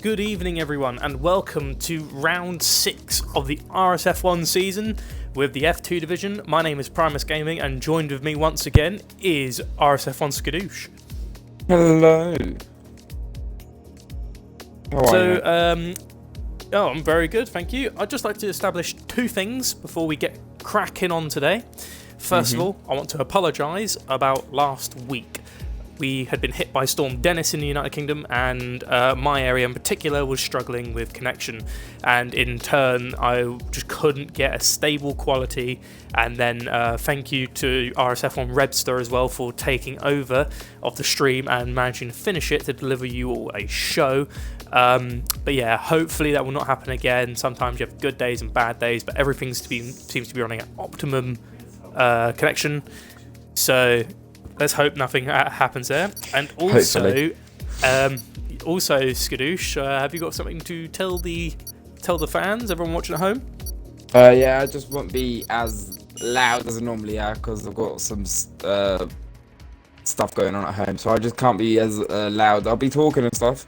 good evening everyone, and welcome to round 6 of the RSF1 season with the F2 division. My name is Primus Gaming, and joined with me once again is RSF1 Skadoosh. Hello. How are you? I'm very good, thank you. I'd just like to establish two things before we get cracking on today. First of all, I want to apologise about last week. We had been hit by Storm Dennis in the United Kingdom, and my area in particular was struggling with connection, and in turn I just couldn't get a stable quality. And then thank you to RSF1 Rebster as well for taking over of the stream and managing to finish it to deliver you all a show. But yeah, hopefully that will not happen again. Sometimes you have good days and bad days, but everything seems to be running at optimum connection. So let's hope nothing happens there. And also, Skadoosh, have you got something to tell the fans, everyone watching at home? Yeah, I just won't be as loud as I normally am because I've got some stuff going on at home, so I just can't be as loud. I'll be talking and stuff,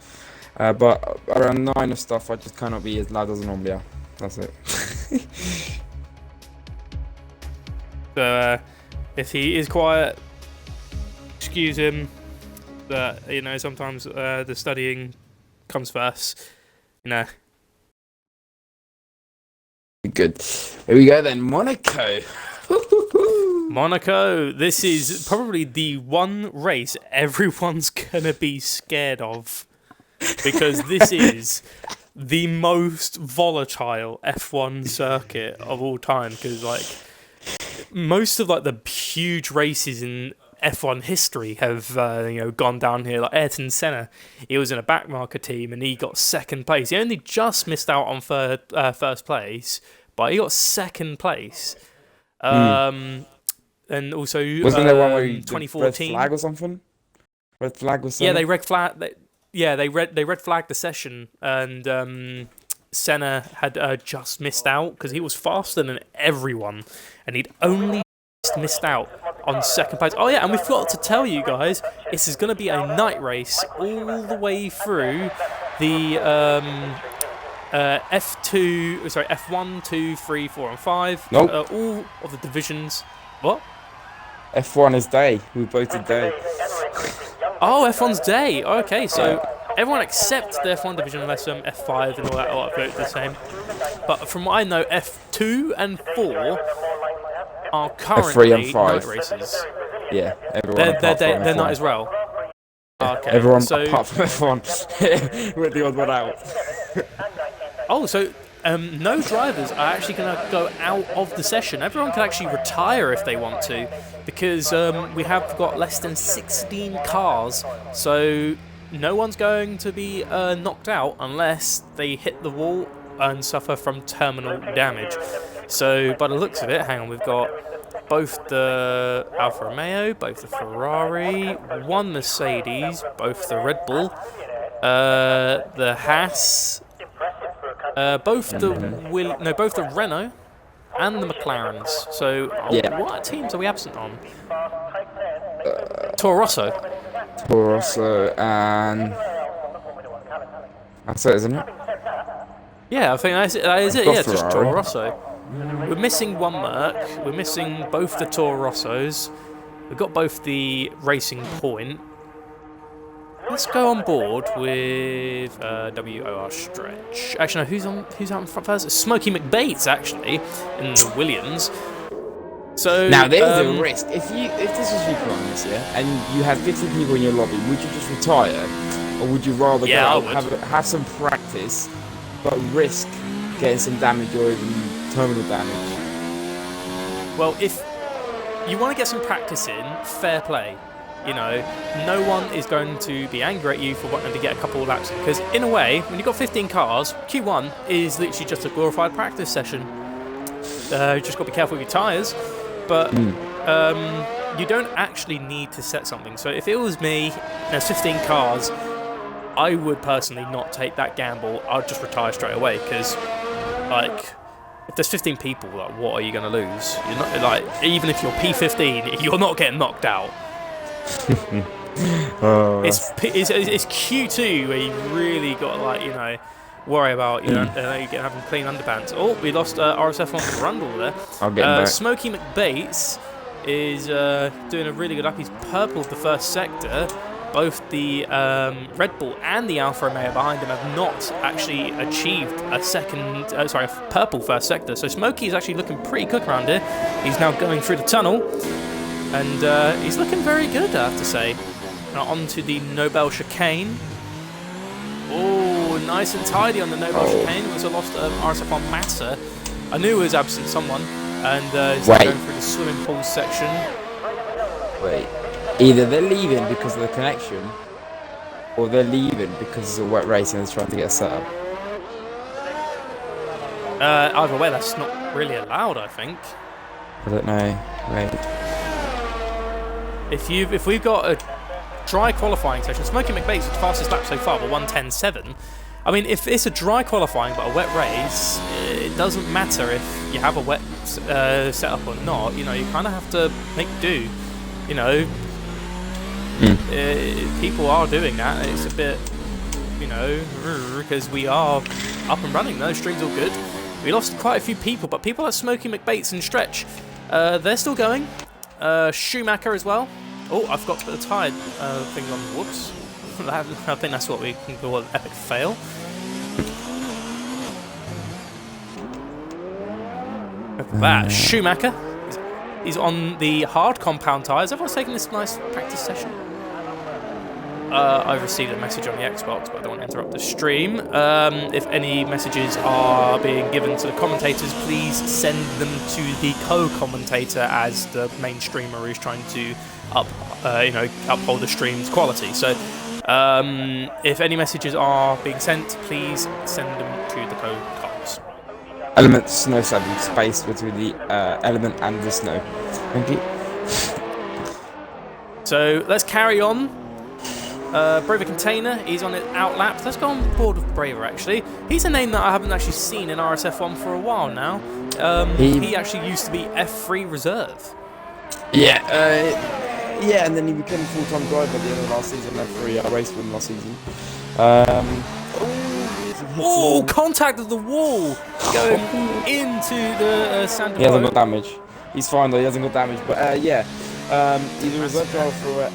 but around 9 of stuff, I just cannot be as loud as I normally am. That's it. So, if he is quiet, excuse him. That sometimes the studying comes first. Good. Here we go then. Monaco. Monaco. This is probably the one race everyone's gonna be scared of, because this is the most volatile F1 circuit of all time. Because most of the huge races in F1 history have gone down here. Like Ayrton Senna, he was in a backmarker team and he got second place. He only just missed out on first place, but he got second place. And also wasn't there one where you 2014 red flag or something? Red flag was Senna? Yeah, they red flagged the session, and Senna had just missed out because he was faster than everyone, and he'd only just missed out on second place. Oh yeah, and we forgot to tell you guys, this is going to be a night race all the way through the F1, 2, 3, 4 and 5. Nope. All of the divisions. What? F1 is day. We voted day. Oh, F1's day. Okay, so everyone except the F1 division, unless F5 and all that voted the same. But from what I know, F2 and 4 are currently F3 and 5 night races. Yeah, everyone. They're not as well. Okay, everyone so, apart from F1. We're the odd one out. So no drivers are actually going to go out of the session. Everyone can actually retire if they want to, because we have got less than 16 cars, so no one's going to be knocked out unless they hit the wall and suffer from terminal damage. So by the looks of it, hang on, we've got both the Alfa Romeo, both the Ferrari, one Mercedes, both the Red Bull, the Haas, both the Renault and the McLarens. So what teams are we absent on? Toro Rosso. And that's it, isn't it? Yeah, I think that is it. Yeah, it's just Ferrari. Toro Rosso. We're missing one Merc. We're missing both the Toro Rossos. We've got both the Racing Point. Let's go on board with WOR Stretch. Actually, no, who's out in front first? Smokey McBates, actually, in the Williams. So now there's a risk. If this was you, Primus, and you had 50 people in your lobby, would you just retire, or would you rather go out, have some practice, but risk getting some damage or even terminal damage? Well, if you want to get some practice in, fair play. No one is going to be angry at you for wanting to get a couple of laps in, because in a way, when you've got 15 cars, Q1 is literally just a glorified practice session. You just got to be careful with your tyres, but you don't actually need to set something. So if it was me, there's 15 cars, I would personally not take that gamble. I'd just retire straight away, because if there's 15 people, what are you going to lose? You're not even if you're P15, you're not getting knocked out. Oh, It's Q2 where you really got to, like, you know, worry about, you know, having clean underpants. Oh, we lost RSF1 Grundle there. I'll get him back. Smokey McBates is doing a really good lap. He's purpled the first sector. Both the Red Bull and the Alfa Romeo behind him have not actually achieved a purple first sector. So Smokey is actually looking pretty good around here. He's now going through the tunnel, and he's looking very good, I have to say. Now onto the Nobel chicane. Oh, nice and tidy on the Nobel chicane. It was a lost RSF1 Massa. I knew it was absent someone, and he's going through the swimming pool section. Wait. Either they're leaving because of the connection, or they're leaving because it's a wet race and they're trying to get set up. Either way, that's not really allowed, I think. I don't know. Wait. If we've got a dry qualifying session, Smokey McBates is the fastest lap so far, but 1:10.7. I mean, if it's a dry qualifying but a wet race, it doesn't matter if you have a wet setup or not. You know, you kind of have to make do. You know. People are doing that. It's a bit, you know, because we are up and running. Those streams all good. We lost quite a few people, but people like Smokey McBates and Stretch, they're still going. Schumacher as well. Oh, I forgot to put the tyre thing on. Whoops. I think that's what we can call an epic fail. Look at that. Schumacher. He's on the hard compound tyres. Everyone's taking this nice practice session. I've received a message on the Xbox, but I don't want to interrupt the stream. If any messages are being given to the commentators, please send them to the co-commentator as the main streamer who's trying to uphold the stream's quality. So, if any messages are being sent, please send them to the co-comms. Element snow saddle space between the element and the snow. Thank you. So let's carry on. Braver Container, he's on it out lapped. Let's go on board with Braver, actually. He's a name that I haven't actually seen in RSF1 for a while now. He actually used to be F3 reserve. Yeah, and then he became a full-time driver at the end of last season, F3 race win last season. Oh, contact of the wall going into the sand. He hasn't got damage. He's fine though, he hasn't got damage, but yeah. He's a reserve driver for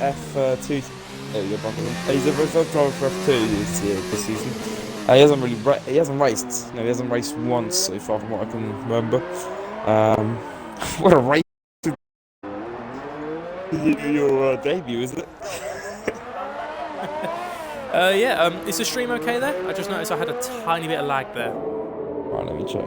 F2. He's a reserve driver for F2 this season. He hasn't raced. No, he hasn't raced once so far from what I can remember. What a race! Your debut, isn't it? Is the stream okay there? I just noticed I had a tiny bit of lag there. Right, let me check.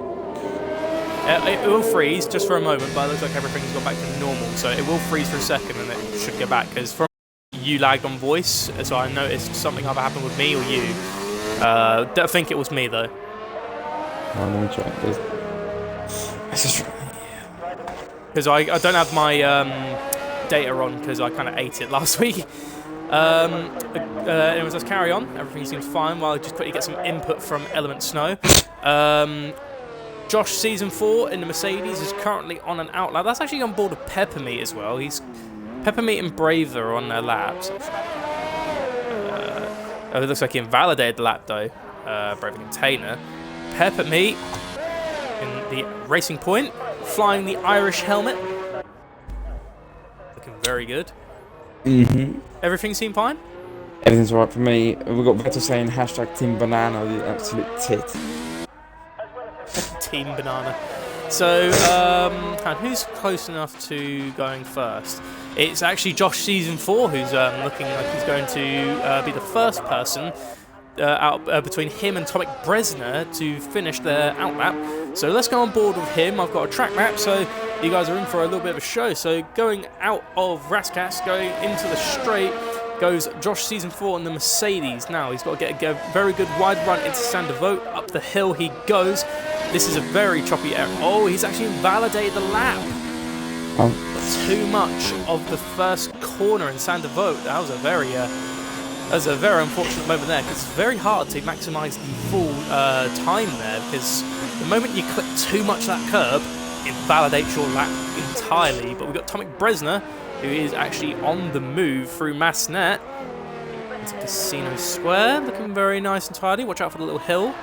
It will freeze just for a moment, but it looks like everything's gone back to normal. So it will freeze for a second and it should go back. Because from you lagged on voice, so I noticed something either happened with me or you. Don't think it was me though. Right, let me check. Because I don't have my data on because I kind of ate it last week. Anyways, let's carry on. Everything seems fine while I just quickly get some input from Element Snow. Josh, Season 4 in the Mercedes, is currently on an out lap. That's actually on board with Peppermeat as well. He's Peppermeat and Braver on their laps. It looks like he invalidated the lap though. Braver Container. Peppermeat in the racing point, flying the Irish helmet. Looking very good. Everything seemed fine? Everything's alright for me. We've got Vettel saying hashtag Team Banana, the absolute tit. Team Banana. So, who's close enough to going first? It's actually Josh Season 4 who's looking like he's going to be the first person out between him and Tomek Bresner to finish their out lap. So let's go on board with him. I've got a track map, so you guys are in for a little bit of a show. So going out of Raskas, going into the straight, goes Josh Season 4 in the Mercedes. Now he's got to get a very good wide run into Sandovote. Up the hill he goes. This is a very choppy area. Oh, he's actually invalidated the lap. Too much of the first corner in Sandovote. That was a very unfortunate moment there, because it's very hard to maximise the full time there, because the moment you clip too much of that curb, it validates your lap entirely. But we've got Tomek Bresner, who is actually on the move through Massnet. into Casino Square, looking very nice and tidy. Watch out for the little hill.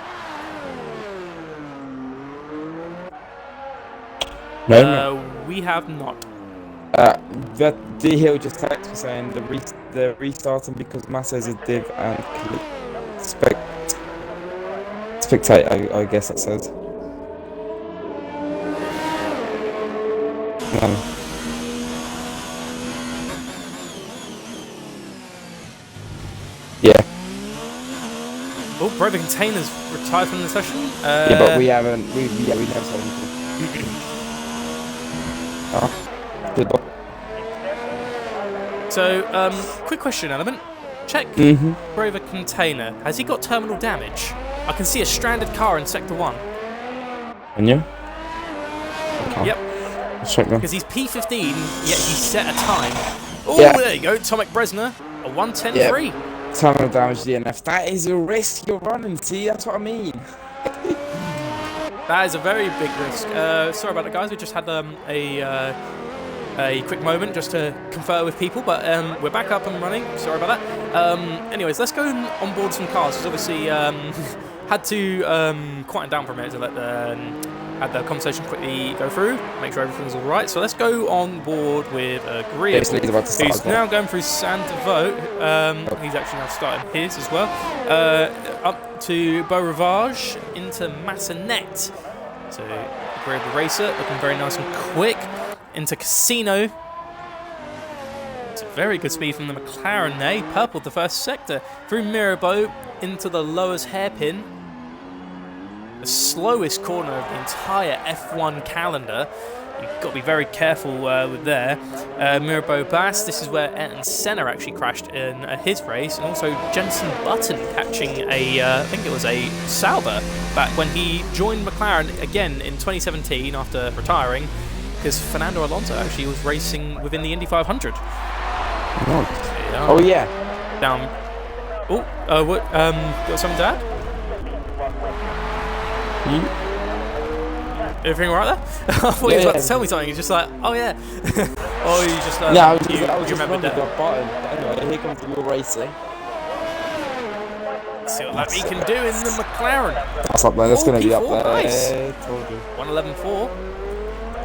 No. We have not. That the hill just text me saying they're restarting because Massa is a div and spectate. I guess that says. Yeah. Oh, Brover Container's retired from the session. Yeah, but we haven't. We never said anything. Good luck. So, quick question, Element. Check Brover Container. Has he got terminal damage? I can see a stranded car in Sector 1. And you? Okay. Yep. Let's check that. Because he's P15, yet he set a time. Oh, Yeah. there you go. Tomek Bresner, a 1:10.3. Terminal damage DNF. That is a risk you're running, see? That's what I mean. That is a very big risk. Sorry about that, guys. We just had a quick moment just to confer with people, but we're back up and running. Sorry about that. Anyways, let's go on board some cars. Because obviously had to quieten down for a minute to let had the conversation quickly go through, make sure everything's all right. So let's go on board with Agreeable, who's now going through Sandevote. He's actually now starting his as well. Up to Beau Rivage into Massanet. So Agreeable Racer, looking very nice and quick. Into Casino. It's a very good speed from the McLaren there. He purpled the first sector. Through Mirabeau into the lowest hairpin. The slowest corner of the entire F1 calendar. You've got to be very careful with there. Mirabeau Bass, this is where Ayrton Senna actually crashed in his race. And also Jenson Button catching I think it was a Sauber back when he joined McLaren again in 2017 after retiring. Because Fernando Alonso actually was racing within the Indy 500. Oh yeah. Down. Oh, what? Got something to add? Everything all right there? I thought you was about to tell me something. You're just like, oh yeah. Oh, you just I was you just remembered that. button. Anyway, here comes the real racing. See what that he can do in the McLaren. That's up there. That's going to be up there. Nice. Told you. 1:11.4.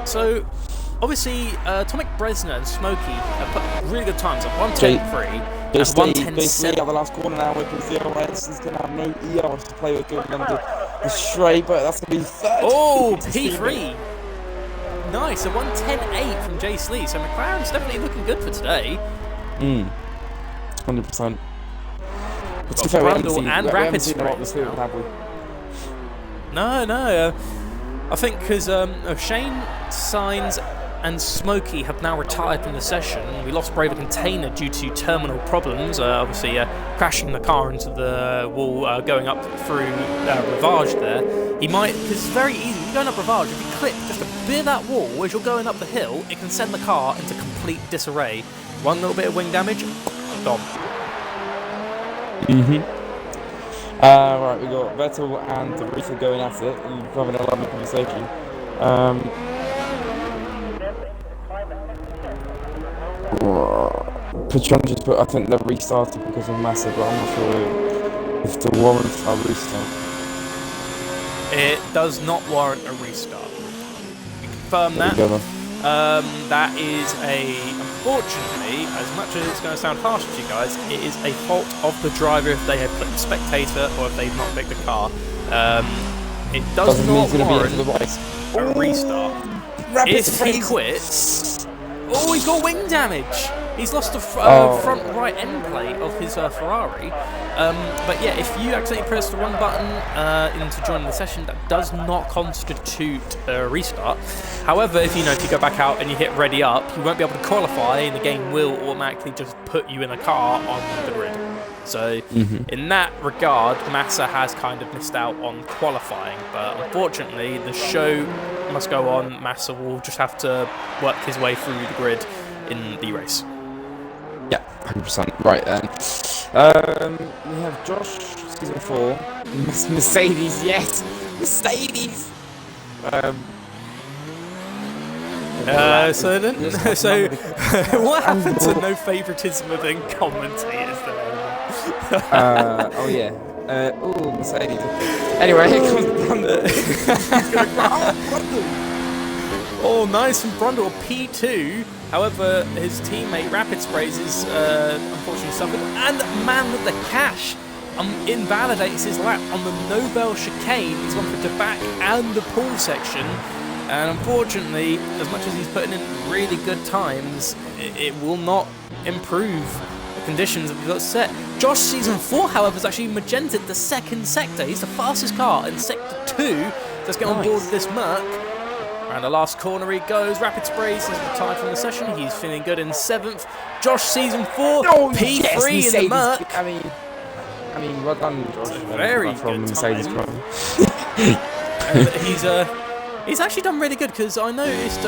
So, obviously, Tomek Bresner and Smokey have put really good times at 1:10.3 and 1:10.7. At the last corner now, we can see DRS is going to have no ERs to play with going under the straight, but that's going to be third. Oh, P3. Nice, a 1:10.8 from Jace Lee. So McLaren's definitely looking good for today. 100%. But Got Brundle and Rapid have we? No. I think because Shane, Sainz and Smokey have now retired from the session. We lost Braver Container due to terminal problems, obviously crashing the car into the wall going up through Rivage there. He might, because it's very easy, you're going up Rivage, if you clip just a bit of that wall as you're going up the hill, it can send the car into complete disarray. One little bit of wing damage, gone. Right, we got Vettel and Rita going at it. We're having a lovely conversation. Patron just put, I think they're restarted because of Massa, but I'm not sure if the warrants are restart. It does not warrant a restart. You confirm that. That is unfortunately, as much as it's going to sound harsh to you guys, it is a fault of the driver if they have clicked spectator or if they've not picked the car. It does not warrant a restart. If he quits, oh, he's got wing damage. He's lost the front right end plate of his Ferrari. But yeah, if you accidentally press the wrong button into joining the session, that does not constitute a restart. However, if you go back out and you hit ready up, you won't be able to qualify, and the game will automatically just put you in a car on the grid. So in that regard, Massa has kind of missed out on qualifying. But unfortunately, the show must go on. Massa will just have to work his way through the grid in the race. Yeah, 100%. Right then. We have Josh, season 4. Mercedes, yes! Mercedes! So what happened to no favouritism within commentators then? Oh yeah. Oh, Mercedes. Anyway, here comes Brundle. Oh, nice from Brundle, P2. However, his teammate Rapid Sprays is unfortunately suffered. And man with the cash invalidates his lap on the Nobel chicane. He's gone for the back and the pool section. And unfortunately, as much as he's putting in really good times, it will not improve the conditions that we've got set. Josh Season 4, however, has actually magented the second sector. He's the fastest car in Sector 2. Let's get on board with this Merc. Around the last corner he goes. Rapid Sprays is retired from the session. He's feeling good in 7th. Josh Season 4, P3 yes, in the Merc. I mean, well done, Josh. Very from good Mercedes time. He's actually done really good because I noticed,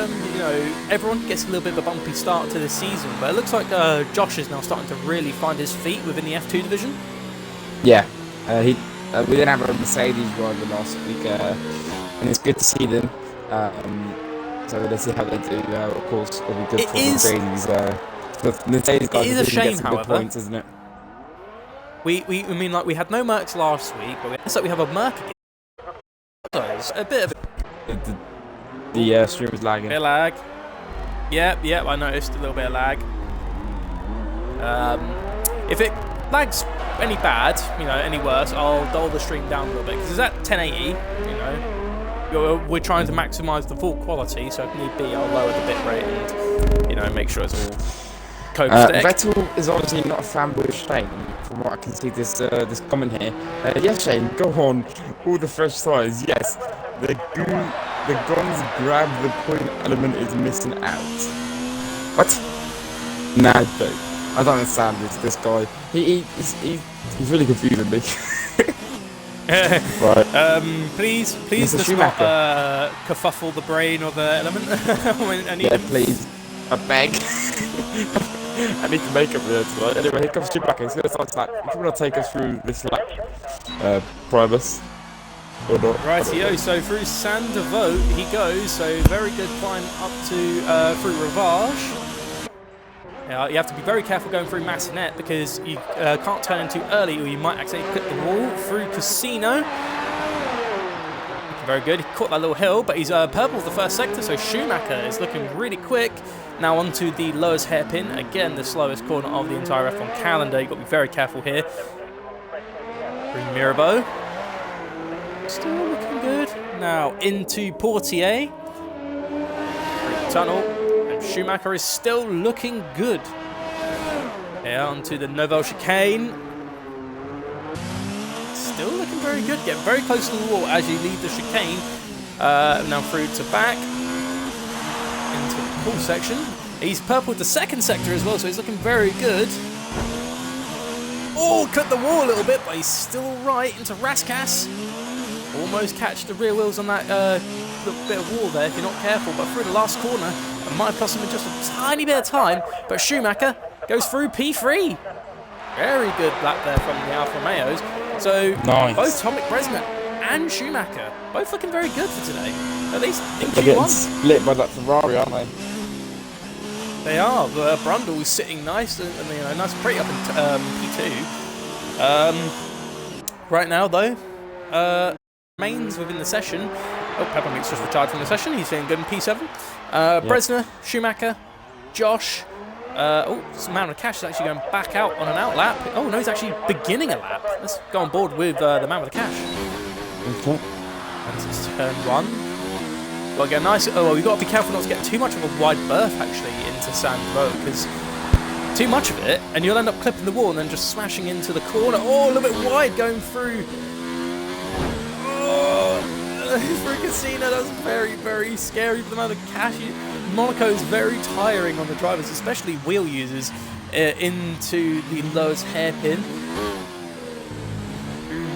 everyone gets a little bit of a bumpy start to this season, but it looks like Josh is now starting to really find his feet within the F2 division. Yeah, we didn't have a Mercedes driver last week, and it's good to see them. So let's see how they do. Of course, it'll be good for Mercedes. The Mercedes guys it is a shame, some however. good points, isn't it? We mean, like, we had no Mercs last week, but it's like we have a Merc again. A bit of the stream was lagging. a bit of lag. Yep, I noticed a little bit of lag. If it lags any bad, any worse, I'll dull the stream down a little bit because it's at 1080. We're trying to maximise the full quality, so if need be, I'll lower the bit rate and make sure it's all copacetic. Vettel is obviously not a fanboy of Shane, from what I can see this comment here. Yes, Shane, go on. All the fresh tyres. Yes, the guns grab the point element is missing out. What? Nah, I don't understand this guy. He's really confusing me. Right. Please, Mr. let's Schumacher. not kerfuffle the brain or the element. Please. I beg. I need to make up for this, right? Anyway, here comes Schumacher. He's gonna start lap. He's gonna take us through this lap. Primus. Or not. Rightio, so through Sandovote he goes, so very good climb up to through Rivage. You have to be very careful going through Massenet because you can't turn in too early or you might accidentally clip the wall. Through Casino. Very good, he caught that little hill, but he's purple the first sector, so Schumacher is looking really quick. Now onto the lowest hairpin, again the slowest corner of the entire F1 calendar. You've got to be very careful here. Through Mirabeau. Still looking good. Now into Portier. Through the tunnel. And Schumacher is still looking good. Yeah, onto the Nouvelle Chicane. Still looking very good. Get very close to the wall as you leave the chicane. Now through to back. Into the pool section. He's purple the second sector as well, so he's looking very good. Oh, cut the wall a little bit, but he's still alright. Into Raskas. Almost catch the rear wheels on that little bit of wall there if you're not careful, but through the last corner, it might have cost him just a tiny bit of time, but Schumacher goes through P3. Very good lap there from the Alfa Romeos. So nice. Both Tomic Bresner and Schumacher, both looking very good for today, at least in They're getting Q1. split by that Ferrari, aren't they? They are. Brundle's sitting nice and nice and pretty up in P2. Right now, though, remains within the session. Oh, Peppermint's just retired from the session. He's feeling good in P7. Bresner, Schumacher, Josh. Man with Cash is actually going back out on an out lap. Oh, no, he's actually beginning a lap. Let's go on board with the man with the cash. Okay. That's turn 1. Got to get a nice... Oh, well, we've got to be careful not to get too much of a wide berth, actually, into Sandro, because too much of it, and you'll end up clipping the wall and then just smashing into the corner. Oh, a little bit wide going through. Oh, through Casino. That was very, very scary for the man with the cash. Monaco is very tiring on the drivers, especially wheel users, into the lowest hairpin.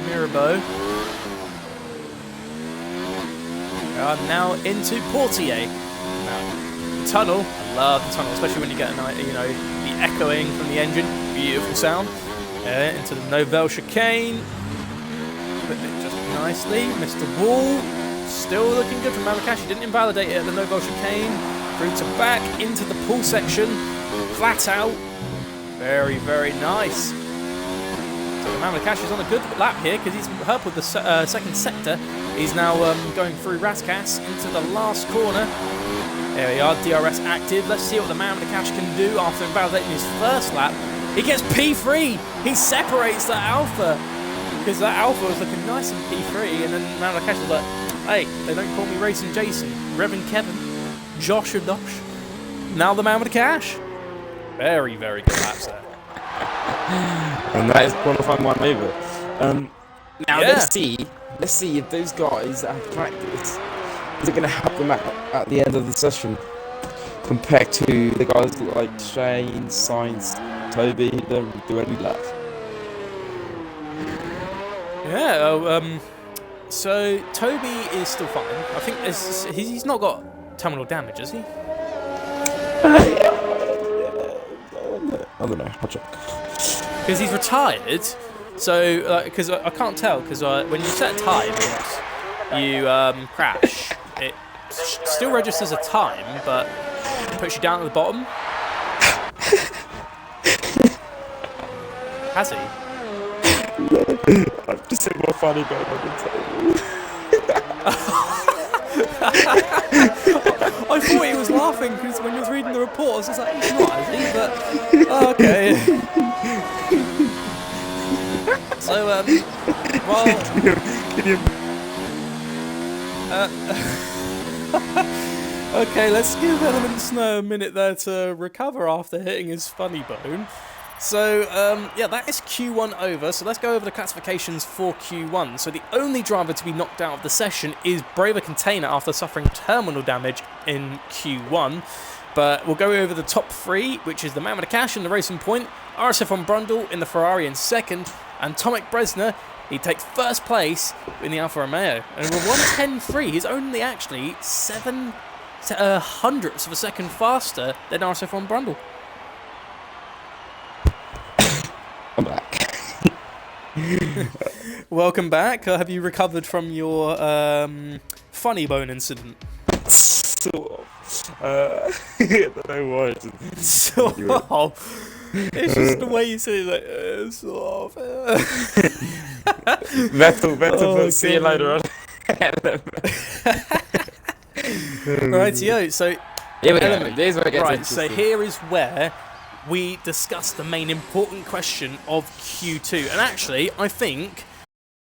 Mirabeau. Now into Portier. Now, tunnel. I love the tunnel, especially when you get the echoing from the engine. Beautiful sound. Into the Nouvelle Chicane. Clip it just nicely. Missed the wall. Still looking good from Mamakashi. Didn't invalidate it at the Nouvelle Chicane. Through to back into the pool section. Flat out. Very, very nice. So Mamlakash is on a good lap here because he's helped with the second sector. He's now going through Raskas into the last corner. There we are, DRS active. Let's see what the Mamlakash can do after invalidating his first lap. He gets P3. He separates the Alpha because that Alpha was looking nice in P3, and then Mamlakash was like, hey, they don't call me Racing Jason. Reverend Kevin, Josh or Dosh. Now the Mamlakash. Very, very good laps there. And that is qualifying one over. Now Yeah. let's see if those guys that have practice is it going to help them out at the end of the session compared to the guys like Shane, Sainz, Toby who don't do any laps. Yeah. So Toby is still fine. I think he's not got terminal damage, has he? I don't know. I'll check. Because he's retired. So, because I can't tell, because when you set a time and you crash, it still registers a time, but it puts you down at the bottom. Has he? I've just said more funny going on the table. I thought he was laughing because when he was reading the report, I was just like, he's not, is he? But, okay. So, well... okay, let's give Element Snow a minute there to recover after hitting his funny bone. So, yeah, that is Q1 over. So let's go over the classifications for Q1. So the only driver to be knocked out of the session is Braver Container after suffering terminal damage in Q1. But we'll go over the top three, which is the Mamlakash in the Racing Point, RSF1 Brundle in the Ferrari in second, and Tomek Bresner, he takes first place in the Alfa Romeo. And with 1:10.3, he's only actually 7 hundredths of a second faster than RSF1 Brundle. I'm back. Welcome back. Have you recovered from your funny bone incident? Sort of. I don't know why. Sort of. It's just the way you say it, like, sort of. Vettel, see you later on. Right, yo, so Here we go. Element. Here's where it gets Right, so interesting. here is where we discuss the main important question of Q2. And actually, I think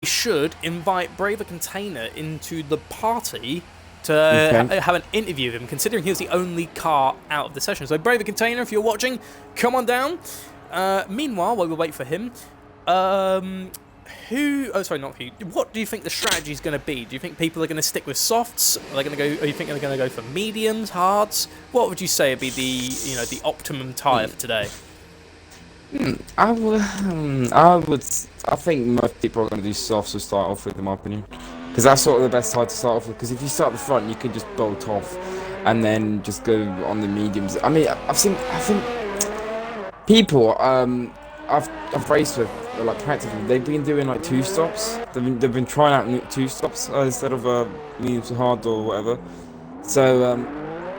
we should invite Braver Container into the party to have an interview with him, considering he was the only car out of the session. So Braver Container, if you're watching, come on down. Meanwhile, while we wait for him, what do you think the strategy is going to be? Do you think people are going to stick with softs? Are they going to go? Or you think they're going to go for mediums, hards? What would you say would be the optimum tyre for today? I think most people are going to do softs to start off with, in my opinion, because that's sort of the best side to start off with. Because if you start at the front, you can just bolt off, and then just go on the mediums. I mean, I think people I've raced with, like practically, they've been doing like 2 stops. They've been trying out 2 stops instead of mediums to hard or whatever. So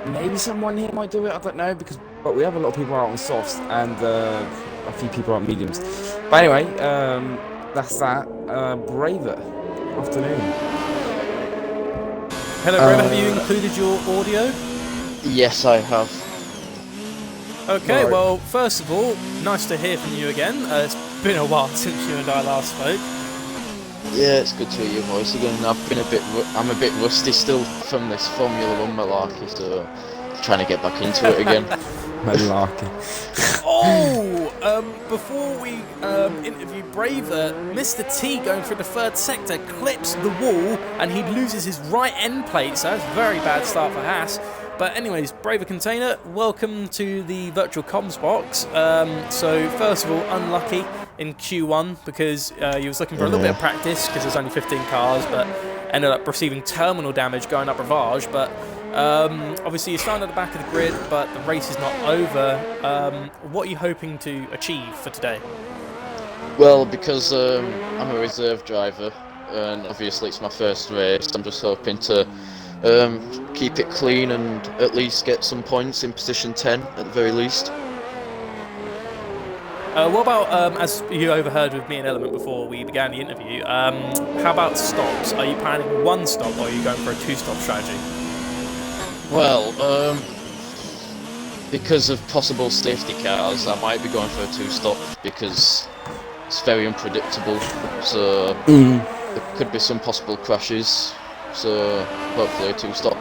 maybe someone here might do it. I don't know, but we have a lot of people out on softs and a few people out mediums. But anyway, that's that. Braver, afternoon. Hello, Braver. Have you included your audio? Yes, I have. Okay, Right. well, first of all, nice to hear from you again. It's been a while since you and I last spoke. Yeah, it's good to hear your voice again. I'm a bit rusty still from this Formula 1 malarkey, so trying to get back into it again. Malarkey. Before we interview Braver, Mr. T going through the third sector clips the wall and he loses his right end plate, so that's a very bad start for Haas. But anyways, Braver Container, welcome to the virtual comms box. So first of all, unlucky in Q1 because he was looking for a little bit of practice because there's only 15 cars, but ended up receiving terminal damage going up Rivage. But obviously you're starting at the back of the grid, but the race is not over. What are you hoping to achieve for today? Well, because I'm a reserve driver, and obviously it's my first race, I'm just hoping to keep it clean and at least get some points in position 10 at the very least. What about, as you overheard with me and Element before we began the interview, how about stops? Are you planning one stop or are you going for a two-stop strategy? Well, because of possible safety cars, I might be going for a two-stop because it's very unpredictable. So there could be some possible crashes. So hopefully a two-stop.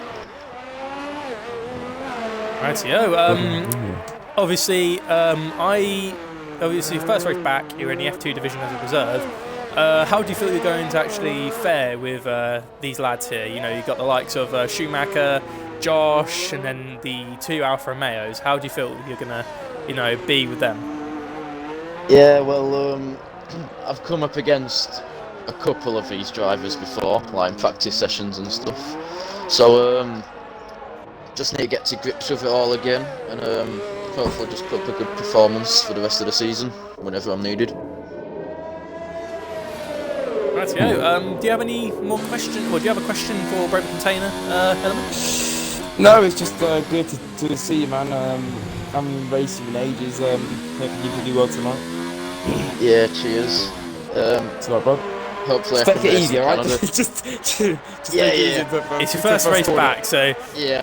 Rightio. Obviously, first race back, you're in the F2 division as a reserve. How do you feel you're going to actually fare with these lads here? You know, you've got the likes of Schumacher, Josh, and then the two Alfa Romeos. How do you feel you're gonna, be with them? Yeah, well, I've come up against a couple of these drivers before, like in practice sessions and stuff. So just need to get to grips with it all again, and hopefully just put up a good performance for the rest of the season whenever I'm needed. Rightio. Do you have any more questions, or do you have a question for Broken Container, Element? No, it's just good to see you, man. I haven't raced you in ages. Hope you can do well tonight. Yeah, cheers. It's alright, bro. Hopefully I Just can take it race easy, in alright? Canada. just Yeah, take it easy. yeah. It's your first race corner. back, so Yeah.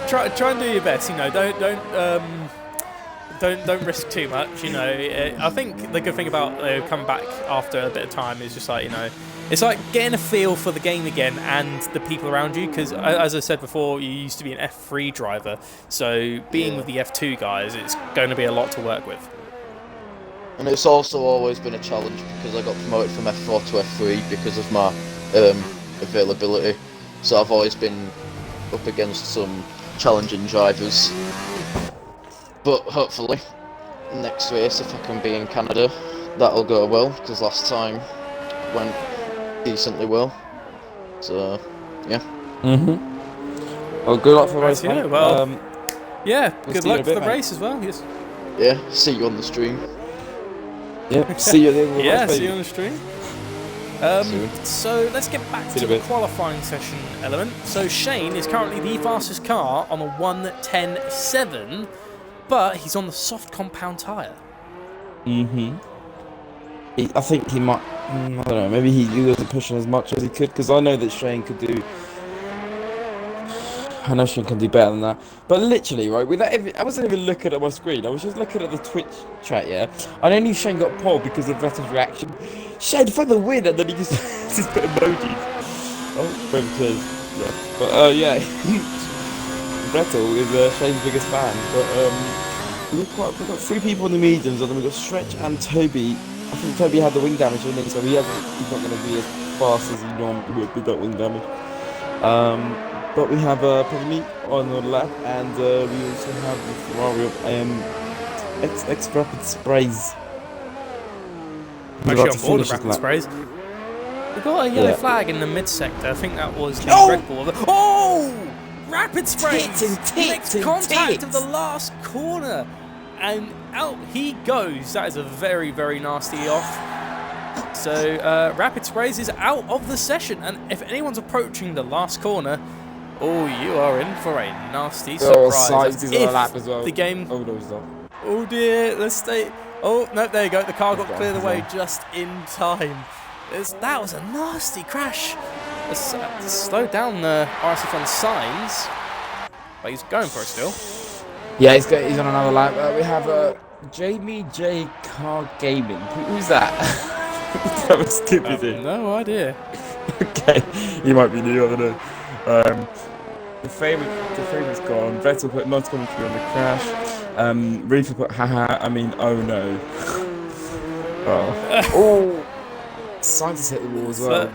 try and do your best. Don't risk too much. I think the good thing about coming back after a bit of time is just like it's like getting a feel for the game again and the people around you. Because as I said before, you used to be an F3 driver, so being with the F2 guys, it's going to be a lot to work with. And it's also always been a challenge because I got promoted from F4 to F3 because of my availability. So I've always been up against some challenging drivers. But hopefully, next race, if I can be in Canada, that'll go well, because last time went decently well. So, yeah. Well, good luck for the race, Yeah, mate. well, yeah, we'll good see you in luck a for bit, the mate. race as well. Yes. Yeah, see you on the stream. Yeah, see you there. Yeah, see you on the stream. Soon. So let's get back See to you in a the bit. qualifying session, Element. So Shane is currently the fastest car on a 1:10.7, but he's on the soft compound tyre. I think he might. I don't know. Maybe he wasn't pushing as much as he could, because I know that Shane could do. I know Shane can do better than that. But literally, right, I wasn't even looking at my screen. I was just looking at the Twitch chat, yeah? And I knew Shane got pole because of Vettel's reaction. Shane for the win, and then he just, just put emojis. Oh, very close. Yeah. But, yeah. Vettel is Shane's biggest fan. But, we've got 3 people in the mediums, and then we've got Stretch and Toby. I think Toby had the wing damage, didn't he? So he's not going to be as fast as he normally would with that wing damage. But we have probably me on the left, and we also have the Ferrari of X Rapid Sprays. Actually on board of rapid sprays. We've got a yellow flag in the mid sector. I think that was the Red Bull. Oh! Rapid sprays! Makes contact of the last corner. And out he goes. That is a very, very nasty off. So Rapid Sprays is out of the session. And if anyone's approaching the last corner, oh, you are in for a nasty surprise. He's on a lap as well. The game. Oh, no, he's not. Oh dear, let's stay. Oh, no, there you go. The car got cleared away just in time. That was a nasty crash. Let's slow down the RSF1 signs. But he's going for it still. Yeah, he's on another lap. We have Jamie J Car Gaming. Who's that? That was stupid. No idea. Okay, he might be new. I don't know. The favourite's gone. Vettel put not coming through on the crash. Reefer put haha. I mean, oh no. Oh. Sainz has hit the wall as well.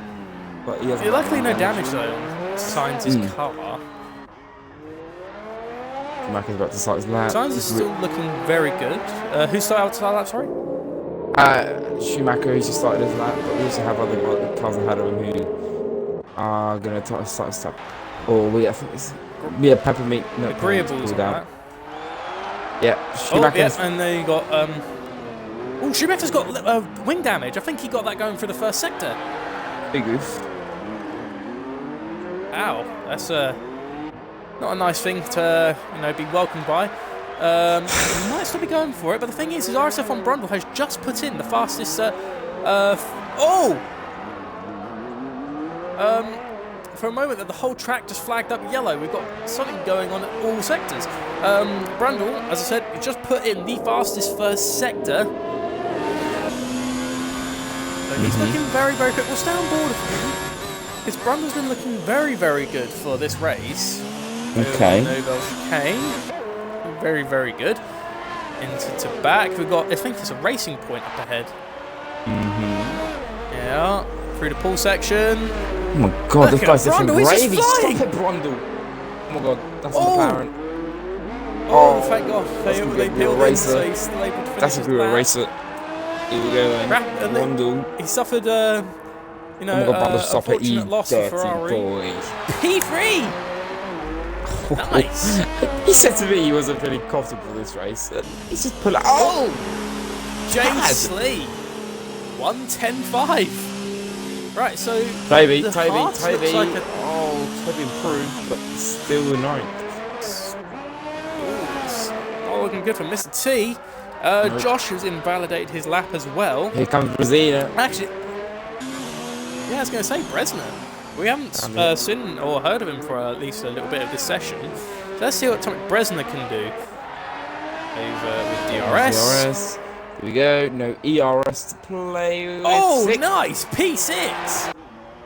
But he hasn't. Luckily, no damage though. Sainz's car. Schumacher's about to start his lap. Sainz is still looking very good. Who started out to that lap? Sorry. Schumacher, he's just started his lap, but we also have other cars ahead of him who are going to start a step. Or I think it's Peppermint. No, Agreeables on that. Yeah, Schumacher. And then you got oh, Schumacher's got wing damage. I think he got that going through the first sector. Big oof. Ow, that's not a nice thing to be welcomed by. He might still be going for it, but the thing is RSF1 Brundle has just put in the fastest. For a moment, that the whole track just flagged up yellow. We've got something going on at all sectors. Brundle, as I said, he just put in the fastest first sector. So he's looking very, very quick. We'll stay on board with him, because Brundle's been looking very, very good for this race. Okay. Novel chicane. Very, very good. Into to back. We've got, I think it's a racing point up ahead. Yeah. Through the pool section. Oh my god, this guy's Brundle, different he's gravy. just Stop flying. it, Brundle. Oh my god, that's an apparent. Oh, thank God. That's They gonna be a peeled real in, so racer. he's still able to finish That's a his good lap. racer. Here we go then. Brundle. He suffered, you Oh my god, Brundle, stop it, you unfortunate loss for dirty Ferrari. boy. P3! Nice. He said to me he wasn't feeling comfortable for this race. He's just pulling. Oh! James Lee. 1:10.5. Right, so Toby. the Hearts looks like a... Oh, Toby improved, but still the ninth. Oh, looking good for Mr. T. Josh has invalidated his lap as well. Here comes Brazina. Actually, yeah, I was going to say Bresner. We haven't seen or heard of him for at least a little bit of this session. So let's see what Tomek Bresner can do. Over with DRS. Here we go. No ERS to play with. Oh, nice! P6!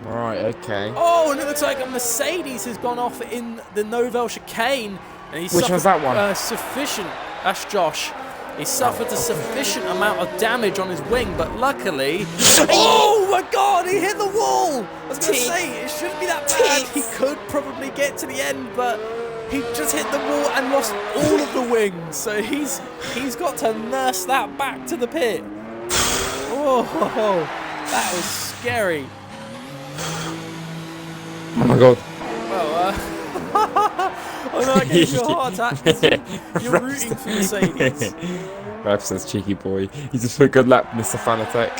Right, okay. Oh, and it looks like a Mercedes has gone off in the Novel chicane. And he's Which one's that one? Sufficient. That's Josh. He suffered a sufficient amount of damage on his wing, but luckily... Oh my god, he hit the wall! I was going to say, it shouldn't be that bad. He could probably get to the end, but he just hit the wall and lost all of the wings. So he's got to nurse that back to the pit. Oh, that was scary. Oh my god. Well, oh no, I gave you a heart attack. You're rooting for Mercedes. Ralph says, cheeky boy. He's just put a good lap, Mr. Fanatec.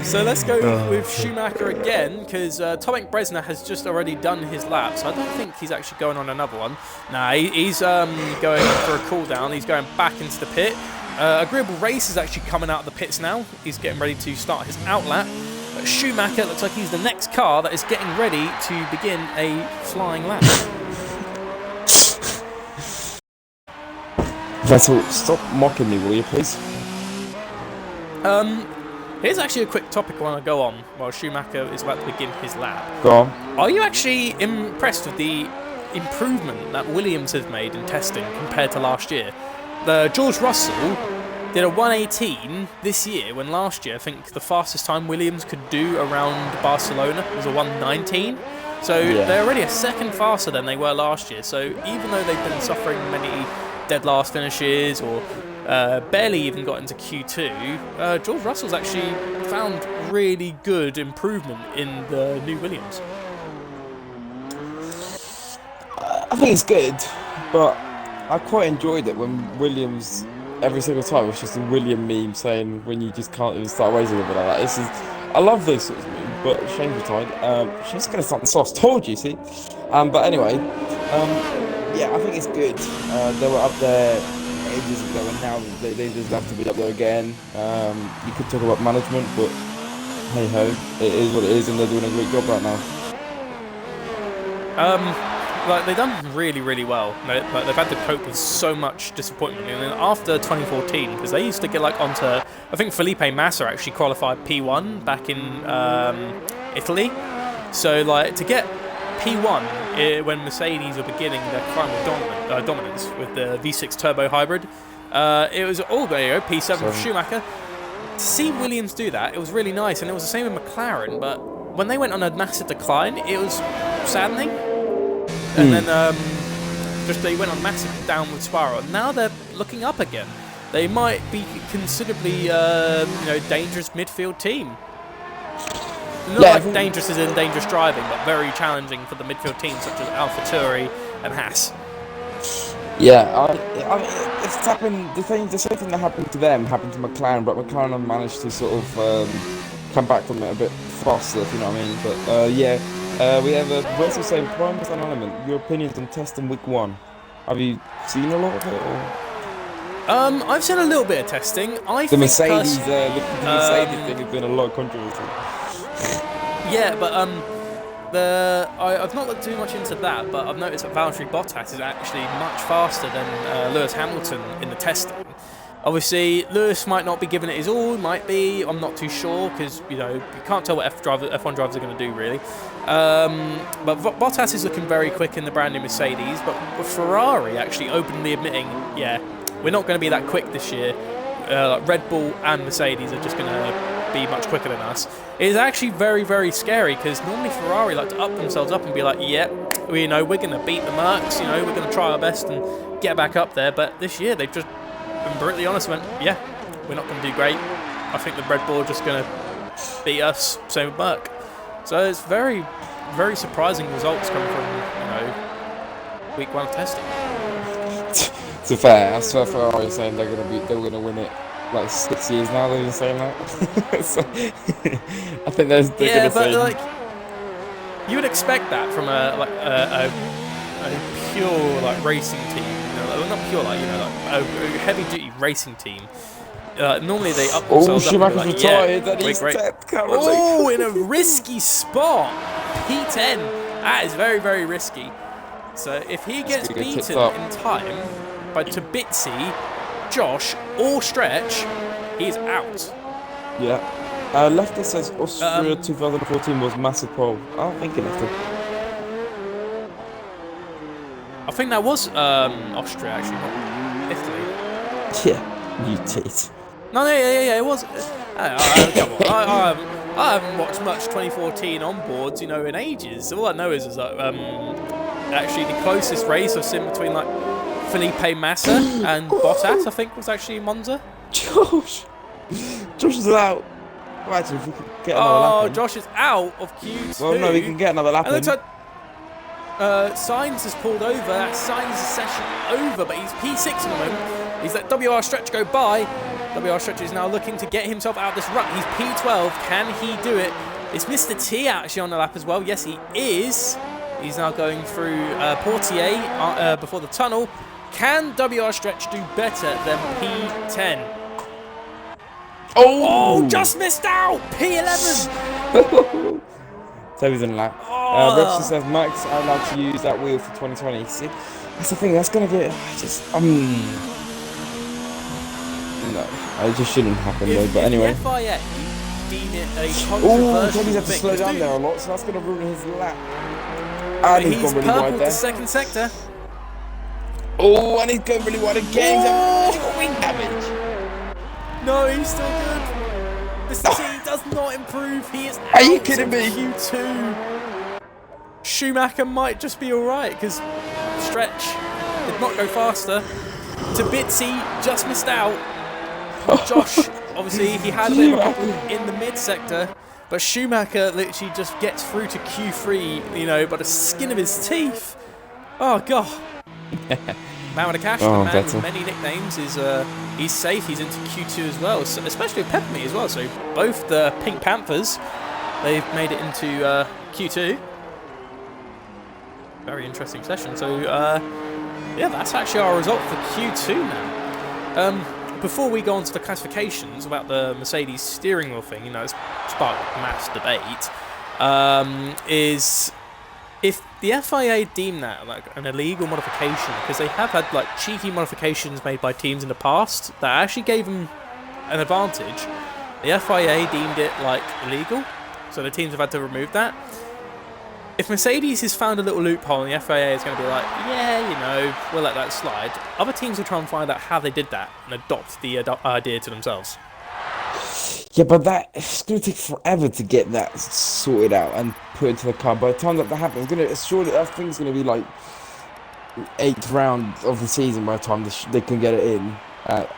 So let's go with Schumacher again, because Tomek Bresner has just already done his lap, so I don't think he's actually going on another one. Nah, he's going for a cool down. He's going back into the pit. Agreeable Race is actually coming out of the pits now. He's getting ready to start his out lap. But Schumacher looks like he's the next car that is getting ready to begin a flying lap. Vettel, stop mocking me, will you, please? Here's actually a quick topic I want to go on while Schumacher is about to begin his lap. Go on. Are you actually impressed with the improvement that Williams has made in testing compared to last year? George Russell did a 118 this year, when last year I think the fastest time Williams could do around Barcelona was a 119. So they're already a second faster than they were last year. So even though they've been suffering many dead last finishes or barely even got into Q2, George Russell's actually found really good improvement in the new Williams. I think it's good, but I quite enjoyed it when Williams, every single time, was just a William meme saying when you just can't even start racing with it like that. I love those sorts of memes, but Shane's retired. She's going to start the sauce. Told you, see? But anyway, yeah, I think it's good. They were up there ages ago, and now they deserve to be up there again. You could talk about management, but hey ho, it is what it is, and they're doing a great job right now. Like they've done really, really well. They've had to cope with so much disappointment. And then after 2014, because they used to get like onto, I think Felipe Massa actually qualified P1 back in Italy. So like to get P1 when Mercedes were beginning their climb of dominance with the V6 turbo hybrid, it was all there you go, P7 for Schumacher. To see Williams do that, it was really nice, and it was the same with McLaren. But when they went on a massive decline, it was saddening. And then just they went on massive downward spiral. Now they're looking up again. They might be considerably, dangerous midfield team. Not like dangerous as in dangerous driving, but very challenging for the midfield teams such as AlphaTauri and Haas. Yeah, I mean, it's happened. The same thing that happened to them happened to McLaren, but McLaren have managed to sort of come back from it a bit faster, if you know what I mean. But we have a Russell saying, Primus and Element, your opinions on testing week 1. Have you seen a lot of it? Or? I've seen a little bit of testing. The Mercedes, the Mercedes thing has been a lot of controversy. Yeah, but I've not looked too much into that, but I've noticed that Valtteri Bottas is actually much faster than Lewis Hamilton in the testing. Obviously, Lewis might not be giving it his all, might be, I'm not too sure, because, you know, you can't tell what F1 drivers are going to do, really. But Bottas is looking very quick in the brand new Mercedes, but Ferrari actually openly admitting, yeah, we're not going to be that quick this year. Red Bull and Mercedes are just going to be much quicker than us. It is actually very, very scary, because normally Ferrari like to up themselves up and be like, yeah, we're going to beat the Mercs, we're going to try our best and get back up there, but this year they've just been brutally honest, went, yeah, we're not going to do great. I think the Red Bull are just going to beat us, same with Merc. So it's very, very surprising results coming from, week 1 of testing. To be fair, I swear Ferrari saying they were going to win it like 6 years now. They've been saying that. So, I think they're going to say. Like, you would expect that from a pure like racing team. Not pure, a heavy-duty racing team. Normally they up themselves up and be like, retired, yeah, we're great. Oh, in a risky spot. P10. That is very, very risky. So if he gets beaten in time by Tabitsi, Josh, or Stretch, he's out. Yeah. Lefty says Austria 2014 was massive pole. I don't think it left. I think that was Austria, actually, not Italy. Yeah, you did. No, yeah, it was. Come on, I haven't watched much 2014 onboards, in ages. All I know is that actually the closest race I've seen between like Felipe Massa and Bottas, I think, was actually Monza. Josh is out. Imagine if we could get another lap in. Josh is out of Q2. Well, no, we can get another lap in. Sainz has pulled over. That Sainz session over, but he's P6 at the moment. He's let WR Stretch go by. WR Stretch is now looking to get himself out of this rut. He's P12. Can he do it? Is Mr. T actually on the lap as well? Yes, he is. He's now going through Portier before the tunnel. Can WR Stretch do better than P10? Oh, just missed out! P11! Toby's in the lap. Repson says, Max, I'd like to use that wheel for 2020. See, that's the thing, that's going to get... No, it just shouldn't happen though, but anyway. If the FIA deem it a controversial Toby's had to slow down there a lot, so that's going to ruin his lap. And he's gone really wide there. The second sector. Oh, and he's going really wide again. He's got wing damage. No, he's still good. Mr. T does not improve. He is out. Are you kidding me? Q2. Schumacher might just be alright because Stretch did not go faster. Tabitsi just missed out. Josh, obviously, he had a bit of a problem in the mid sector, but Schumacher literally just gets through to Q3, by the skin of his teeth. Oh, God. Man with a cash, the man with many nicknames, he's safe. He's into Q2 as well, so, especially with Peppermint as well. So both the Pink Panthers, they've made it into Q2. Very interesting session. So yeah, that's actually our result for Q2 now. Before we go on to the classifications about the Mercedes steering wheel thing, it's sparked mass debate. Is if the FIA deem that like an illegal modification, because they have had like cheeky modifications made by teams in the past that actually gave them an advantage, the FIA deemed it like illegal, so the teams have had to remove that. If Mercedes has found a little loophole and the FIA is going to be like, yeah, we'll let that slide, other teams will try and find out how they did that and adopt the idea to themselves. Yeah, but it's going to take forever to get that sorted out and put into the car. By the time that happens, surely that thing's going to be like 8th round of the season by the time they can get it in.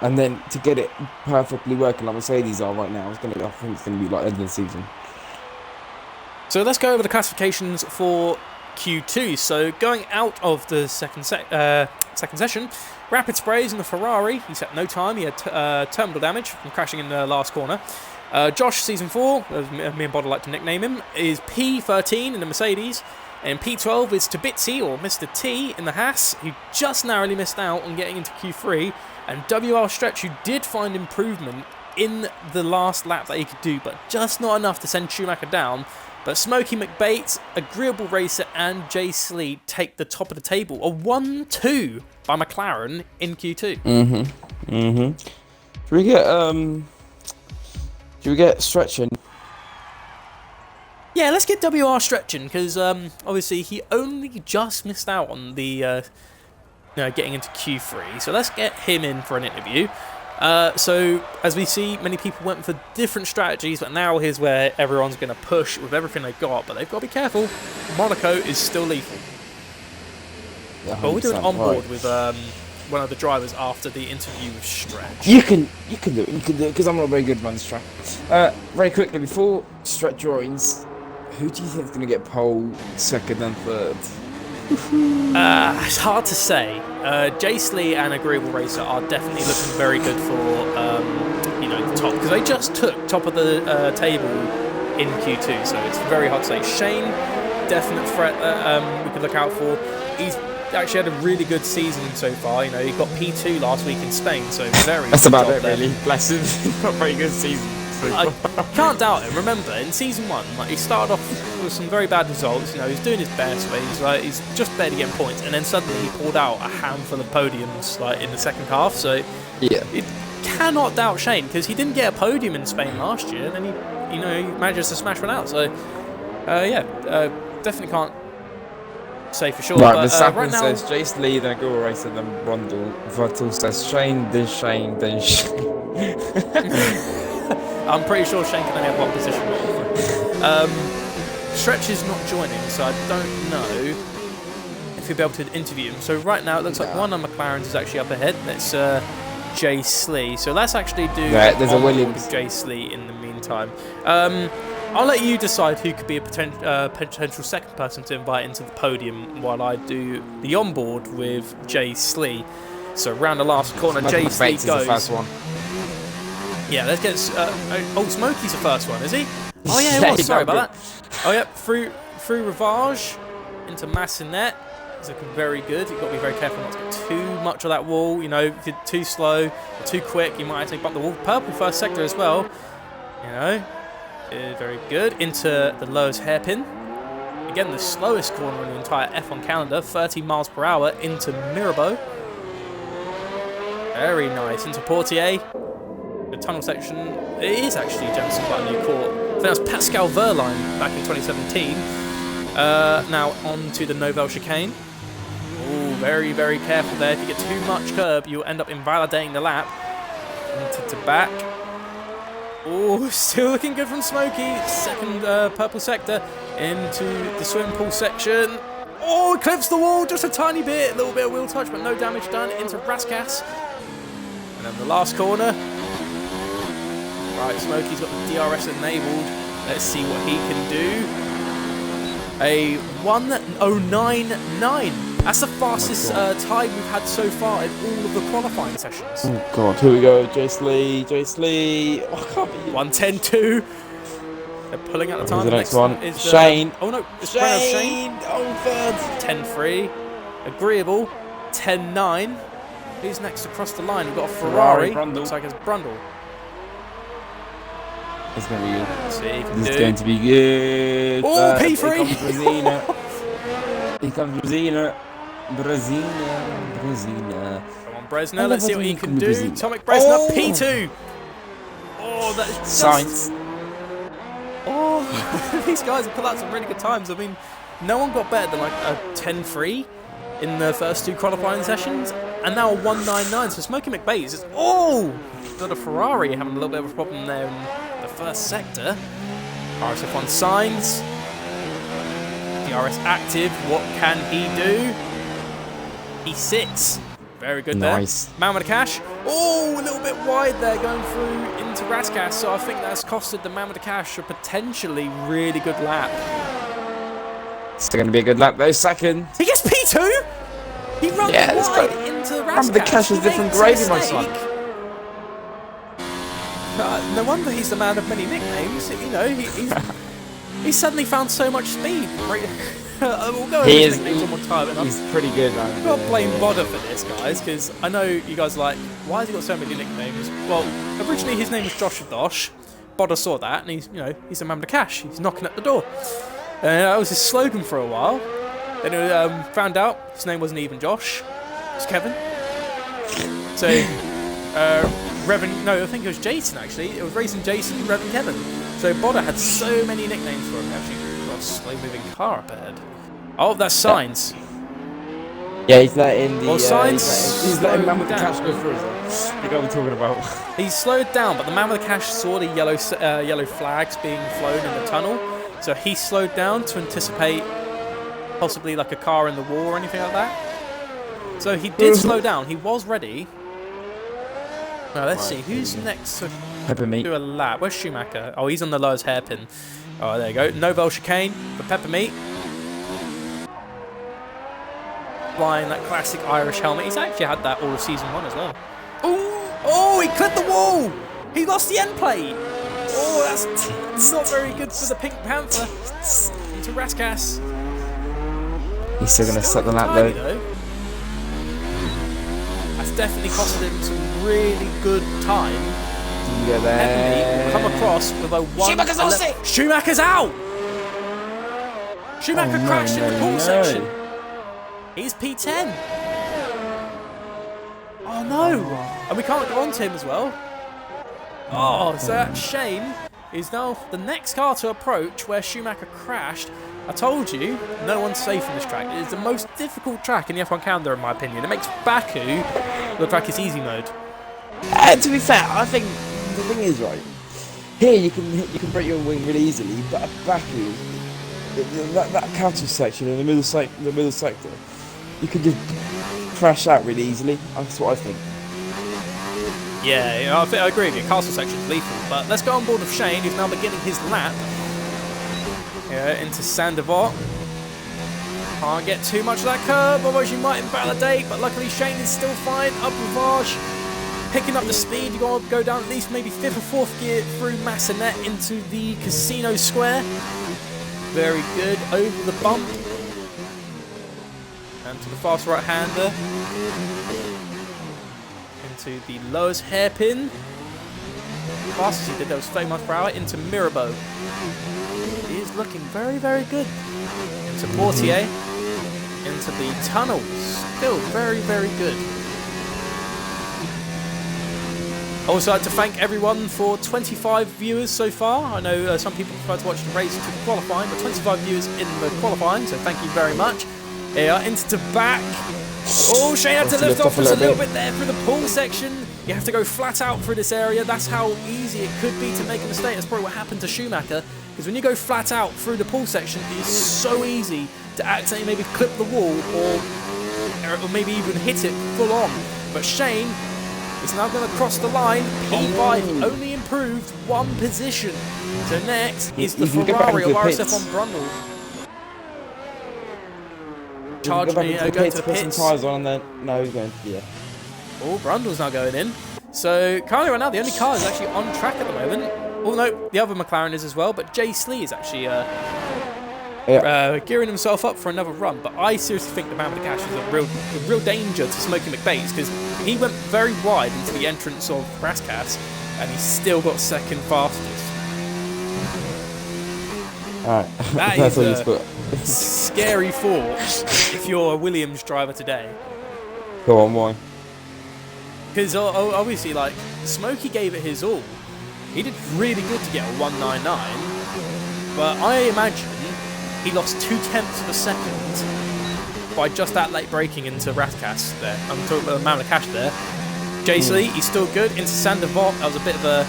And then to get it perfectly working like Mercedes are right now, I think it's going to be like end of the season. So let's go over the classifications for Q2. So going out of the second session, Rapid Sprays in the Ferrari. He set no time. He had terminal damage from crashing in the last corner. Josh, Season 4, as me and Bod like to nickname him, is P13 in the Mercedes. And P12 is Tabitzi, or Mr. T, in the Haas, who just narrowly missed out on getting into Q3. And WR Stretch, who did find improvement in the last lap that he could do, but just not enough to send Schumacher down. But Smokey McBates, Agreeable Racer, and Jay Slee take the top of the table. A 1-2 by McLaren in Q2. Should we get stretching? Yeah, let's get WR stretching, because obviously he only just missed out on the getting into Q3. So let's get him in for an interview. So as we see, many people went for different strategies, but now here's where everyone's going to push with everything they've got. But they've got to be careful. Monaco is still lethal. Yeah, but we're doing onboard with one of the drivers after the interview with Stretch. You can do it, because I'm not very good at this track. Very quickly, before Stretch joins, who do you think is going to get pole, second and third? It's hard to say. Jay Slee and Agreeable Racer are definitely looking very good for the top, because they just took top of the table in Q2, so it's very hard to say. Shane, definite threat that we could look out for. He's actually had a really good season so far. He got P2 last week in Spain, so very. That's good about job it, there. really. Bless him. Not very good season. I can't doubt it. Remember, in season 1, he started off with some very bad results. He's doing his best, but he's just barely getting points, and then suddenly he pulled out a handful of podiums in the second half. So yeah, it cannot doubt Shane, because he didn't get a podium in Spain last year, and then he manages to smash one out. So definitely can't say for sure. Right, but Verstappen now, says Jace Lee, then Agreeable Racer, then Brundle. Vettel says Shane, then Shane, then Shane. I'm pretty sure Shane can only have one position. Stretch is not joining, so I don't know if he'll be able to interview him. So right now it looks like one of McLaren's is actually up ahead. That's Jay Slee. So let's actually do there's a Williams with Jay Slee in the meantime. I'll let you decide who could be a potential second person to invite into the podium while I do the onboard with Jay Slee. So round the last corner, Jay Slee goes. The first one. Yeah, let's get. Smokey's the first one, is he? Oh yeah, he was. Sorry about that. Oh yeah, through Rivage into Massinet. He's looking very good. You've got to be very careful not to get too much of that wall. If you're too slow or too quick, you might actually bump the wall. Purple first sector as well. Very good. Into the lowest hairpin. Again, the slowest corner in the entire F1 calendar. 30 miles per hour into Mirabeau. Very nice. Into Portier. The tunnel section, it is actually Jensen by a new court. I think that was Pascal Verline back in 2017. Now on to the Novell chicane. Oh, very, very careful there. If you get too much curb, you'll end up invalidating the lap. Into back. Oh, still looking good from Smokey. Second purple sector into the swimming pool section. Oh, clips the wall just a tiny bit. A little bit of wheel touch, but no damage done. Into Raskas. And then the last corner. Right, Smokey's got the DRS enabled. Let's see what he can do. A 1:09.9. That's the fastest time we've had so far in all of the qualifying sessions. Oh god, here we go. Jace Lee. Oh, I can't be. 1:10.2. They're pulling out the time. The next one is Shane. Oh no, it's Shane. Oh, third. 10.3. Agreeable. 10.9. Who's next across the line? We've got a Ferrari. Looks like it's Brundle. It's going to be good. Let's see if he can This is do. going to be good. Oh, P3! Here comes Brazina. Brazina. Come on, Bresner. Let's see what he can do. Tomic Bresner, Oh! P2. Oh, that's just... Science. Oh, these guys have put out some really good times. I mean, no one got better than like a 10.3 in the first two qualifying sessions, and now a 1.99. So Smokey McBates is got a Ferrari having a little bit of a problem there in the first sector. RSF1 signs. DRS active. What can he do? He sits. Very good Nice. there. Man with the cash. Oh, a little bit wide there going through into Raskas. So I think that's costed the man with the cash a potentially really good lap. It's going to be a good lap though. Second. He gets P2. He runs wide into Raskas. Man with the cash is different gravy, my son. No wonder he's the man of many nicknames. You know, he's He suddenly found so much speed. Right. We'll go over He his is. nicknames one more time. And He's pretty good. I'm not blame Bodder for this, guys, because I know you guys are like, why has he got so many nicknames? Well, originally his name was Josh Dosh. Bodder saw that, and he's a man with cash. He's knocking at the door. That was his slogan for a while. Then he found out his name wasn't even Josh. It was Kevin. So, I think it was Jason actually. It was Racing Jason, Reverend Kevin. So Bodder had so many nicknames for him. Actually, got a slow-moving car up ahead. Oh, that's Signs. Yeah, he's letting the. Well, Signs he's letting man with the down. cash go through. You know what I'm talking about. He slowed down, but the man with the cash saw the yellow flags being flown in the tunnel, so he slowed down to anticipate possibly like a car in the wall or anything like that. So he did slow down. He was ready. Now let's see who's next to Peppermeat. do a lap. Where's Schumacher? Oh, he's on the lowest hairpin. Oh, there you go. Novel chicane for Peppermeat. Flying that classic Irish helmet. He's actually had that all of season 1 as well. Oh, he clipped the wall! He lost the end plate! Oh, that's not very good for the Pink Panther. Into Raskas. He's still going to suck the lap though. That's definitely costed him some really good time. Yeah, there. Come across with a 1. Schumacher's out! Schumacher crashed in the pool section. He's P10. Oh no! And we can't go on to him as well. Oh, so that Shane is now the next car to approach where Schumacher crashed. I told you, no one's safe on this track. It is the most difficult track in the F1 calendar, in my opinion. It makes Baku look like it's easy mode. To be fair, I think the thing is right. Here you can break your wing really easily, but at Baku, that counter section in the middle sector, you can just crash out really easily. That's what I think. Yeah, I agree with you. Castle section's lethal. But let's go on board with Shane, who's now beginning his lap. Into Sandoval. Can't get too much of that curb, otherwise you might invalidate. But luckily Shane is still fine. Up Rivage, picking up the speed. You got to go down at least maybe 5th or 4th gear through Massenet into the Casino Square. Very good. Over the bump. And to the fast right-hander. Into the lowest hairpin. Fastest he did, that was 30 miles per hour. Into Mirabeau. He is looking very, very good. Into Portier. Into the tunnels. Still very, very good. I also like to thank everyone for 25 viewers so far. I know some people prefer to watch the race to the qualifying, but 25 viewers in the qualifying, so thank you very much. Into the back. Oh, Shane had to lift off just a little bit there through the pool section. You have to go flat out through this area. That's how easy it could be to make a mistake. That's probably what happened to Schumacher. Because when you go flat out through the pool section, it is so easy to accidentally maybe clip the wall or maybe even hit it full on. But Shane is now going to cross the line. P5 only improved 1 position. So next is the Ferrari of RSF1 Brundle. Charge me, going to the pits. Tyres on and then no, he's going. Yeah. Oh, Brundle's now going in. So currently right now the only car is actually on track at the moment. Oh no, the other McLaren is as well, but Jay Slee is actually gearing himself up for another run. But I seriously think the man with the cash is a real danger to Smokey McBates, because he went very wide into the entrance of Raskas and he still got second fastest. Alright. That is a scary thought if you're a Williams driver today. Go on, why? Because obviously, like, Smokey gave it his all. He did really good to get a 199, but I imagine he lost 0.2 of a second by just that late braking into Raskas there. I'm talking about the man with cash there. Jace Lee, he's still good. Into Sandoval, that was a bit of a...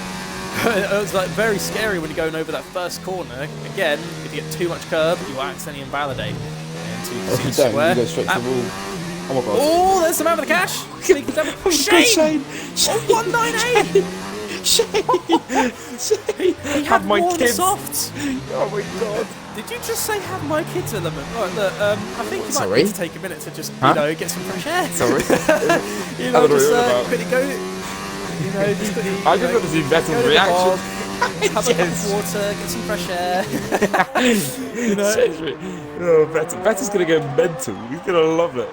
it was like very scary when you're going over that first corner. Again, if you get too much curb, you will accidentally invalidate. If you don't, you go straight to the wall. Oh my god. Oh, there's the man with the cash. Shane! Oh, 198! Shane! He had my worn kids. softs. Oh my god. Did you just say have my kids element? Right, look, I think you might need to take a minute to just, get some fresh air. Sorry. Just quickly go. Just quickly, I just want to see better reaction. have a cup of water, get some fresh air. You know? Oh, Vettel's gonna go mental. He's gonna love it.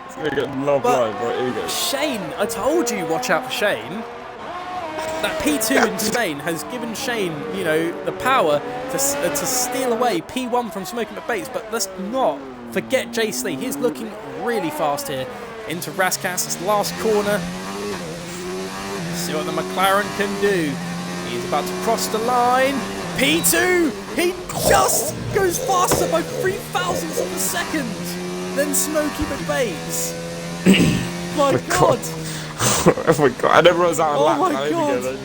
He's gonna get love But live. Right, here we go. Shane, I told you, watch out for Shane. That P2 in Spain has given Shane, you know, the power to steal away P1 from Smoky McBates. But let's not forget Jace Lee. He's looking really fast here into Raskas. This last corner. See what the McLaren can do. He's about to cross the line. P2! He just goes faster by 3,000ths of a second than Smoky McBates. My God. Oh my God, and everyone's out of lap. Oh my God.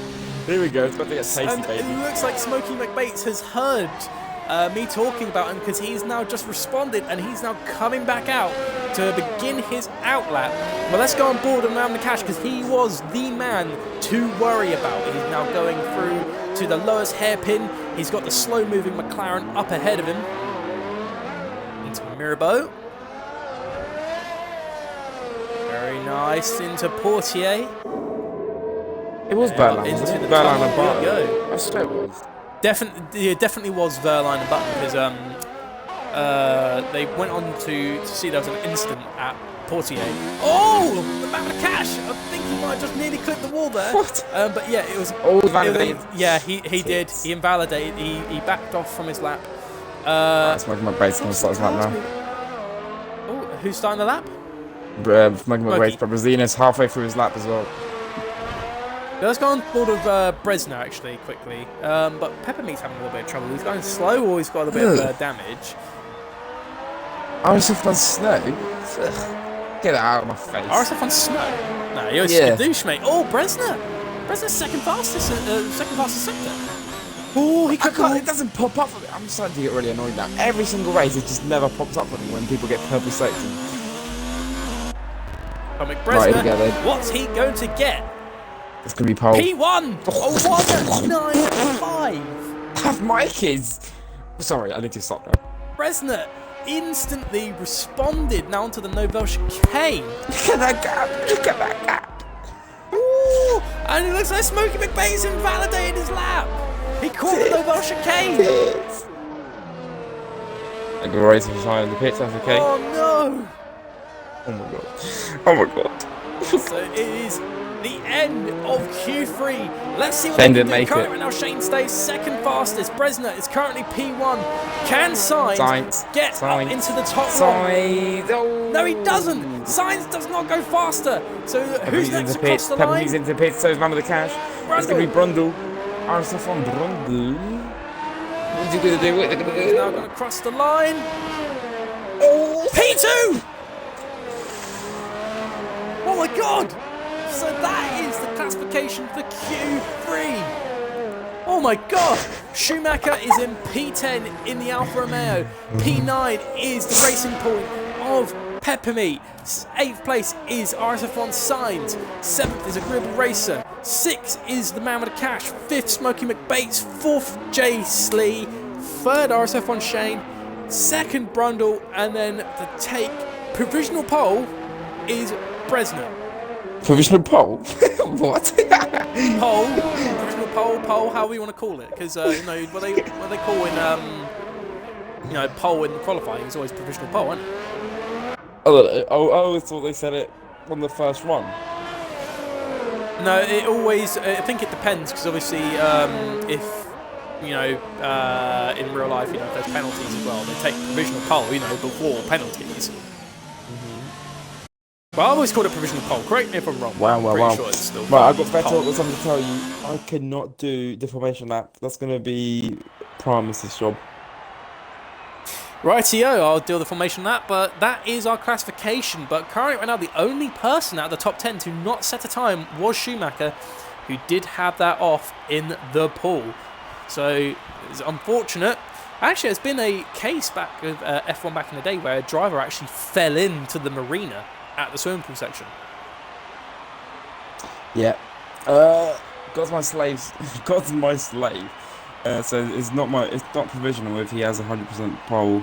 Here we go, it's about to get tasty, And baby. it looks like Smoky McBates has heard me talking about him, because he's now just responded and he's now coming back out to begin his outlap. Well, let's go on board and round the cash, because he was the man to worry about. He's now going through to the lowest hairpin. He's got the slow-moving McLaren up ahead of him. Into Mirabeau. Very nice into Portier. It was Verline, into wasn't the it? Verline tunnel. and Button. There you go. I swear it was. It definitely was Verline and Button, because they went on to see there was an incident at Portier. Oh, the back of the cash! I think he might have just nearly clipped the wall there. What? But yeah, it was. Oh, validated. Yeah, he did. He invalidated. He backed off from his lap. Smoky McBate's gonna start his lap now. Oh, who's starting the lap? Smoky McBate's, but Brazina's halfway through his lap as well. Let's go on board of Bresner actually quickly. But Peppermeat's having a little bit of trouble. He's going slow, or he's got a bit of damage. RSF1 snow? Ugh. Get that out of my face. RSF on snow? No, you're a skadoosh, mate. Oh, Bresner! Bresner's second fastest sector. Oh, he could it doesn't pop up for me. I'm starting to get really annoyed now. Every single race, it just never pops up for me when people get purple sections. Comic Bresner, Right, here we go, then. what's he going to get? It's gonna be pole. P1! Oh, 1.95! Have my kids. Sorry, I need to stop now. Bresner instantly responded now onto the Novell chicane. Look at that gap. Look at that gap. Ooh, and it looks like Smoky McBates invalidated his lap. He caught the Novell chicane. I go right to the side of the pitch, that's okay. Oh no! Oh my God. Oh my God. So it is the end of Q3. Let's see what Shane they can didn't do. make Currently it. right now, Shane stays second fastest. Bresner is currently P1. Can Sainz get up into the top line? Oh. No, he doesn't. Sainz does not go faster. So who's next to cross the line? Peppermeat's into the pit, so is Man of the Cash. It's going to be Brundle. RSF1 Brundle. What's he going to do? What are they going to He's do? now going to cross the line. Oh. P2! Oh my God! So that is the classification for Q3. Oh my God! Schumacher is in P10 in the Alfa Romeo. P9 is the racing point of Peppermeat. 8th place is RSF1 Sainz. 7th is Agreeable Racer. 6th is the Man with the Cash. 5th, Smoky McBates. 4th, Jace Lee. 3rd, RSF1 Shane. 2nd, Brundle. And then to take provisional pole is Bresner. Provisional pole? What? Pole, provisional pole, however you want to call it, because you know what they call in pole in qualifying is always provisional pole, isn't it? Oh, I thought they said it on the first run. No, it always. I think it depends, because obviously, if you know, in real life, you know, if there's penalties as well, they take provisional pole, you know, before penalties. But I've always called it provisional pole. Correct me if I'm wrong. Wow. Sure it's still Right, I've got pole. Vettel, something to tell you. I cannot do the formation lap. That's going to be Primus's job. Rightio, I'll deal the formation lap, but that is our classification. But currently right now, the only person out of the top 10 to not set a time was Schumacher, who did have that off in the pool. So it's unfortunate. Actually, there's been a case back with F1 back in the day where a driver actually fell into the marina at the swimming pool section. Yeah. God's my slaves. God's my slave. So it's not provisional if he has 100% pole.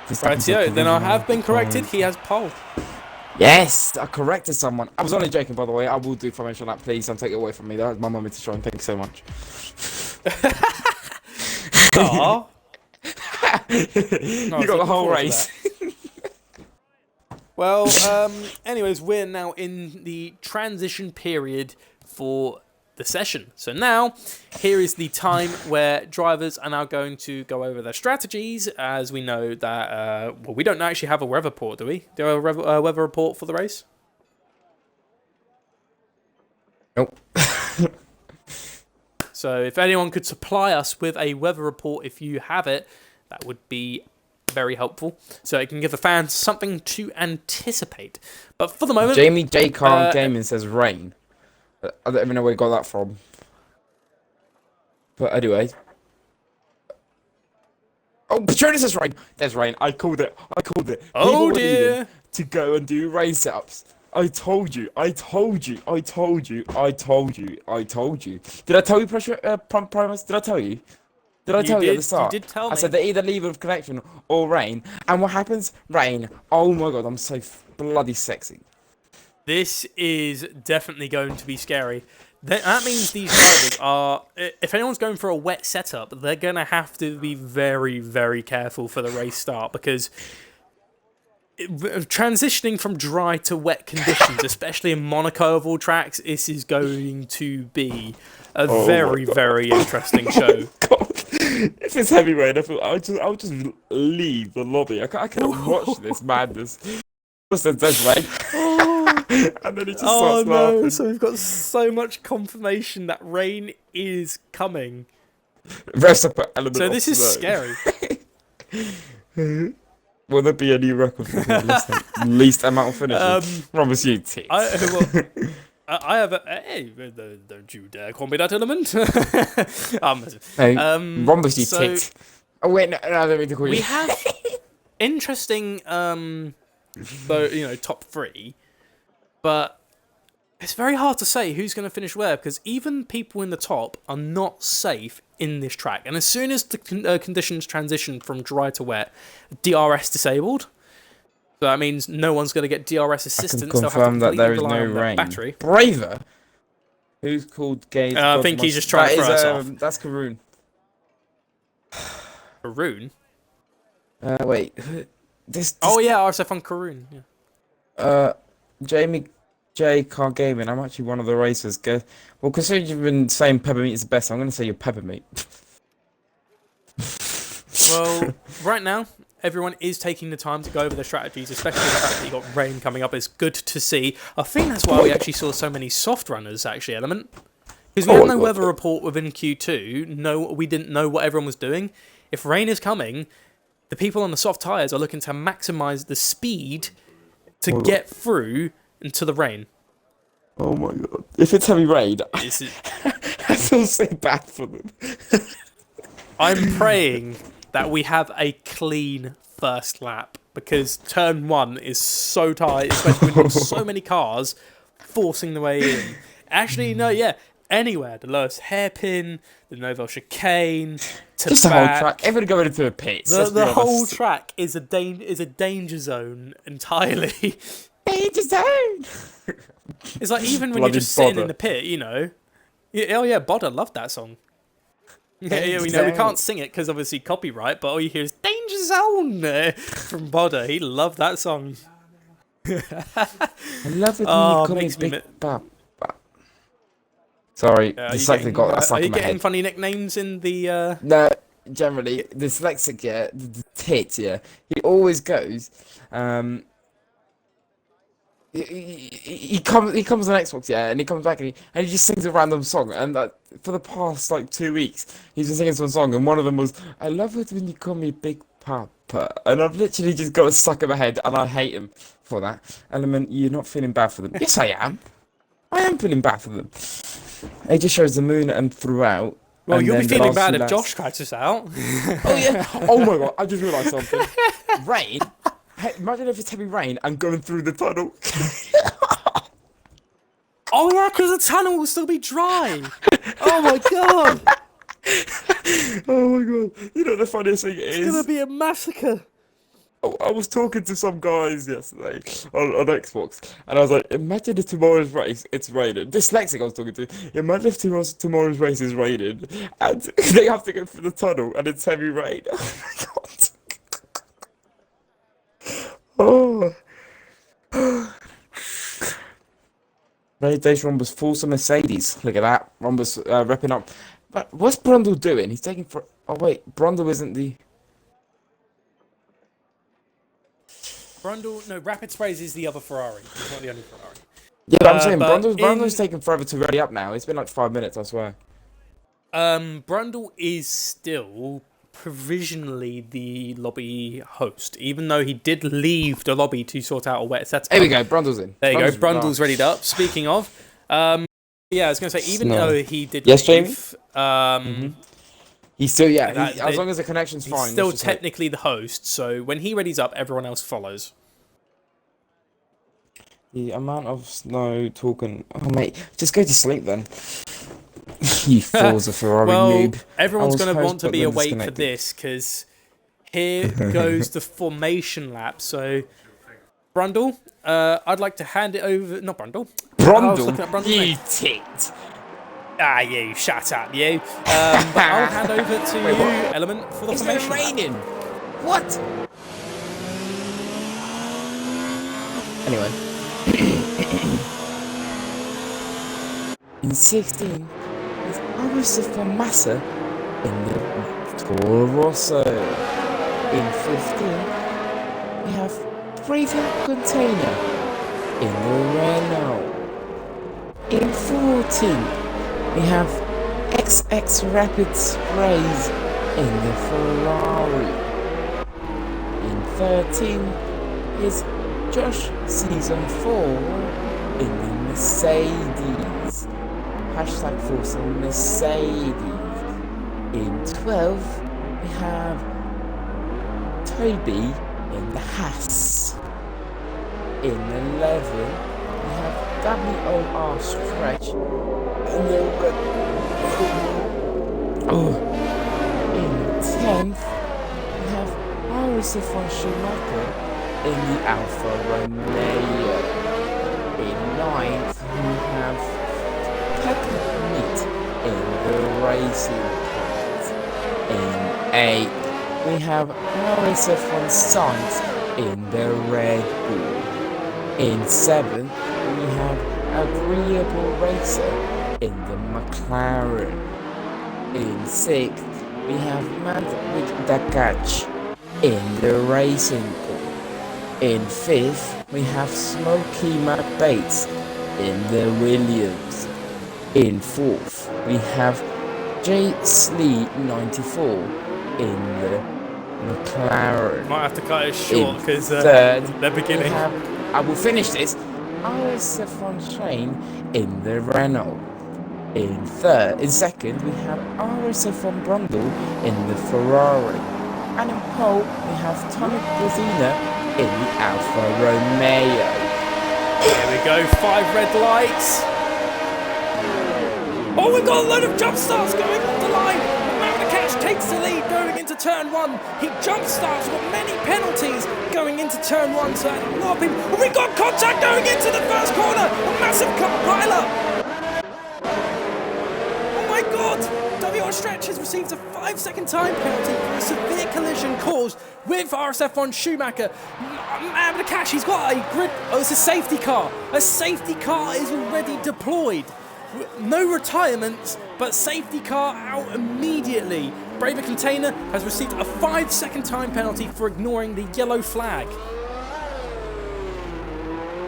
Rightio, then I have been corrected. He has pole. Yes, I corrected someone. I was only joking, by the way. I will do formation lap, please. Don't take it away from me. That was my moment to shine. Thank you so much. Aw. You got the whole race. Well, anyways, we're now in the transition period for the session. So now, here is the time where drivers are now going to go over their strategies, as we know that, well, we don't actually have a weather report, do we? Do we have a weather report for the race? Nope. So if anyone could supply us with a weather report, if you have it, that would be very helpful. So it can give the fans something to anticipate. But for the moment... Jamie J. Khan Gaming says rain. I don't even know where he got that from. But anyway. Oh, Patronus says rain. There's rain. I called it. Oh People dear. to go and do rain setups. I told you. Did I tell you, Primus? Did I tell you? Did I tell you at the start? You did tell me. I said they either leave with connection or rain. And what happens? Rain. Oh my god, I'm so bloody sexy. This is definitely going to be scary. That means these drivers are... If anyone's going for a wet setup, they're going to have to be very, very careful for the race start, because transitioning from dry to wet conditions, especially in Monaco of all tracks, this is going to be a very, very interesting show. If it's heavy rain, I'll just leave the lobby. I can't watch this madness. There's rain. And then it just starts laughing. So we've got so much confirmation that rain is coming. Rest up element. So this is scary. Will there be a new record for the least amount of finishes? Promise you, tits. I have a... Hey, don't you dare call me that element. Rhombus, you tit. Oh wait, no, I don't mean to call you. We have interesting, top three, but it's very hard to say who's going to finish where, because even people in the top are not safe in this track. And as soon as the conditions transition from dry to wet, DRS disabled. So that means no one's going to get DRS assistance. I can confirm that there is no rain. Battery. Braver? Who's called Gaze? I think he's just trying to throw us off. That's Karoon. Karoon? Wait. This Oh yeah, RSF1 Karoon. Yeah. Jamie J. Car Gaming. I'm actually one of the racers. Well, considering you've been saying Peppermeat is the best, I'm going to say you're Peppermeat. Well, right now, everyone is taking the time to go over their strategies, especially the fact that you got rain coming up. It's good to see. I think that's why we actually saw so many soft runners, actually, Element. Because we had no weather report within Q2. No, we didn't know what everyone was doing. If rain is coming, the people on the soft tyres are looking to maximise the speed to get through into the rain. Oh my god. If it's heavy rain, I feel so bad for them. I'm praying that we have a clean first lap, because turn one is so tight, especially when there's so many cars forcing their way in. Actually, no, yeah, anywhere. The lowest hairpin, the Novel chicane, to just the whole track. Everybody going into a pit. The whole track is a danger zone entirely. Danger zone. It's like even when you're just sitting in the pit, you know. Oh yeah, Bodder loved that song. Yeah, we know we can't sing it because obviously copyright, but all you hear is "Danger Zone" from Bodder. He loved that song. I love it when you call me Big Bab. Sorry, dyslexic got that stuck in my head. Are you getting funny nicknames in the... No, generally, dyslexic, yeah, the tit, yeah. He always goes, he comes on Xbox, yeah, and he comes back and he just sings a random song, and for the past, 2 weeks, he's been singing some song, and one of them was, I love it when you call me Big Papa, and I've literally just got it stuck in my head, and I hate him for that. Element, you're not feeling bad for them. Yes, I am. I am feeling bad for them. It just shows the moon and throughout. Well, you'll be feeling bad if Josh crashes out. Oh, yeah. Oh, my God. I just realised something. Rain. Hey, imagine if it's heavy rain and going through the tunnel. Oh, yeah, because the tunnel will still be dry. Oh, my God. Oh, my God. You know the funniest thing is... It's going to be a massacre. I was talking to some guys yesterday on Xbox, and I was like, imagine if tomorrow's race it's raining. Dyslexic I was talking to. Imagine if tomorrow's race is raining, and they have to go through the tunnel, and it's heavy rain. Oh my god. Oh. Today's Rumbles Force a Mercedes. Look at that. Rumbles repping up. But what's Brundle doing? He's taking for. Oh wait, Brundle isn't the. Brundle, no, Rapid Sprays is the other Ferrari. It's not the only Ferrari. Yeah, but I'm saying but Brundle's taking forever to ready up now. It's been like 5 minutes, I swear. Brundle is still provisionally the lobby host, even though he did leave the lobby to sort out a wet setup. There we go, Brundle's in. There you go, Brundle's readied up. Speaking of, yeah, I was going to say, even though he did leave, he's still, as long as the connection's fine. He's still technically the host, so when he readies up, everyone else follows. The amount of snow talking. Oh, mate, just go to sleep then. You fools of Ferrari noob. Everyone's going to want to be awake for this, because here goes the formation lap. So, Brundle, I'd like to hand it over. Not Brundle. Brundle? You tit. Ah, you, shut up, you. But I'll hand over to you, Element, for the formation. It's raining. What? Anyway. In 16, with RSF1 Massa in the Toro Rosso. In 15, we have Brave Container in the Renault. In 14, we have XX Rapid Sprays in the Ferrari. In 13 is Josh Season 4 in the Mercedes. Hashtag Force Mercedes. In 12 we have Toby in the Haas. In 11 we have WOR Stretch in the In 10th we have RSF1 Schumacher in the Alfa Romeo. In 9th we have Pepper Meat in the Racing Point. In 8th we have RSF1 Science in the Red Bull. In 7th we have Agreeable Racer in the McLaren. In 6th we have Mad with Dakach in the Racing Pool. In 5th we have Smokey McBates in the Williams. In 4th we have J. Slee 94 in the McLaren. Might have to cut it short because they're beginning. I will finish this. RSF1 Train in the Renault. In second we have RSF1 Brundle in the Ferrari. And in pole we have Tony Brazina in the Alfa Romeo. Here we go, 5 red lights. Oh, we've got a load of jump starts going off the line. Monaco takes the lead going into turn 1. He jump starts with many penalties going into turn 1. So a lot of people. Oh, we got contact going into the first corner. A massive pile-up. Oh my God! WR Stretch has received a 5-second time penalty for a severe collision caused with RSF1 Schumacher. Monaco, he's got a grid. Oh, it's a safety car. A safety car is already deployed. No retirements, but safety car out immediately. Braver Container has received a 5-second time penalty for ignoring the yellow flag.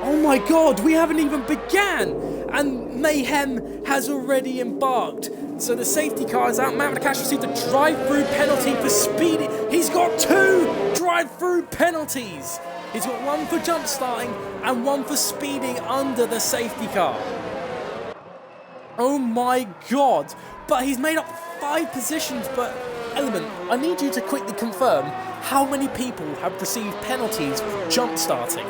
Oh my God, we haven't even began, and mayhem has already embarked. So the safety car is out. Matt Nakash received a drive-through penalty for speeding. He's got 2 drive-through penalties. He's got 1 for jump starting and 1 for speeding under the safety car. Oh my God! But he's made up 5 positions. But Element, I need you to quickly confirm how many people have received penalties for jump starting.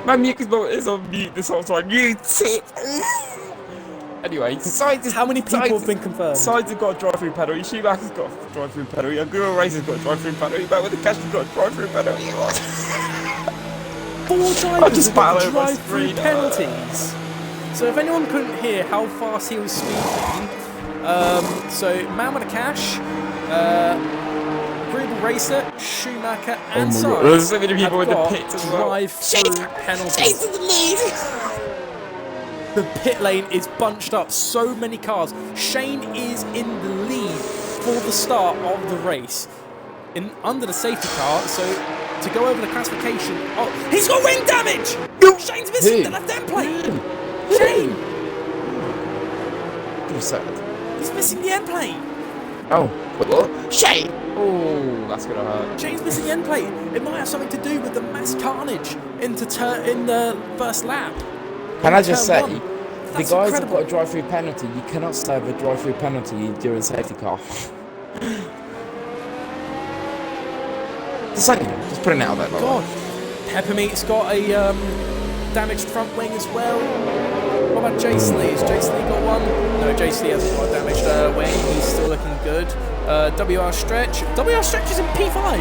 My mute is on mute this whole time. You tit. Anyway, Sides. How many people have been confirmed? Sides have got a drive-through penalty. Schumacher's got a drive-through penalty. Aguro Racer's got a drive-through penalty. But with the cash, has got a drive-through penalty. 4 drivers have got battle over my drive-through screen. penalties. So if anyone couldn't hear how fast he was speeding, so Man with a Cash, Agreeable Racer, Schumacher, and Sides There's so many people in the have pit got as well. drive-through penalties. Chase in the lead. The pit lane is bunched up. So many cars. Shane is in the lead for the start of the race. Under the safety car, so to go over the classification. Oh, he's got wing damage! Shane's missing the left end plate! Shane! What's that? He's missing the end plate! Oh, what? Shane! Oh, that's gonna hurt. Shane's missing the end plate. It might have something to do with the mass carnage in the first lap. Can I just say, the That's guys incredible. have got a drive-through penalty. You cannot serve a drive-through penalty during safety car. Just saying, just putting it out there. God, Peppermeat's got a damaged front wing as well. What about Jace Lee? Has Jace Lee got one? No, Jace Lee hasn't got a damaged wing. He's still looking good. WR Stretch. WR Stretch is in P5.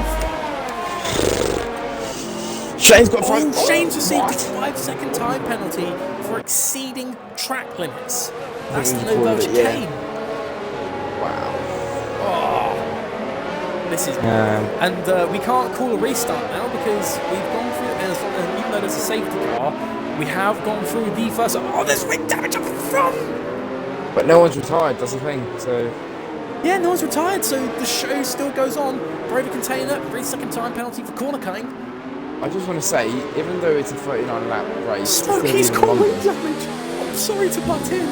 Shane's got 5. Shane's received a 5-second time penalty for exceeding track limits. That's the no-vote chicane. Wow. This is and we can't call a restart now because we've gone through, even though there's a safety car, we have gone through the first. Oh, there's wing damage up front! But no one's retired, that's the thing, so... Yeah, no one's retired, so the show still goes on. Braver Container, 3-second time penalty for corner cutting. I just want to say, even though it's a 39-lap race... Smokey's got wing damage! I'm sorry to butt in.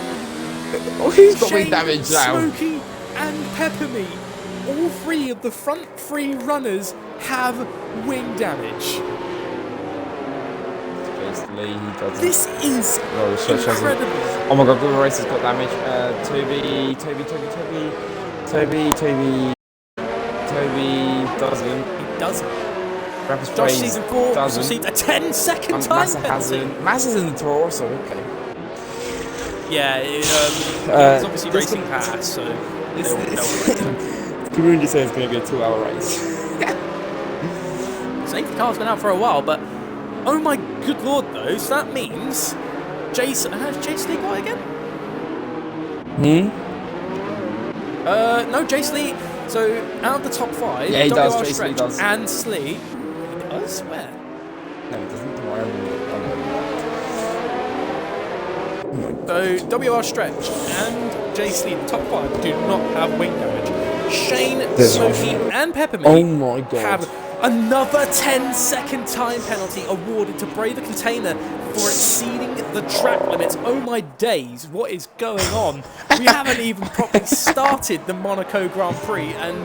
Oh, who's got wing Shane, damage now? Smokey and Peppermeat. All 3 of the front 3 runners have wing damage. Basically, he doesn't. This is incredible. Oh my god, Google Racer's got damage. Toby doesn't. He doesn't. Rapid Josh Sprays season 4 has doesn't. received a 10-second time Massa penalty. hasn't. Massa's in the Toro, so okay. Yeah, it's obviously this racing one- pass, so Karun just said it's going to be a 2-hour race. safety car's been out for a while, but oh my good lord though, so that means Jason, has Jace Lee got it again? No, Jace Lee, so out of the top 5, Yeah, he does, WR Jace Lee Stretch does. and Slee, he does? Where? No, it doesn't. Don't worry, So WR Stretch and Jace Lee, the top 5, do not have wing damage. Shane, Smokey and Peppermeat Oh my god. have another 10-second time penalty awarded to Braver Container for exceeding the track limits. Oh my days, what is going on? We haven't even properly started the Monaco Grand Prix and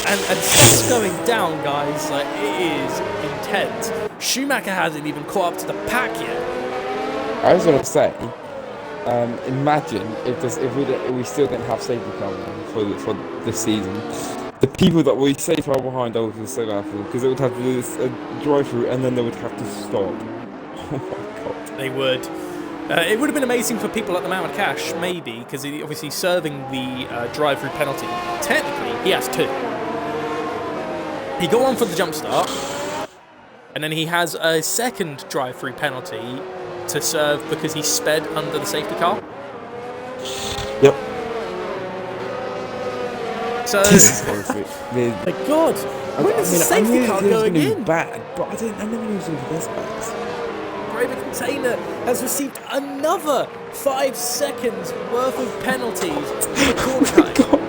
stuff's going down, guys. Like, it is intense. Schumacher hasn't even caught up to the pack yet. I was going to say, imagine if we still didn't have safety car for this season. The people that we say far behind, I would be so laughing because they would have to do this drive-through and then they would have to stop. Oh my god! They would. It would have been amazing for people at the Mount of Cash, maybe, because he obviously serving the drive-through penalty. Technically, he has 2. He got one for the jump start, and then he has a second drive-through penalty to serve because he sped under the safety car. Yep. So, This is horrific. my God, when is the safety car going in? Bad, but I never knew it was going to be this bad. Braver Container has received another 5 seconds worth of penalties for corner cutting.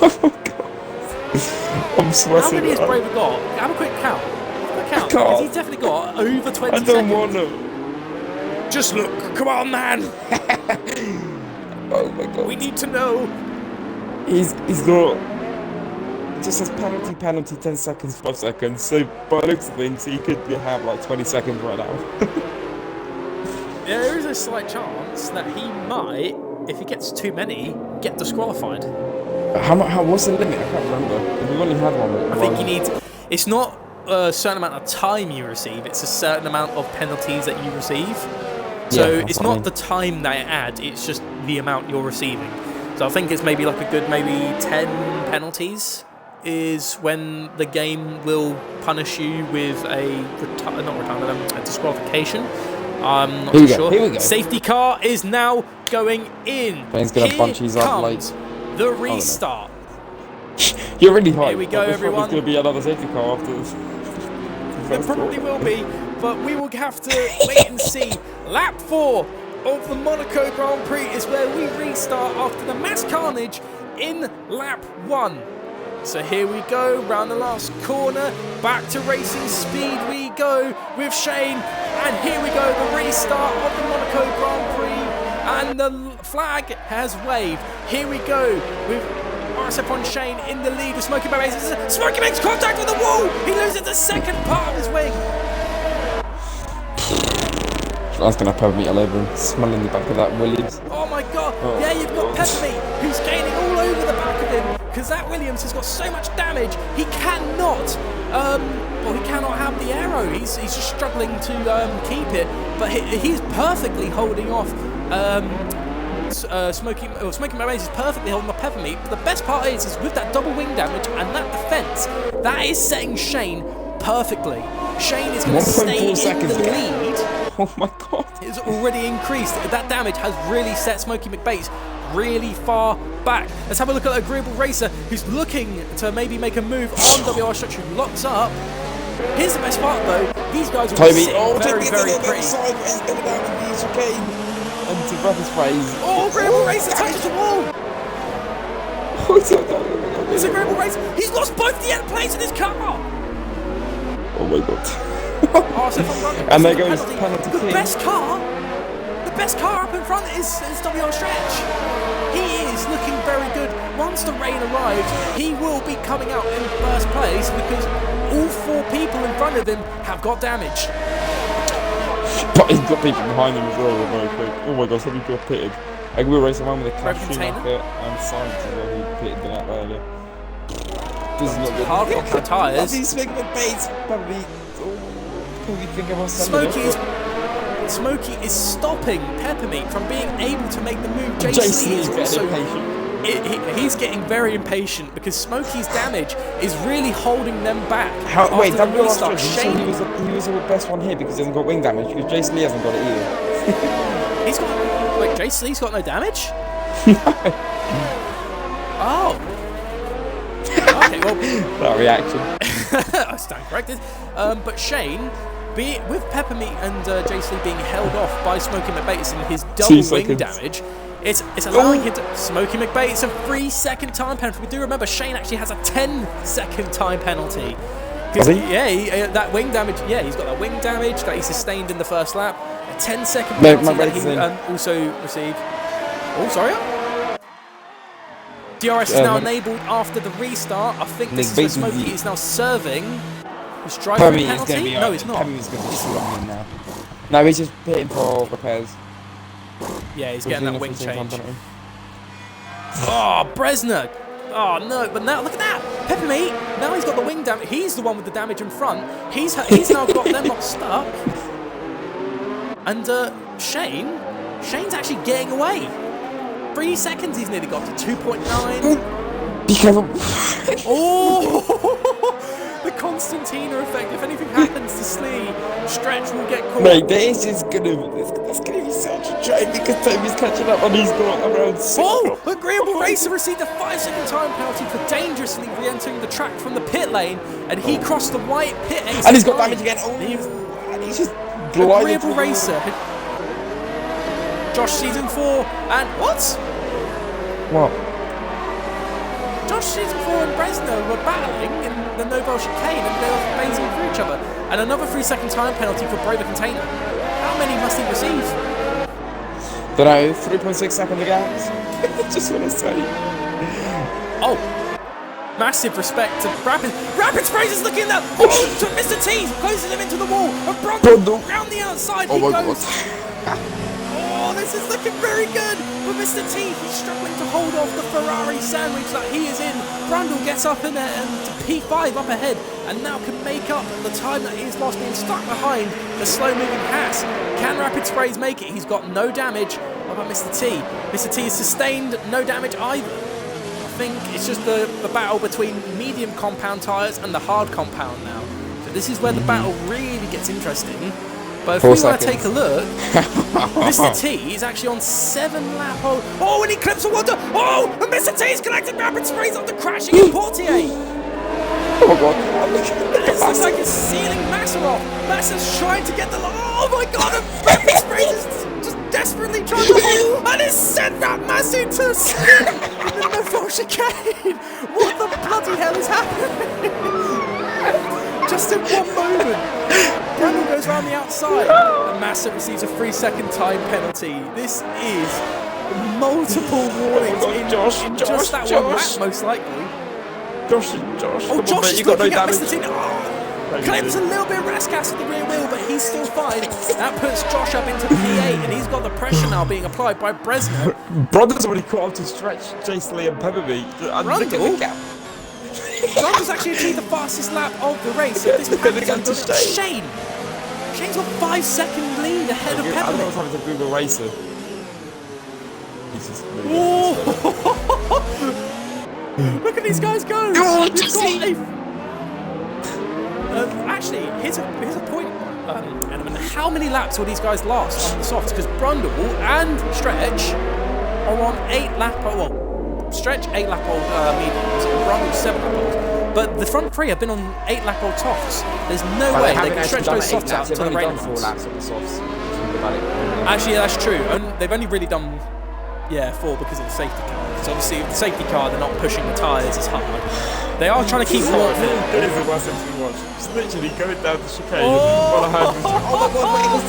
Oh my god! I'm sweating. How many has Braver got? Have a quick count. Because he's definitely got over 20 I seconds. don't want to. Just look. Come on, man. Oh my god. We need to know. He's got. It just says penalty, 10 seconds, 5 seconds. So by the looks of things, he could have like 20 seconds right now. There is a slight chance that he might, if he gets too many, get disqualified. What's the limit? I can't remember. We've only had one. I think you need. It's not a certain amount of time you receive. It's a certain amount of penalties that you receive. So Yeah, that's it's what I not mean. the time they add, it's just the amount you're receiving. So I think it's maybe like a good 10 penalties is when the game will punish you with a disqualification. I'm not too sure. Here we go. Safety car is now going in. Shane's gonna Here bunch his up like. comes the restart. You're really high. Here we go, everyone. There's going to be another safety car after this. There probably will be, but we will have to wait and see. Lap 4 of the Monaco Grand Prix is where we restart after the mass carnage in lap 1. So here we go, round the last corner, back to racing speed we go with Shane, and here we go, the restart of the Monaco Grand Prix, and the flag has waved. Here we go with RSF1 Shane in the lead with Smokey Babies. Smokey makes contact with the wall. He loses the second part of his wing. I was going to pepper meat all over him, smelling the back of that Williams. Oh my god. Oh, yeah, you've got Peppermeat who's gaining all over the back of him because that Williams has got so much damage. He cannot, he cannot have the arrow. He's just struggling to keep it, but he's perfectly holding off. Smoky Marais is perfectly holding the Peppermeat, but the best part is with that double wing damage and that defense, that is setting Shane perfectly. Shane is going to stay in the lead. Oh my god. It's already increased. That damage has really set Smokey McBates really far back. Let's have a look at Agreeable Racer, who's looking to maybe make a move on WR Stretch, who locks up. Here's the best part though, these guys are sitting very, very pretty. And to grab his phrase. Oh, Agreeable Racer touches the wall! It's Agreeable Racer. He's lost both the end plates in his car! Oh my god. And there goes penalty The king. best car up in front is WR Stretch. He is looking very good. Once the rain arrives, he will be coming out in first place because all 4 people in front of him have got damage. But he's got people behind him as well, very quick. Oh my god, somebody got pitted. I will race one with a cash market and Science as well, he pitted the lap earlier. This is not good. Hard on the tyres. He's swinging the base, probably. Smokey is stopping Peppermeat from being able to make the move. Jason is also impatient. he's getting very impatient because Smokey's damage is really holding them back. Wait, that really starts. He was the best one here because he hasn't got wing damage. Because Jason Lee hasn't got it either. He's got. Wait, Jason Lee's got no damage? Oh. Okay, well. That reaction. I stand corrected. But Shane, with Peppermeat and Jason Lee being held off by Smokey McBates and his double wing damage, it's allowing him to. Smokey McBates a 3-second time penalty. We do remember Shane actually has a 10-second time penalty. That wing damage. Yeah, he's got that wing damage that he sustained in the first lap. A 10-second penalty that he also received. Oh, sorry. DRS is now enabled after the restart. I think this is where Smokey is now serving. His driving penalty? No, it's not. Peppermeat's going to be swinging now. No, he's just hitting for repairs. Yeah, he's getting that wing change. Oh, Bresner. Oh, no. But now, look at that. Peppermeat, now he's got the wing damage. He's the one with the damage in front. He's now got them not stuck. And Shane's actually getting away. 3 seconds he's nearly got to 2.9. Be careful. Oh! The Constantina effect. If anything happens to Slee, Stretch will get caught. Mate, this is gonna be such a joke because Toby's catching up and he's got around 6. Oh! Agreeable Racer received a 5-second time penalty for dangerously re-entering the track from the pit lane, and he crossed the white pit exit. And he's got damage again. Oh, and he's just gliding. Agreeable Racer. Josh Season 4 and what? What? Josh Season 4 and Bresner were battling in the Nobel chicane and they were phasing through each other. And another 3-second time penalty for Braver Container. How many must he receive? Don't know, 3.6 seconds ago. Just want to say. Oh, massive respect to Rapid. Rapid Sprays is looking at that. Oh, to Mr. T, closing him into the wall. And Brundle round the outside he goes. Oh, this is looking very good for Mr. T. He's struggling to hold off the Ferrari sandwich that he is in. Brundle gets up in there and P5 up ahead. and now can make up the time that he's lost being stuck behind the slow-moving Haas. Can Rapid Sprays make it? He's got no damage. What about Mr. T? Mr. T has sustained no damage either. I think it's just the battle between medium compound tyres and the hard compound now. So this is where the battle really gets interesting. But if we want to take a look, Mr. T is actually on 7 lap hold. Oh, and he clips a water. Oh, and Mr. T is collecting Rapid Sprays after crashing in Portier. Oh my god. This looks like it's sealing Massa off. Massa's trying to get the... Oh my god, and Rapid Sprays is just desperately trying to hold. And it's sent that Massa into a spin in the full chicane. What the bloody hell is happening? Just in one moment. Brundle goes around the outside, and Massa receives a 3-second time penalty. This is multiple warnings in just that one lap, most likely. Josh. Oh, Josh is looking at Mr. T. Oh, claims a little bit of rash gas at the rear wheel, but he's still fine. That puts Josh up into P8, and he's got the pressure now being applied by Bresno. Brundle's already caught up to Stretch, Jason Lee and Pepperby. Brundle? Brundle's actually achieved the fastest lap of the race, so this package is Shane. Shane's got 5-second lead ahead of I Pepperby. was having to Google Racer. Look at these guys go! Oh, actually, here's a point, Edelman. How many laps will these guys last on the softs? Because Brundle and Stretch are on 8 lap. Well, Stretch 8 lap old mediums, and Brundle 7 lap old. But the front 3 have been on 8 lap old softs. There's no way they can stretch those softs out to the rain ones. 4 laps on the softs. Actually, yeah, that's true. They've only really done 4 because of the safety car. So obviously, with the safety car, they're not pushing the tyres as hard. They are trying to keep warm. It is the worst thing to watch. Just literally going down the chicane. Oh my god,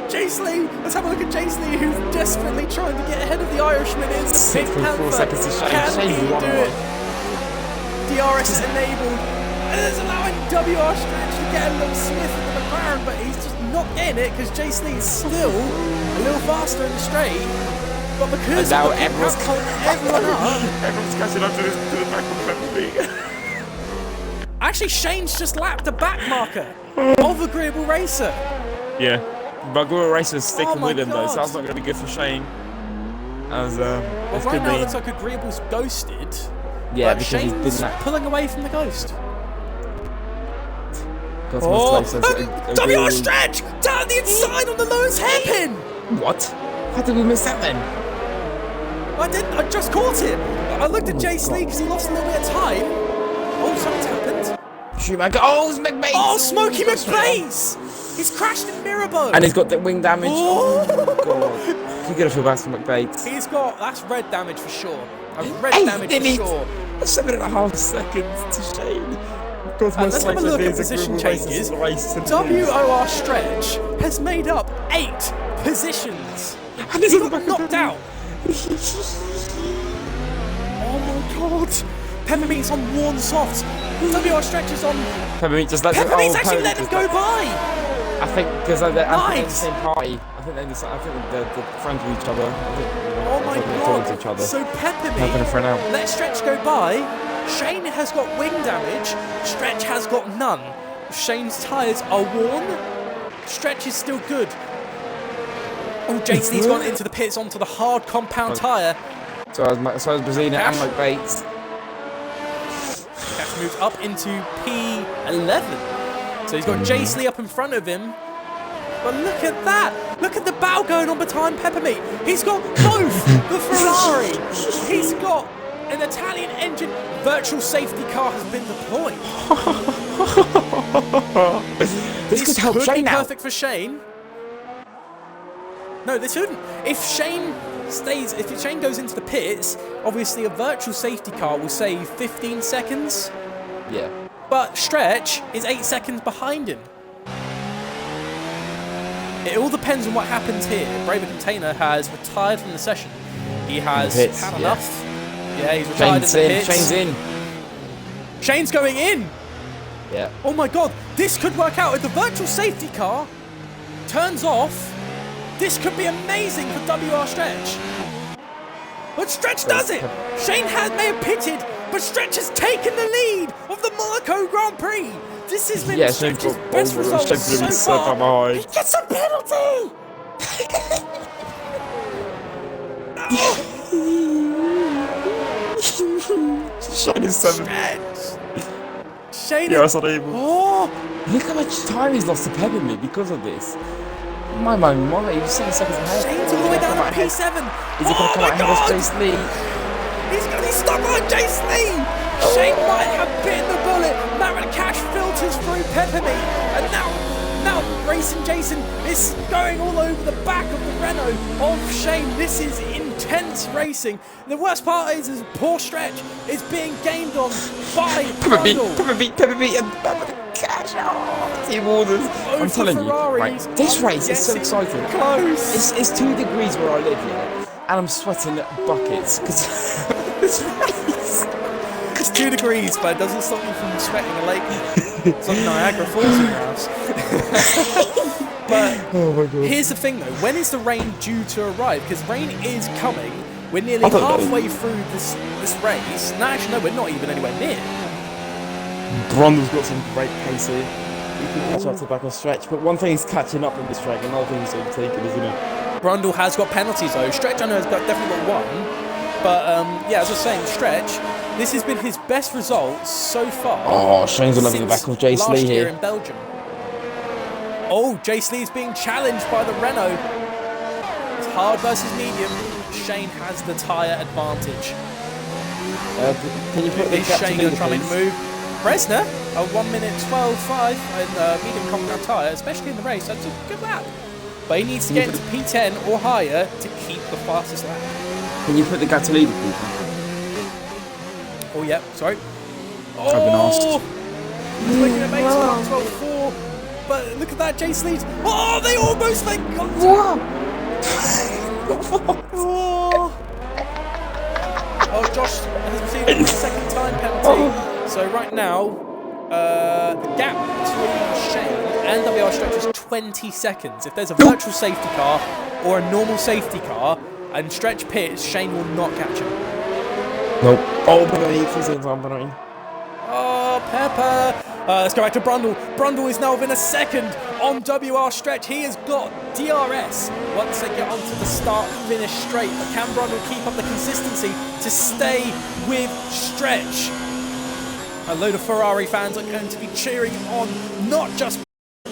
Jace Lee! Let's have a look at Jace Lee, who's desperately trying to get ahead of the Irishman in the Pink 6.4 Panther. seconds to Shane. Can Shane's he do 1-1. it? DRS is enabled, and it's allowing WR Stretch to get a little Smith in the McLaren, but he's just not getting it because Jace Lee is still a little faster in the straight. But because now everyone's everyone up. Everyone's catching up to the back of Pepperby. Actually, Shane's just lapped the back marker of Agreeable Racer. Yeah. But Agreeable Racer's sticking with him though, so God. that's not going to be good for Shane. As Well, right now it looks like Agreeable's ghosted. yeah, but because he's been Shane's that. pulling away from the ghost. Oh, WR Stretch down the inside on the lowest hairpin. What? How did we miss that then? I just caught it. I looked at Jace Lee because he lost a little bit of time. Oh, something's happened. Schumacher. Oh, it's McBates. Oh, Smokey McBates! He's crashed in Mirabeau. And he's got the wing damage. Oh. God. You're going to feel bad for McBates. That's red damage for sure. Red damage did for it. sure. 7.5 seconds to Shane. Let's have a look at position changes. WOR Stretch has made up 8 positions. And he's He on the got back knocked out. Oh my god. Peppermeat's on worn softs. WR Stretch is on... Peppermeat just let him Peppermeat's actually let him go by. I think because they're the Nice. same party. I think they're friends with each other. Oh my talking to each god. other. So Having a Peppermeat friend out. let Stretch go by. Shane has got wing damage. Stretch has got none. Shane's tyres are worn. Stretch is still good. Oh, Jason, he's gone into the pits onto the hard compound tyre. So as Brazina and McBates. Cash moves up into P11. So he's got Jace Lee up in front of him. But look at that! Look at the bow going on behind Peppermeat. He's got both the Ferrari. He's got an Italian engine. Virtual safety car has been deployed. This could help Shane be out. perfect for Shane. No, this wouldn't. If Shane goes into the pits, obviously a virtual safety car will save 15 seconds. Yeah. But Stretch is 8 seconds behind him. It all depends on what happens here. Braver Container has retired from the session. He has had enough. Yeah, he's retired in the pits. Shane's in. Shane's going in. Yeah. Oh my god, this could work out. If the virtual safety car turns off, this could be amazing for WR Stretch. But Stretch does it! Shane may have pitted but Stretch has taken the lead of the Monaco Grand Prix. This has been Yeah, Stretch's best result so far. He gets a penalty. Shane is 7. Shane Yeah, that's not able. Oh, Look how much time he's lost to Peppermint because of this. My, he was 7 seconds ahead. Shane's all the way down to P7. Is he going to come out ahead of Jace Lee? He's going to be stuck on Jace Lee. Shane might have bitten the bullet. Marin Cash filters through Peppermint. And now Racing Jason is going all over the back of the Renault of Shane. This is intense racing. The worst part is poor Stretch is being gained on by Peppermint and Marin Cash. Oh, team orders. I'm telling you, right, this race is so exciting. Close. It's 2 degrees where I live here, and I'm sweating buckets because this race. It's 2 degrees, but it doesn't stop you from sweating a lake. It's like Niagara Falls in your house. But oh my God. Here's the thing though, when is the rain due to arrive? Because rain is coming. We're nearly halfway through this race. No, actually no, we're not even anywhere near. Brundle's got some great pace here. He can catch up to the back of Stretch, but one thing is catching up in this track, and another thing is overtaking, isn't it? Brundle has got penalties though. Stretch I know has definitely got one. But yeah, as I was saying, Stretch, this has been his best result so far. Oh, Shane's all over the back of Jace Lee here. In Belgium. Oh, Jace Lee is being challenged by the Renault. It's hard versus medium. Shane has the tyre advantage. Can you put is Shane going to try and move? Bresner, a 1 minute 12.5 in medium compound tyre, especially in the race. That's a good lap. But he needs to get into P10 or higher to keep the fastest lap. Can you put the Gattolini, please? Oh, yeah, sorry. I've been asked. He's making a base on 12.4. But look at that, Jace Leeds. Oh, they almost got Oh, Josh has received a second time penalty. So right now, the gap between Shane and WR Stretch is 20 seconds. If there's a virtual safety car or a normal safety car and Stretch pits, Shane will not catch him. Nope. Oh, but he's in time, Oh, Pepper. Let's go back to Brundle. Brundle is now within a second on WR Stretch. He has got DRS once they get onto the start-finish straight. But can Brundle keep up the consistency to stay with Stretch? A load of Ferrari fans are going to be cheering on, not just...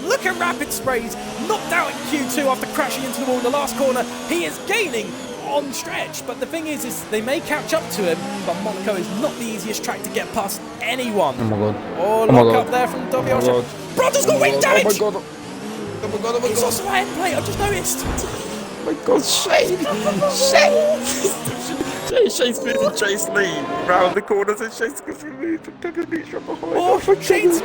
Look at Rapid Sprays, knocked out in Q2 after crashing into the wall in the last corner. He is gaining on Stretch, but the thing is they may catch up to him, but Monaco is not the easiest track to get past anyone. Oh my God. Oh, lock up there from WR. Brundle's got wing damage! Oh my God. Oh my God, oh my He's God. also at end plate, I've just noticed. Oh my God, Shane! Shane's losing Jace Lee round the corners and Shane's going to move from Peppermint from behind. Oh, Shane's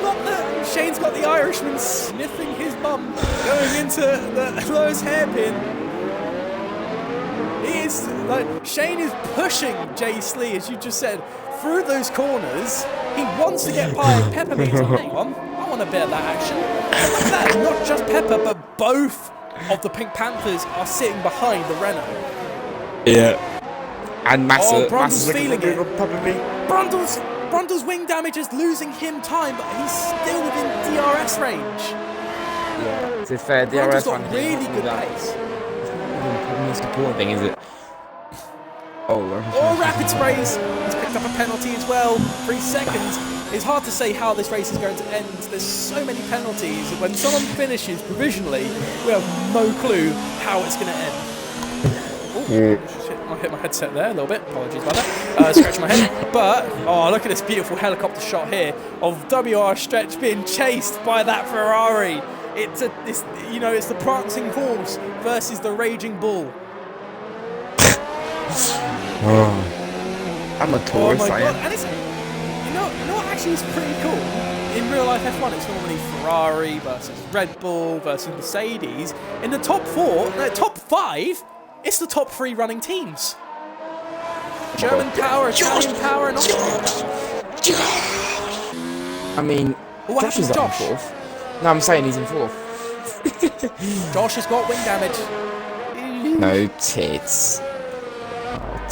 got the Irishman sniffing his bum, going into the lowest hairpin. Shane is pushing Jace Lee, as you just said, through those corners. He wants to get by Peppermint. Hang on, I want a bit of that action. And look at that, not just Pepper, but both of the Pink Panthers are sitting behind the Renault. Yeah. And Massa. Oh, Brundle's feeling it. Peppermint. Brundle's wing damage is losing him time, but he's still within DRS range. Yeah, to be fair, Brundle's DRS got one really good pace. The most important thing, is it? Oh, Rapid Sprays! He's picked up a penalty as well. 3 seconds. It's hard to say how this race is going to end. There's so many penalties. When someone finishes provisionally, we have no clue how it's going to end. Oh, I hit my headset there a little bit. Apologies about that. Scratch my head. But, oh, look at this beautiful helicopter shot here of WR Stretch being chased by that Ferrari. It's the prancing horse versus the raging bull. I'm a tourist. Oh my God. And it's, you know what actually is pretty cool? In real life F1, it's normally Ferrari versus Red Bull versus Mercedes. In the top 5, it's the top 3 running teams. German power, Italian power, and Austrian. I mean, Josh is up in 4th. No, I'm saying he's in 4th. Josh has got wing damage. No tits.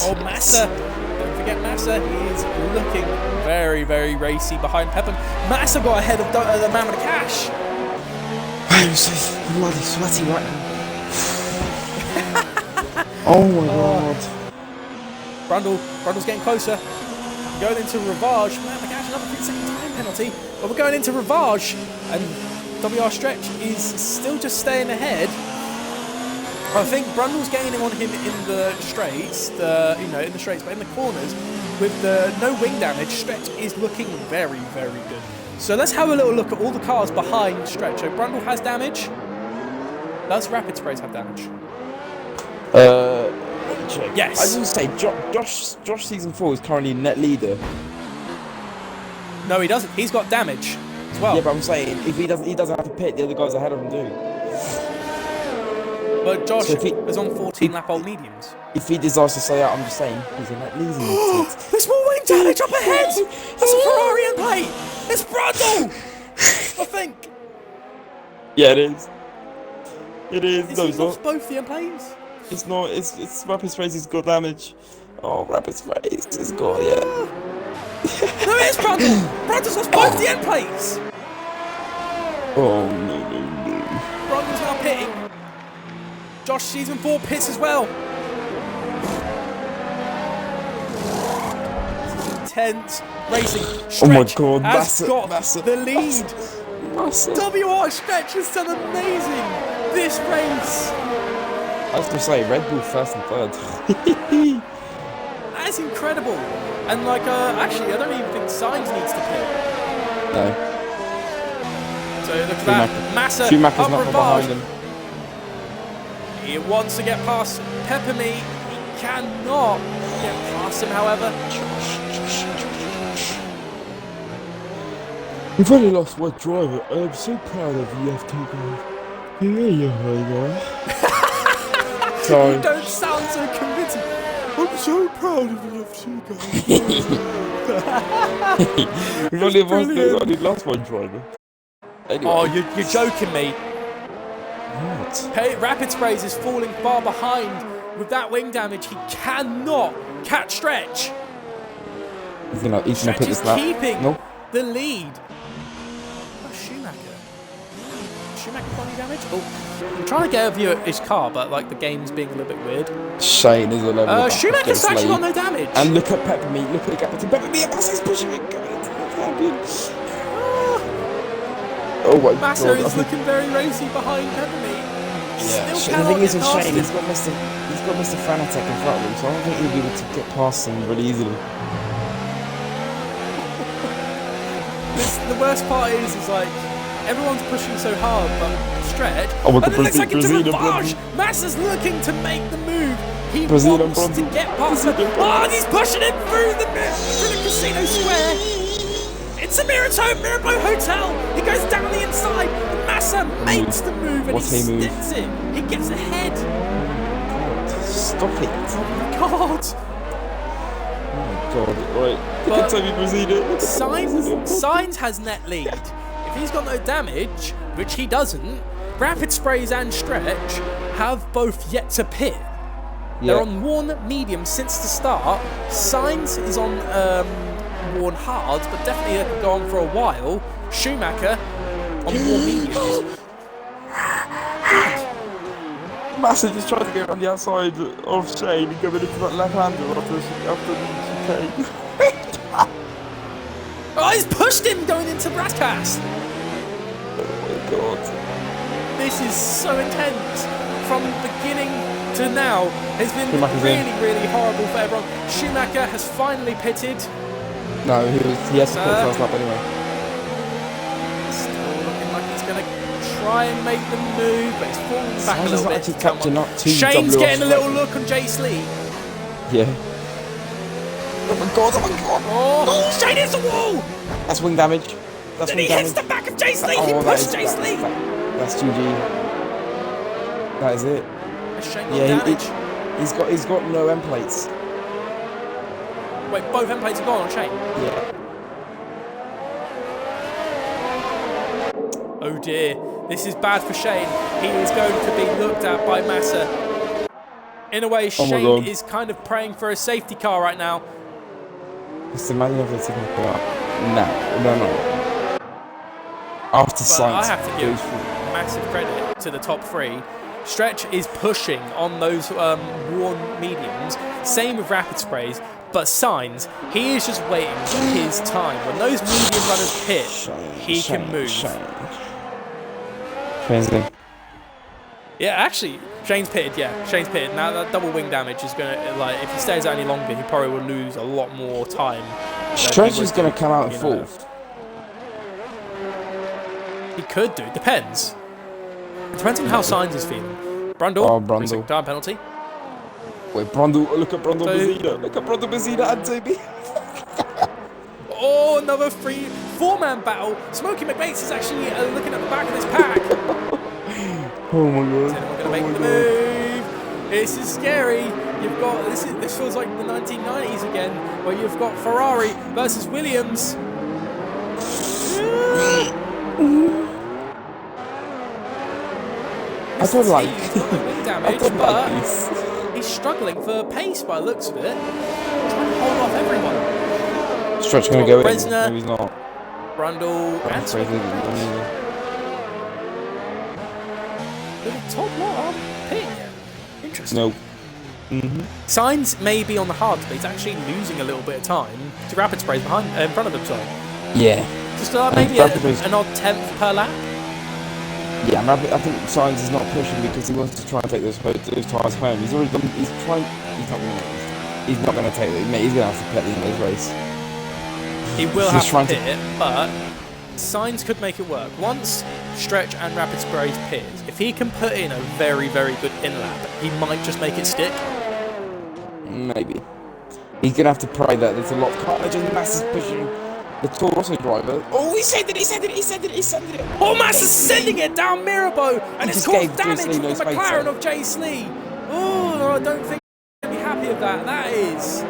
Oh, Massa. Don't get Massa. He is looking very, very racy behind Pepin. Massa got ahead of the man with the cash. I'm so bloody sweaty right now. Oh my god. Brundle's getting closer. Going into Ravage. Man, the cash, another 3-second time penalty. But we're going into Ravage. And WR Stretch is still just staying ahead. I think Brundle's gaining on him in the straights, in the straights, but in the corners, with the no wing damage, Stretch is looking very, very good. So let's have a little look at all the cars behind Stretch. So Brundle has damage. Does Rapid Sprays have damage? Check. Yes. I was going to say, Josh Season 4 is currently net leader. No, he doesn't. He's got damage as well. Yeah, but I'm saying, if he doesn't have to pit, the other guys ahead of him do. But Josh So is on 14 lap old mediums. If he decides to say that, I'm just saying, he's in net leader. There's more wing damage up ahead! That's a Ferrari end plate! It's Brundle! I think. Yeah, it is. It is. Has No, he it's lost not. both the end plates? It's not. It's Rapid Sprays. He's got damage. Oh, Rapid Sprays. It's got, yeah. No, it is Brundle! Brundle's lost both the end plates! Oh, no. Brundle's now pitting. Josh Season 4 pits as well. Intense racing. Stretch Oh my god, has got massive, the lead. Massive. WR Stretch has done amazing this race. I was gonna say Red Bull first and third. That is incredible. And actually, I don't even think Sainz needs to pit. No. So look at that. Massa Schumacher's up not far behind Ravage. him. He wants to get past Pepperme. He cannot get past him, however. We've only lost one driver. I'm so proud of you, FT guys. Yeah. Sorry. You don't sound so convincing. I'm so proud of you, FT guys. We've only lost one driver. Anyway. Oh, you're joking me. What? Hey, Rapid Sprays is falling far behind. With that wing damage, he cannot catch Stretch. He's gonna Stretch put is this lap. keeping Nope. the lead. Oh, Schumacher got any damage? Oh, I'm trying to get a view at his car, but the game's being a little bit weird. Shane is a level back. Schumacher's actually got no damage. And look at Pepperme. Look at the gap between Pepperme and Massa's pushing it. Going into the champion. Oh my Massa god. is looking very racy behind Pepperme. Yeah. Still The cannot thing is get with past Shane, him. he's got Mr. Fanatec in front of him, so I don't think he'll be able to get past him really easily. The worst part is everyone's pushing so hard, but Stretch. Oh my and god, it looks like it's a Brazilian Ravage. Massa's looking to make the move. He Brazilian wants to get past him. Oh, and he's pushing him through the casino square. It's a Mirabeau Hotel. He goes down the inside. Massa makes the move and he sticks it. He gets ahead. Stop it. Oh my god. Oh my god. Right. Look at Tommy Brazilian. Sainz has net lead. If he's got no damage, which he doesn't, Rapid Sprays and Stretch have both yet to pit. Yeah. They're on worn medium since the start. Sainz is on worn hards, but definitely could go on for a while. Schumacher on worn mediums. Massa just tried to get on the outside of Shane and go into that left-hander after the chicane. Oh, he's pushed him going into Brascas. Oh my god. This is so intense. From beginning to now, has been Schumacher's really, really horrible for everyone. Schumacher has finally pitted. No, he has to put first lap anyway. Still looking like he's going to try and make the move, but he's falling back a little bit. Actually catching up to Shane's WR getting a little look on Jace Lee. Yeah. Oh my god, oh my god. Oh, Shane hits the wall! That's wing damage. That's Then wing he hits damage. the back of Jace Lee. He that pushed is- Jace Lee. That's GG. That is it. Has Shane got Yeah, damage? he's got no end plates. Wait, both end plates are gone on Shane. Yeah. Oh dear, this is bad for Shane. He is going to be looked at by Massa. In a way, Oh my Shane God. is kind of praying for a safety car right now. Just imagine if they took him out. No. After But science I have to give massive credit to the top three. Stretch is pushing on those worn mediums. Same with rapid sprays. But Signs, he is just waiting for his time. When those medium runners pit, he can move. Shane's in. Yeah, actually, Shane's pitted. Yeah, Shane's pitted. Now that double wing damage is gonna if he stays out any longer, he probably will lose a lot more time. Stretch is gonna come out in fourth. He could do. Depends. It depends on how Signs is feeling. Brundle. Oh, Brundle. Time penalty. Wait, Brundle. Look at Brundle Bazina. Look at Brundle Bazina and Toby. Oh, another 4-man battle. Smokey McBates is actually looking at the back of this pack. Oh my god. Is anyone going to make the move? This is scary. You've got this feels like the 1990s again, where you've got Ferrari versus Williams. I don't like damage, but he's struggling for pace by the looks of it. Trying to hold off everyone. Stretch gonna go in. Bresner, No, he's not. Brundle, and the top lot on pit. Interesting. No. Signs may be on the hard, but he's actually losing a little bit of time to rapid sprays in front of him. Sorry. Yeah. Just maybe an odd 10th per lap. Yeah, I think Signs is not pushing because he wants to try and take those tyres home. He's already done. He's trying. He's not going to take it. He's going to have to pit the end of his race. He will have to pit it, but Signs could make it work. Once Stretch and Rapid Sprays pit, if he can put in a very, very good in-lap, he might just make it stick. Maybe. He's going to have to pray that there's a lot of carnage and Massa's pushing the Toro Rosso driver. Oh, he sent it. Oh, Massa's sending it down Mirabeau, and it's caused damage with the McLaren of Jay Slee. Oh, I don't think I'd be happy with that. That is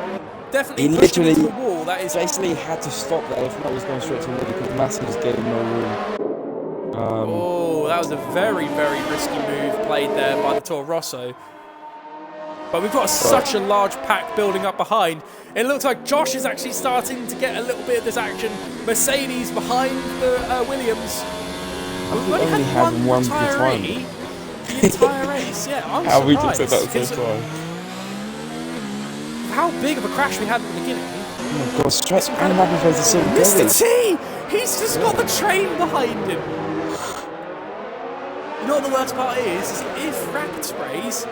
definitely pushing into the wall. That is. Jay Slee had to stop that, if not, he was going straight to the wall because Massa was getting no room. Oh, that was a very, very risky move played there by the Toro Rosso. But we've got such a large pack building up behind. It looks like Josh is actually starting to get a little bit of this action. Mercedes behind the Williams. We've only had one retiree the entire race. Yeah, I'm surprised. How we just said that at the same time. How big of a crash we had at the beginning. Oh my god, Stretch and Rapid Sprays are so good. Mr. T! He's just got the train behind him. You know what the worst part is if Rapid Sprays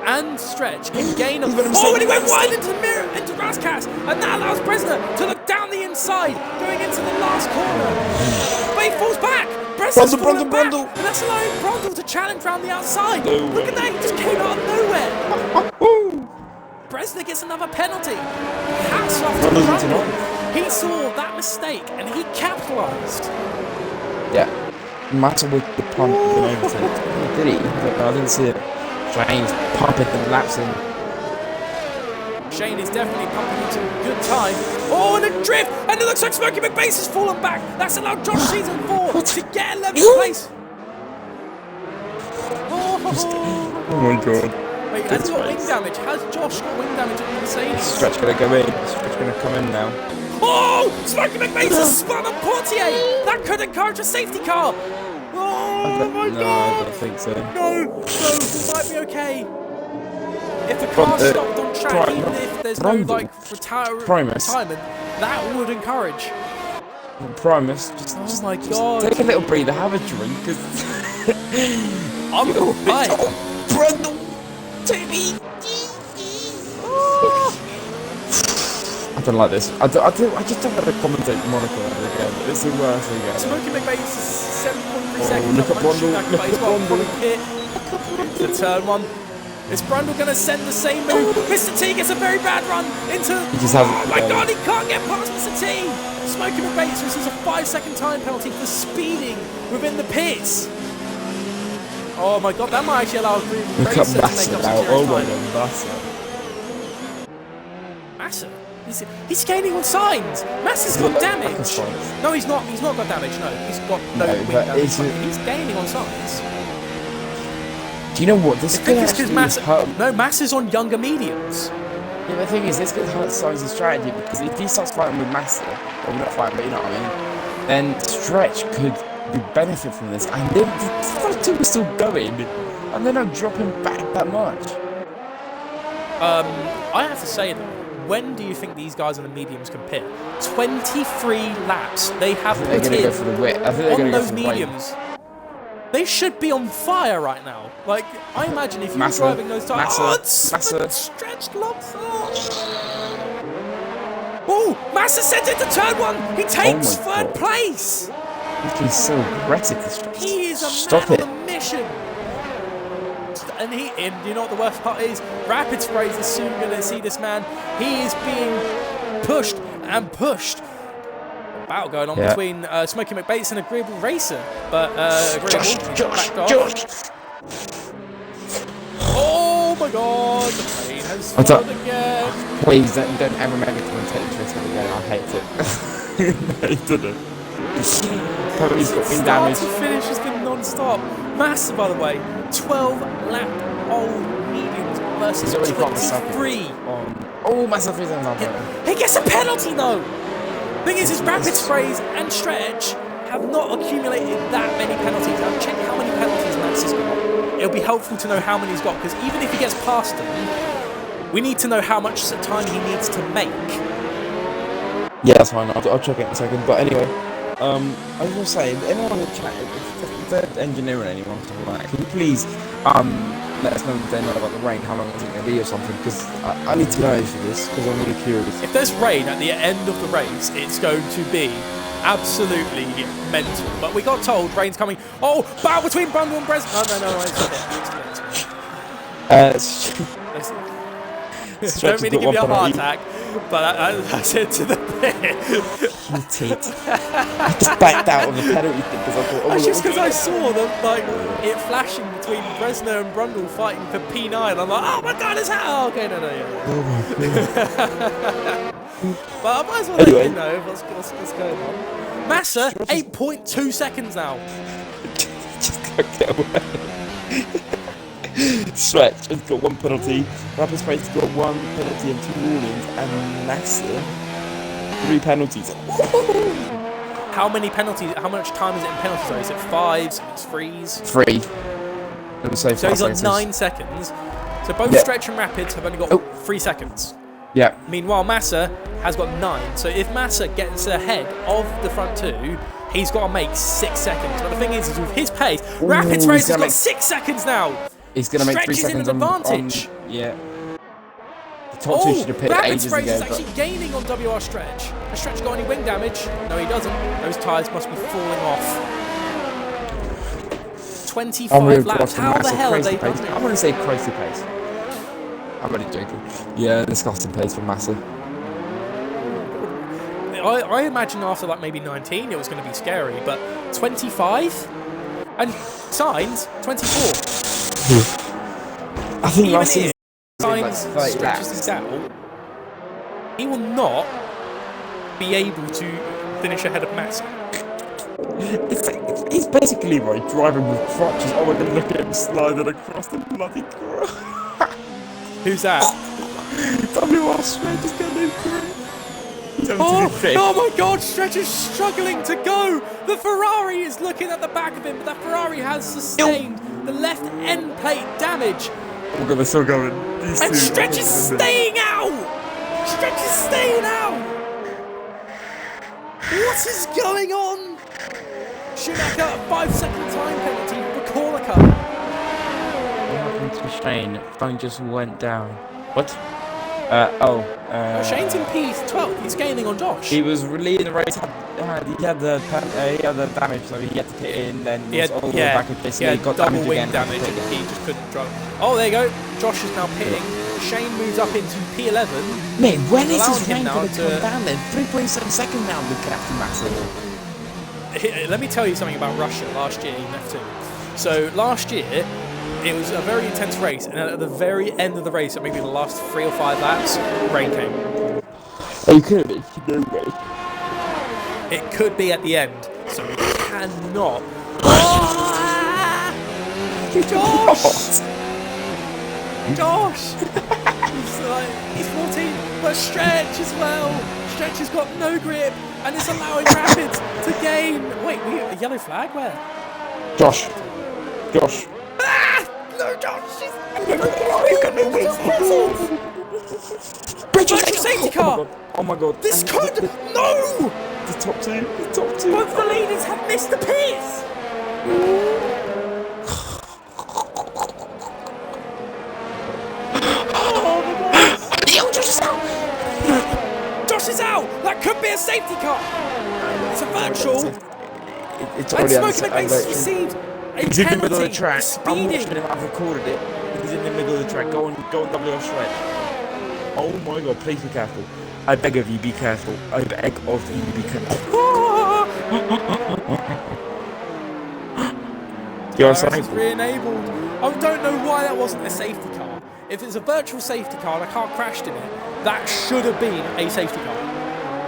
and Stretch can gain a... Oh, and he went wide into the mirror, into Rascas, and that allows Bresner to look down the inside, going into the last corner. But he falls back. Bresner's falling back, and that's allowing Brundle to challenge around the outside. Look at that, he just came out of nowhere. Bresner gets another penalty. Hats off to Brundle. He saw that mistake, and he capitalised. Yeah. Matter with the pump and overtake. Did he? I didn't see it. Shane's pumping the laps in. Shane is definitely pumping into good time. Oh, and a drift! And it looks like Smokey McBates has fallen back. That's allowed Josh Season 4 to get 11th place. Oh my god. Wait, has he got wing damage? Has Josh got wing damage on the Mercedes? Stretch gonna go in. Stretch gonna come in now. Oh! Smokey McBates has spun on Portier! That could encourage a safety car! Oh my god! No, I don't think so. No, we might be okay. If the car stopped on track, even if there's no like retirement, that would encourage. Primus, just, oh my god! Take a little breather, have a drink, cause I'm fine. Brundle, Toby. I don't like this. I just don't want to commentate Monaco ever again. It's the worst again. Smokey McBates is 7.3 seconds. Look at Brundle. Look at Brundle. To turn one. Is Brundle going to send the same move? Mr. T gets a very bad run into... He just hasn't... Oh my god, he can't get past Mr. T! Smokey McBates receives a 5-second time penalty for speeding within the pits. Oh my god, that might actually allow the racer to make up some time. Massa? He's gaining on signs. Massa's got damage. No, he's not. He's not got damage. No, he's got no wing damage. He's gaining on signs. Do you know what? This I think it's because Massa's on younger mediums. Yeah, the thing is, this could hurt Sainz's strategy because if he starts fighting with Massa, or not fighting, but you know what I mean, then Stretch could benefit from this, and then the front two are still going, and they're not dropping back that much. I have to say though, when do you think these guys on the mediums can pit? 23 laps they have They're put going to go in for the wit. I think they're on going to go those for the win. mediums. They should be on fire right now. Like, I imagine if you were Massa, driving those tires. Massa, Oh, it's Massa. stretched lumps. Oh, Massa sent it to turn one. He takes my third God. place. He's so aggressive, this Stretch. He is a Stop man it. on a mission. And you know what the worst part is? Rapid Sprays is soon going to see this man. He is being pushed and pushed. Battle going on between Smokey McBates and Agreeable Racer, but Agreeable backed off. Oh my God! The plane has fallen again. Please don't ever make me commentate the Twitter again. I hate it. I hated it. He's got been Start damaged. to finish has been non-stop. Massa, by the way, 12-lap old mediums versus He's already got the 23. Oh, massive reason. He gets a penalty though. Thing is, his Rapid Sprays and Stretch have not accumulated that many penalties. I'll check how many penalties Max has got. It'll be helpful to know how many he's got, because even if he gets past them, we need to know how much time he needs to make. Yeah, that's fine. I'll check it in a second. But anyway, I was going to say, if anyone in the chat, if they're engineering anyone, something like that, can you please let us know if they know about the rain, how long it's going to be or something, because I need to know for this, because I'm really curious. If there's rain at the end of the race, it's going to be absolutely mental. But we got told rain's coming. Oh, battle between Brundle and Bres. No, it's not it. Don't mean to give you a heart attack, but I said to the pit. You teat. I just backed out of the penalty thing because I thought, oh, That's just because I saw it flashing between Bresner and Brundle fighting for P9. I'm like, oh my God, it's hell. Okay, no, yeah. Oh my God. But I might as well let you know what's going on. Massa, 8.2 seconds now. Just can't get away. Stretch has got one penalty, Rapid Space has got one penalty and 2 warnings, and Massa 3 penalties. How many penalties? How much time is it in penalty zone? Is it 5s? It's 3s? 3. So he's on 9 seconds. So both Stretch and Rapids have only got 3 seconds. Yeah. Meanwhile, Massa has got 9. So if Massa gets ahead of the front two, he's got to make 6 seconds. But the thing is with his pace, Rapids Race has got 6 seconds now. He's going to make 3 Stretch is seconds in an advantage. yeah. The top 2 should have pitted Rapids ages Race ago. is actually gaining on WR Stretch. Has Stretch got any wing damage? No, he doesn't. Those tyres must be falling off. 25 laps. How the hell are they done it? I'm going to say crazy pace. I'm only joking. Yeah, disgusting pace for Massa. I imagine after like maybe 19 it was going to be scary, but 25? And Sainz, 24. I think Even last season if Sainz stretches this out, he will not be able to finish ahead of Massa. He's basically driving with crutches. Oh, and then look at him sliding across the bloody grass. Who's that? WR Stretch is going to do great. Oh my God, Stretch is struggling to go. The Ferrari is looking at the back of him, but that Ferrari has sustained the left end plate damage. Oh my God, they're still going. And Stretch is staying out. Stretch is staying out. What is going on? Schumacher, a 5-second time penalty for Corlica. What happened to Shane? Phone just went down. What? Shane's in P12. He's gaining on Josh. He was leading the race. He had the damage, so he had to pit in. Then he got double wing damage and he just couldn't drive. Oh, there you go. Josh is now pitting. Shane moves up into P11. Man, when is his him rank now going to come down then? 3.7 seconds now with Captain Massive. Let me tell you something about Russia last year in F2. So last year, it was a very intense race, and at the very end of the race, at maybe the last 3 or 5 laps, rain came. Oh, you could have been. No way. It could be at the end, so we cannot. Josh! Josh! He's 14, but Stretch as well. Stretch has got no grip and is allowing Rapids to gain. Wait, a yellow flag? Where? Josh. Ah! No, Josh! Bridges, Virtual safety car! Oh my god. This could. No! The top two. Both the leaders have missed the pits! Josh is out! That could be a safety car! It's a virtual. It's And already Smoking McBates received a He's in the middle of the penalty track. for I'm watching speeding. him. I've recorded it. He's in the middle of the track. Go on WR stretch. Oh my god, please be careful. I beg of you, be careful. I beg of you, be careful. You're DRS is sorry. re-enabled. I don't know why that wasn't a safety car. If it's a virtual safety car and a car crashed in it, that should have been a safety car.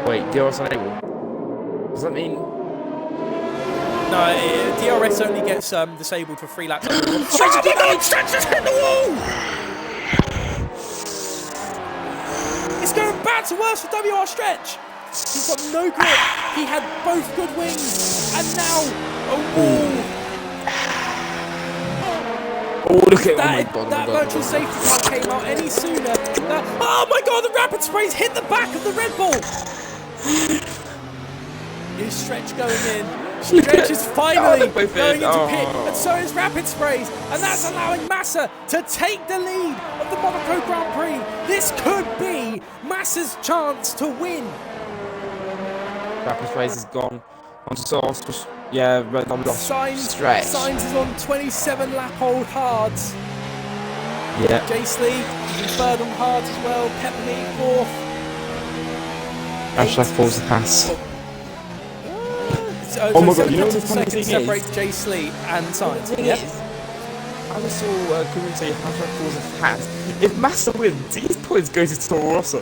Wait, DRS unable. Does that mean? No, DRS only gets disabled for 3 laps. Oh my god, Stretch has hit the wall! It's going bad to worse for WR Stretch. He's got no grip. He had both good wings, and now a wall. Oh, look at That virtual safety car came out any sooner. Oh my god, the rapid sprays hit the back of the Red Bull. Is Stretch going in? Stretch is finally going into pit, and so is Rapid Sprays, and that's allowing Massa to take the lead of the Monaco Grand Prix. This could be Massa's chance to win. Rapid Sprays is gone. On to soft. Yeah, Red Bull lost. Stretch. Sainz is on 27 lap old hards. Yeah. Lee is in third on hards as well. Peppermeat fourth. RSF falls the pass. Oh my god, you know what the funny second thing separate is? Lee and Sainz. The thing Yep. is, I just saw Kuhn say RSF falls the pass. If Massa wins, these points go to Toro Rosso.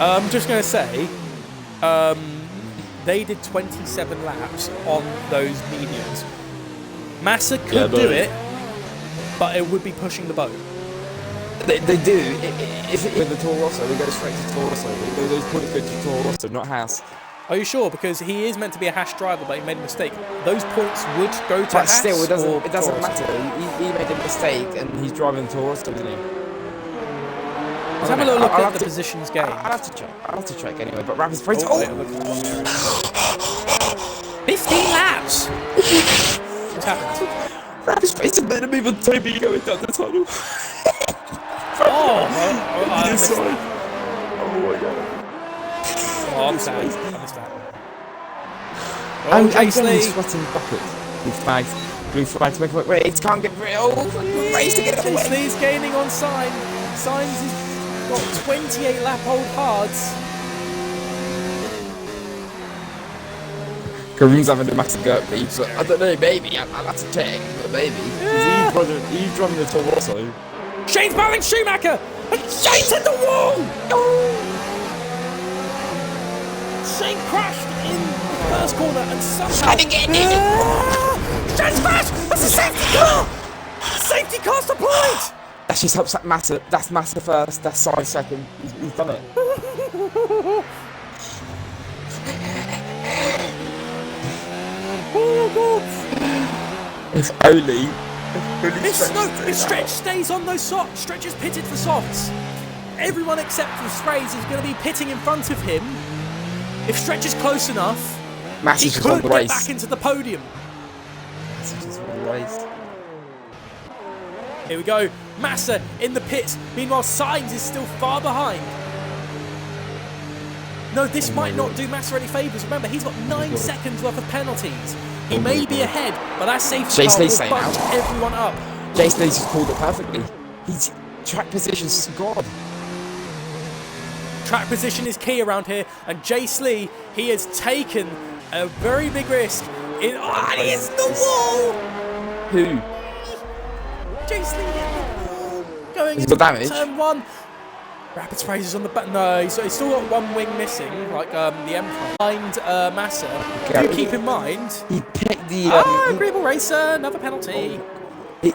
I'm just going to say, they did 27 laps on those mediums. Massa could do it, but it would be pushing the boat. They do. If it with the Toro Rosso, they go straight to Toro Rosso. Those points go to Toro Rosso, not Haas. Are you sure? Because he is meant to be a Haas driver, but he made a mistake. Those points would go to But Haas. still, it doesn't Toro Rosso. matter. He made a mistake, and he's driving the Toro Rosso, isn't he? Let's have a little look at the positions gained. I'll have to check. Anyway. But Rapid Sprays. Oh, wait, look at one there. 15 laps! What's happened? Rapid Sprays is meant to be with Toby going down the tunnel. I missed that. Oh my god. Oh, I'm sad. I missed that. I'm Chase getting Lee. sweating buckets. Blue flags, make wait, it can't get real. Race to get Chase away. Lee's gaining on Sainz. Sainz has got 28 lap old hards. Kareem's having a massive go at me, but I don't know, maybe. I'll have to check, but maybe. Yeah. He's driving the Toro Rosso. Shane's battling Schumacher! And Shane's hit the wall! Shane crashed in the first corner and somehow... Shane's crashed! That's a safety car! Safety car's deployed! That's just upset Massa. That's Massa first, that's Sainz second. He's done it. Oh god! If only. If Stretch stays on those softs, Stretch is pitted for softs. Everyone except for Sprays is going to be pitting in front of him. If Stretch is close enough, Massa's he just on could the get race. back into the podium. Massa's just on the race. Here we go, Massa in the pits. Meanwhile, Sainz is still far behind. No, this might not do Massa any favours. Remember, he's got 9 seconds worth of penalties. He may be ahead, but that safety car will bunch everyone up. Jason Lee's just called it perfectly. He's track position's just gone. Track position is key around here, and Jace Lee, he has taken a very big risk. And he hits the wall! Who? Jace Lee hit the wall! Going He's into got damage. turn 1. Rapid Sprays is on the back. No, he's still got one wing missing, like the Empire. Behind Massa. Okay. Do keep in mind. He picked the. Agreeable racer, another penalty. He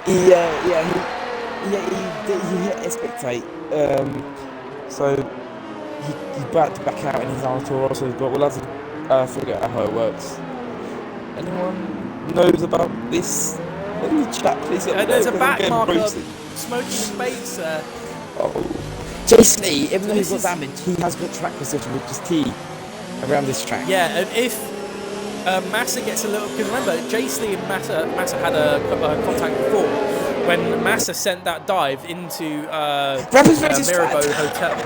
he hit a spectate. So he back out in his R2. So we'll have to figure out how it works. Anyone knows about this? In the chat, please. There's a back marker smoking baits there. Jace Lee, even though he's got damage, he has got track position, which is key around this track. Yeah, and if Massa gets a little, because remember, Jace Lee and Massa had a contact before when Massa sent that dive into Mirabeau Hotel.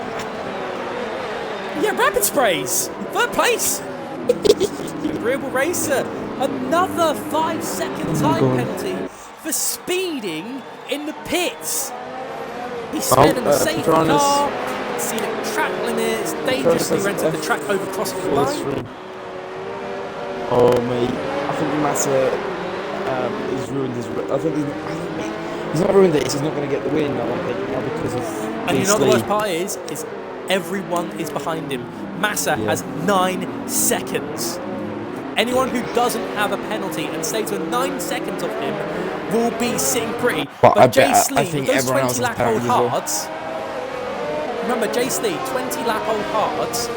Yeah, rapid sprays, third place. Agreeable racer, another 5-second time penalty for speeding in the pits. He's spinning the safety car, seen at track limits, dangerously rented the track over crossing the line. Oh mate, I think Massa has ruined his. I think he's not ruined it. He's not going to get the win. I don't think now because of. And you know what the worst part is everyone is behind him. Massa has 9 seconds. Anyone who doesn't have a penalty and stays with 9 seconds of him will be sitting pretty. But Jace I Lee, think those everyone 20 else lap old hards. Remember, Jace Lee, 20 lap old hards.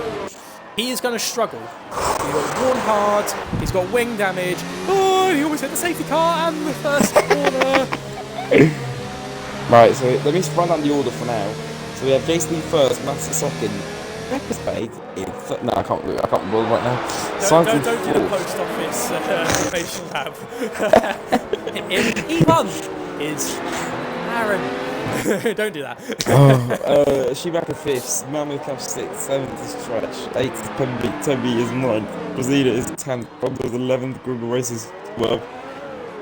He is going to struggle. He's got worn hard. He's got wing damage. Oh, he almost hit the safety car and the first corner. Right, so let me run down the order for now. So we have Jace Lee first, Massa second, Pepper Spade in third. No, I can't remember right now. Don't do the post office information lab. E1 is Aaron. Don't do that. Schumacher 5th, Malmuth 6th, 7th is Stretch, 8th is Pemby is 9th, Brazila is 10th, Bondo is 11th, Google Races 12th,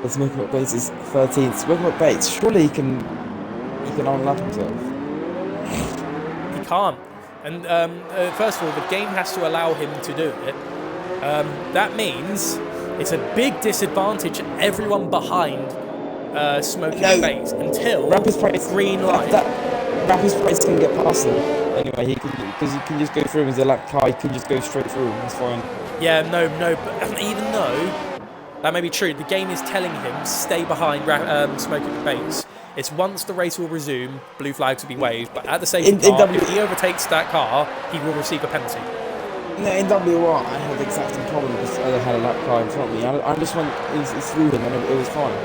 and Smoking Up Bates is 13th. Smoking Up Bates, surely he can unlap himself. He can't. And first of all, the game has to allow him to do it. That means it's a big disadvantage everyone behind Smoking Bates until green light. Rapid Sprays can get past him. Anyway, because he can just go through him as a lap car, he can just go straight through him, that's fine. Yeah, no, but even though that may be true, the game is telling him stay behind Smoking Bates. It's once the race will resume, blue flags will be waved, but at the same time, if he overtakes that car, he will receive a penalty. No, in WR, I had the exact same problem because I had a lap car in front of me. I just went through him and it was fine.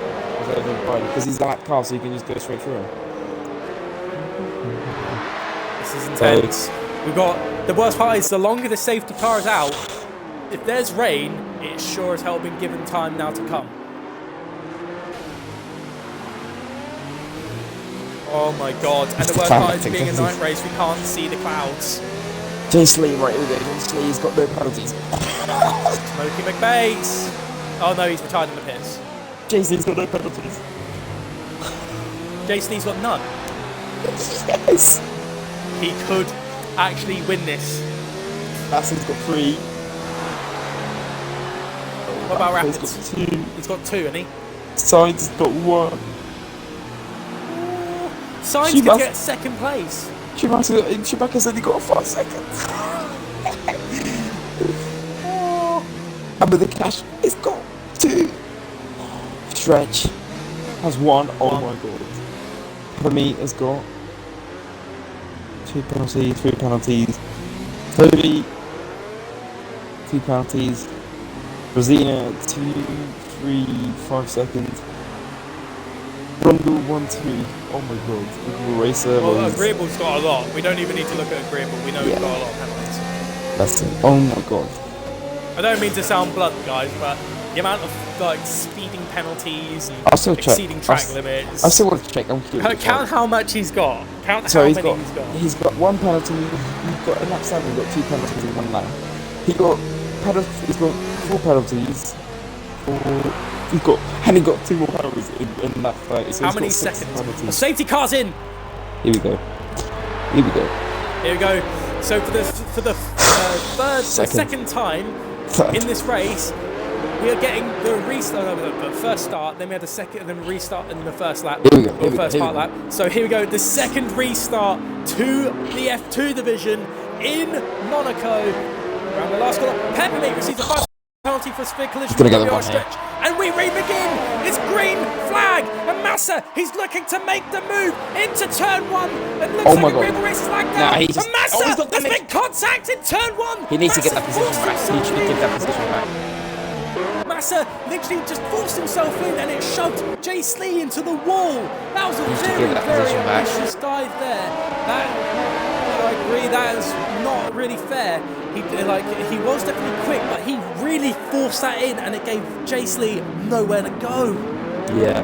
Because he's a lap car, so you can just go straight through him. This is intense. We've got, the worst part is the longer the safety car is out, if there's rain, it's sure as hell been given time now to come. Oh my god, and the worst part is being a night race, we can't see the clouds. Jace Lee, right, here we go. Jace Lee's got no penalties. Smokey McBates. Oh no, he's retired in the pits. Jace Lee's got no penalties. Jace Lee's got none. Yes. He could actually win this. Massa's got 3. What about Rapids? He's got 2. He's got 2, hasn't he? Sainz has got 1. Sainz could get second place. Schumacher's only got 5 seconds. And with the cash, it's got 2. Stretch has 1. Oh my god. Pammy has got 2 penalties, 3 penalties. Toby, 2 penalties. Rosina, 2, 3, 5 seconds. Rumble 1, 2. Oh my god. Agreeable Racer. Well, Agreeable's got a lot. We don't even need to look at Agreeable. We know he's got a lot of penalties. That's it. Oh my god. I don't mean to sound blunt, guys, but the amount of like speeding penalties and exceeding track limits. I still want to check. I'm curious. Count how much he's got. Count how many he's got. He's got 1 penalty. He's got a lap 7. He's got 2 penalties in 1 lap. He's got 4 penalties. He got 2 more penalties in lap 30. So how many seconds? The safety car's in. Here we go. So for the second time in this race, we are getting the restart. The first start, then we had the second, then restart in the first lap. Lap. So here we go. The second restart to the F2 division in Monaco. Around the last corner, Peppermint receives a 5 penalty. penalty for severe collision. Gonna get Maybe the on one here. stretch. And we re-begin. It's green flag. And Massa, he's looking to make the move into turn 1. It looks Oh like my a God. real race is lagged No, out. he just- And Massa, he's got there's damage. been contact in turn 1. He needs to get Massa that position forced back. He himself should in. give that position back. Massa literally just forced himself in and it shoved Jay Slee into the wall. That was a He should very, give that very position back. ambitious dive there. I agree, that is not really fair. He was definitely quick, but he really forced that in and it gave Jay Slee nowhere to go. Yeah.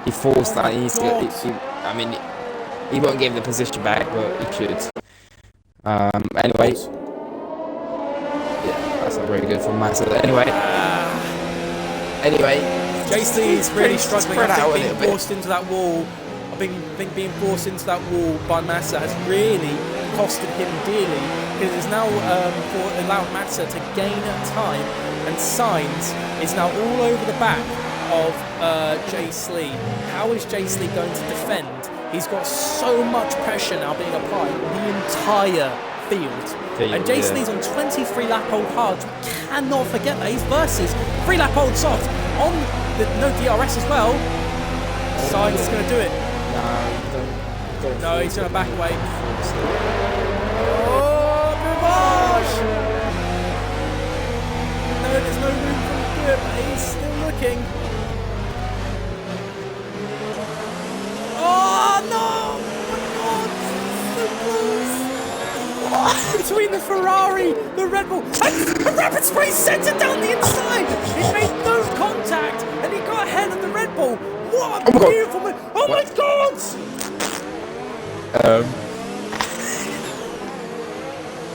He forced Oh that. He needs to God. get. I mean, he won't give the position back, but he should. Anyway. Yeah, that's not very good from Massa. Anyway. Jay Slee is really struggling. Spread I out a think little being bit. forced into that wall. I think being forced into that wall by Massa has really costed him dearly because it's now allowed Massa to gain time, and Sainz is now all over the back of Jay Slee. How is Jay Slee going to defend? He's got so much pressure now being applied the entire field. And Jay Slee's on 23 lap old hards. We cannot forget that he's versus 3 lap old soft on the no DRS as well. Sainz is going to do it. No, he's going to back away. Oh, Bravage! No, there's no room for him to do it, but he's still looking. Oh, no! Oh, my God! So close! Between the Ferrari, the Red Bull, and a rapid spray sent it down the inside! He made no contact, and he got ahead of the Red Bull. What a beautiful move! Oh my God!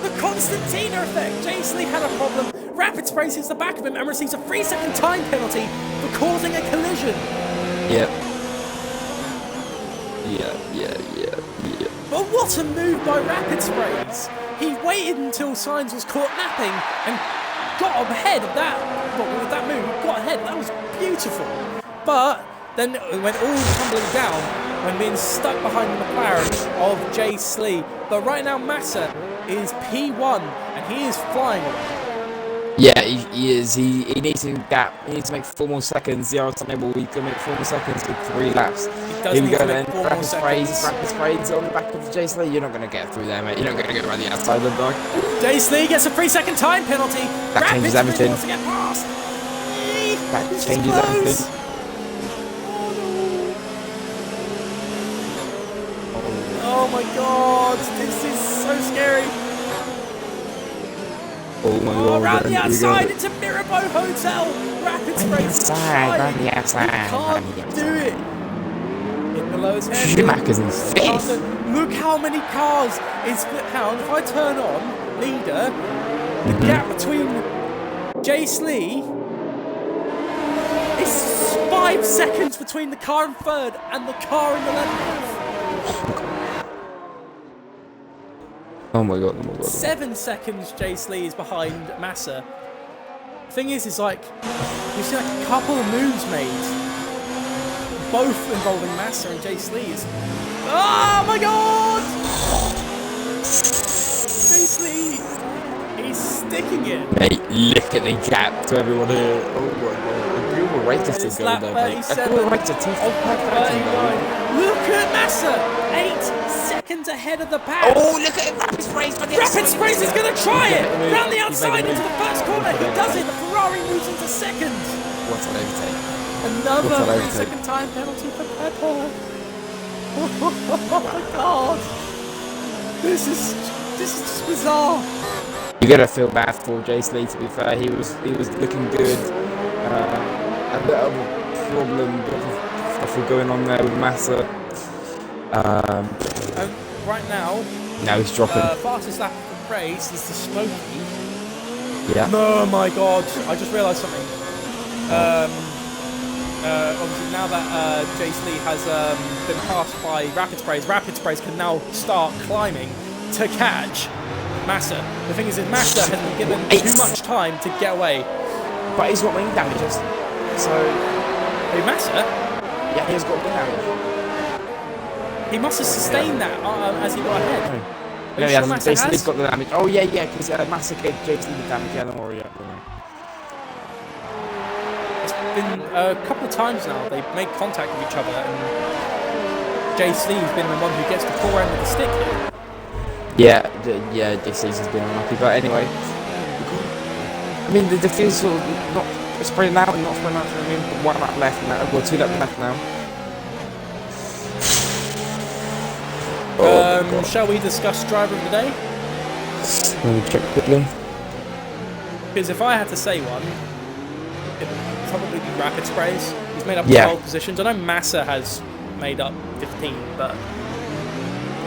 The Constantina effect. Jay Slee had a problem. Rapid spray hits the back of him and receives a 3-second time penalty for causing a collision. Yeah. But what a move by Rapid Sprays. He waited until Sainz was caught napping and got ahead of that. But with that move, he got ahead. That was beautiful. But then it went all tumbling down when being stuck behind the McLaren of Jay Slee. But right now, Massa is P1 and he is flying away. Yeah, he is. He needs to gap. He needs to make 4 more seconds. The RSF he can make 4 more seconds with 3 laps. He does Here we need go to then. make 4 more Rapid seconds. sprays on the back of Jay Slee. You're not going to get through there, mate. You're not going to go around the outside of the dog. Jay Slee gets a 3-second time penalty. That changes everything. Wants to get past. That This is changes close. everything. Oh my God, this is so scary. Oh my God. Around the here we go. outside into Mirabeau Hotel. Rapid spray. Round the outside. Can't do it. In below his head. Schumacher's in 5th. Look how many cars is split down. If I turn on leader, the gap between Jay Slee is 5 seconds between the car in 3rd and the car in 11th. Oh my God. 7 seconds Jay Slee is behind Massa. The thing is like, we've seen like a couple of moves made, both involving Massa and Jay Slee. Oh my God! Jay Slee, he's sticking it. Mate, look at the gap to everyone here. Oh my God. The Google rate is It's still lap going there, mate. 37 Google rate is of 39. Look at Massa, 8 seconds ahead of the pack. Oh, look at it. Rapid sprays for the Rapid Sprays is going to try it! He's making a move. Round the He's outside making a into move. the first corner, he does it! The Ferrari moves into 2nd! What's an overtake? Another What's that 3-second time penalty for Pepper! Oh my God! This is just bizarre! You gotta feel bad for Jay Slee, to be fair. He was looking good. A bit of a problem, bit of stuff going on there with Massa. Right now, Now he's dropping. fastest lap of the race is the Smoky. Yeah. Oh my God! I just realised something. Obviously now that Jay Slee has been passed by Rapid Sprays can now start climbing to catch Massa. The thing is Massa has been given too much time to get away. But he's got wing damages. So, Hey, Massa, yeah, he's got wing damage. he must have sustained that as he got ahead. Are No, you he sure hasn't. Massa Jay Slee's has? got the damage. Oh, yeah, because Massa gave Jay Slee the damage. Yeah, don't worry. a couple of times now they've made contact with each other, and Jay Slee's been the one who gets the poor end of the stick here. Yeah, this season's been unlucky, but anyway. I mean, the field's sort of not spreading out and not spreading out, I mean, but 1 lap left now, well, 2 laps left now. Shall we discuss driver of the day? Let me check quickly. Because if I had to say one, it would probably be Rapid Sprays. He's made up 12 positions. I know Massa has made up 15, but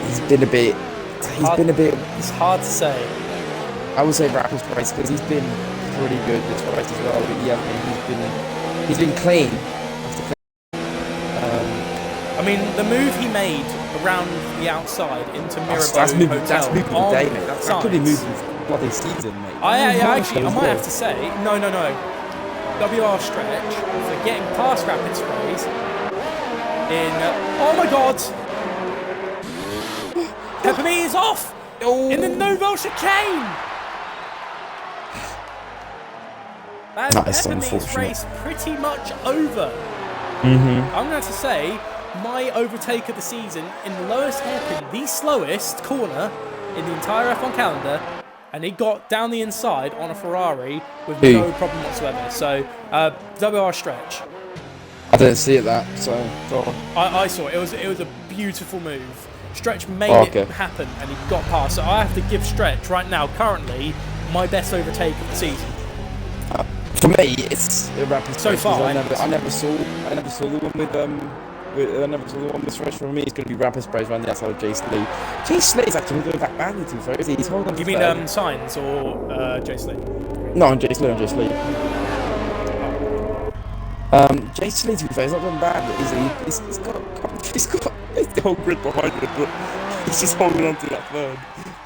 He's been a bit. It's hard to say. I would say Rapid Sprays because he's been pretty good this race as well. But yeah, he's been clean. I mean, the move he made around the outside into Mirabeau That's moving Hotel the day, mate. That could be moving the bloody season, mate. I might have to say, no. WR stretch for getting past Rapid Sprays in. Oh my God! Peppermeat is off in the Nouvelle chicane. That is Peppermeat's race pretty much over. I'm going to have to say, my overtake of the season in the lowest hairpin, the slowest corner in the entire F1 calendar, and he got down the inside on a Ferrari with no problem whatsoever. So, WR stretch. I didn't see it that, so go on. I saw it. It was a beautiful move. Stretch made it happen, and he got past. So I have to give Stretch right now, currently, my best overtake of the season. For me, it's a Rapid so far. I never saw the one with Stretch. For me, it's going to be Rapid Sprays around the outside of Jay Slee. Jay Slee's actually doing that badly too far. He's holding on. You mean Sainz or Jay Slee? No, on Jay Slee. Jay Slee, to be fair, he's not done bad. He's got the whole grid behind him, but he's just holding on to that third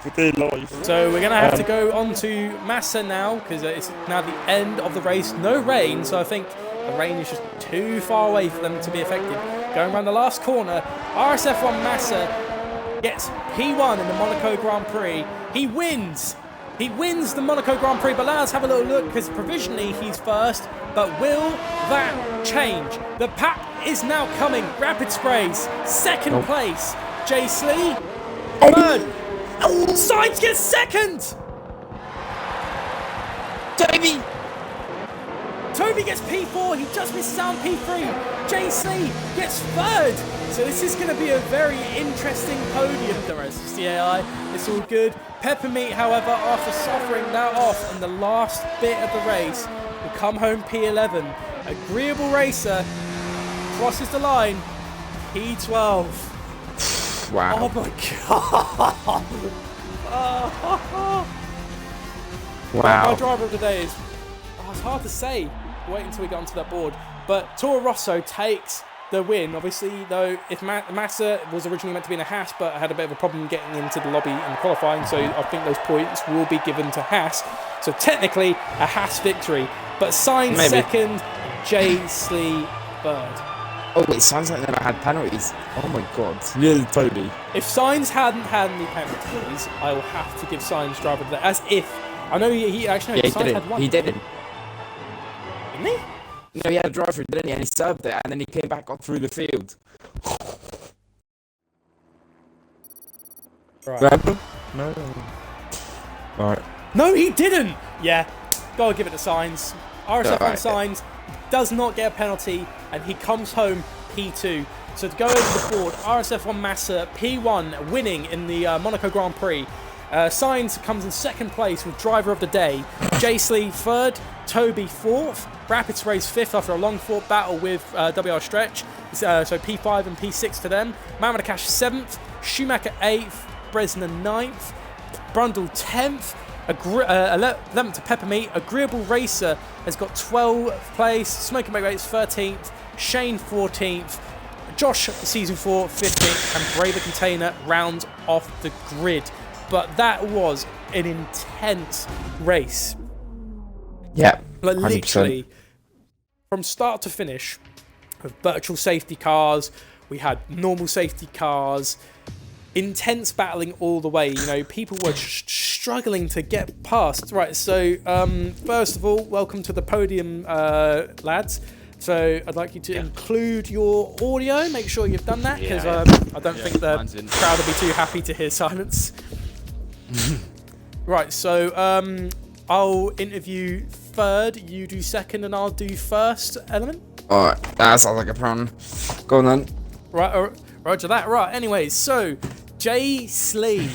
for dear life. So we're going to have to go on to Massa now, because it's now the end of the race. No rain, so I think the rain is just too far away for them to be affected. Going around the last corner, RSF1 Massa gets P1 in the Monaco Grand Prix. He wins the Monaco Grand Prix, but let us have a little look, because provisionally he's first. But will that change? The pack is now coming. Rapid Sprays, second place. Jay Slee, third. Sainz gets second. Toby gets P4. He just misses out on P3. Jay Slee gets third. So this is going to be a very interesting podium. The rest of CAI, it's all good. Peppermeat, however, after suffering that off in the last bit of the race, will come home P11. Agreeable Racer crosses the line, P12. Wow. Oh my God. Wow. My driver of the day is, it's hard to say. Wait until we get onto that board. But Toro Rosso takes the win. Obviously, though, if Massa was originally meant to be in a Haas, but had a bit of a problem getting into the lobby and qualifying, so I think those points will be given to Haas. So technically, a Haas victory. But Sainz second, Jay Slee third. Oh wait, Sainz never had penalties. Oh my God, little Toby. If Sainz hadn't had any penalties, I will have to give Sainz driver of the day. As if I know he actually Sainz had one. He didn't. Didn't he? No, he had a driver, didn't he? And he served it, and then he came back up through the field. Right. Remember? No. Alright. No, he didn't. Yeah, gotta give it to Sainz. RSF1 Sainz does not get a penalty, and he comes home P2. So to go over the board, RSF1 Massa P1 winning in the Monaco Grand Prix. Sainz comes in second place with driver of the day. Jay Slee third, Toby fourth, Rapid Sprays fifth after a long fought battle with WR Stretch. So P5 and P6 to them. Mamadakash seventh, Schumacher eighth, Bresner ninth, Brundle 10th, 11th to Peppermeat. Agreeable Racer has got 12th place, Smoking Bates 13th, Shane 14th, Josh Season 4 15th, and Braver Container rounds off the grid. But that was an intense race. Yeah. Like literally, from start to finish, with virtual safety cars, we had normal safety cars, intense battling all the way. You know, people were struggling to get past. Right, so first of all, welcome to the podium, lads. So I'd like you to include your audio. Make sure you've done that, because I don't think the crowd will be too happy to hear silence. Right, so I'll interview third, you do second, and I'll do first, Element. Alright, that sounds like a plan. Go on then. Right, roger that. Right, anyways, so Jay Slee,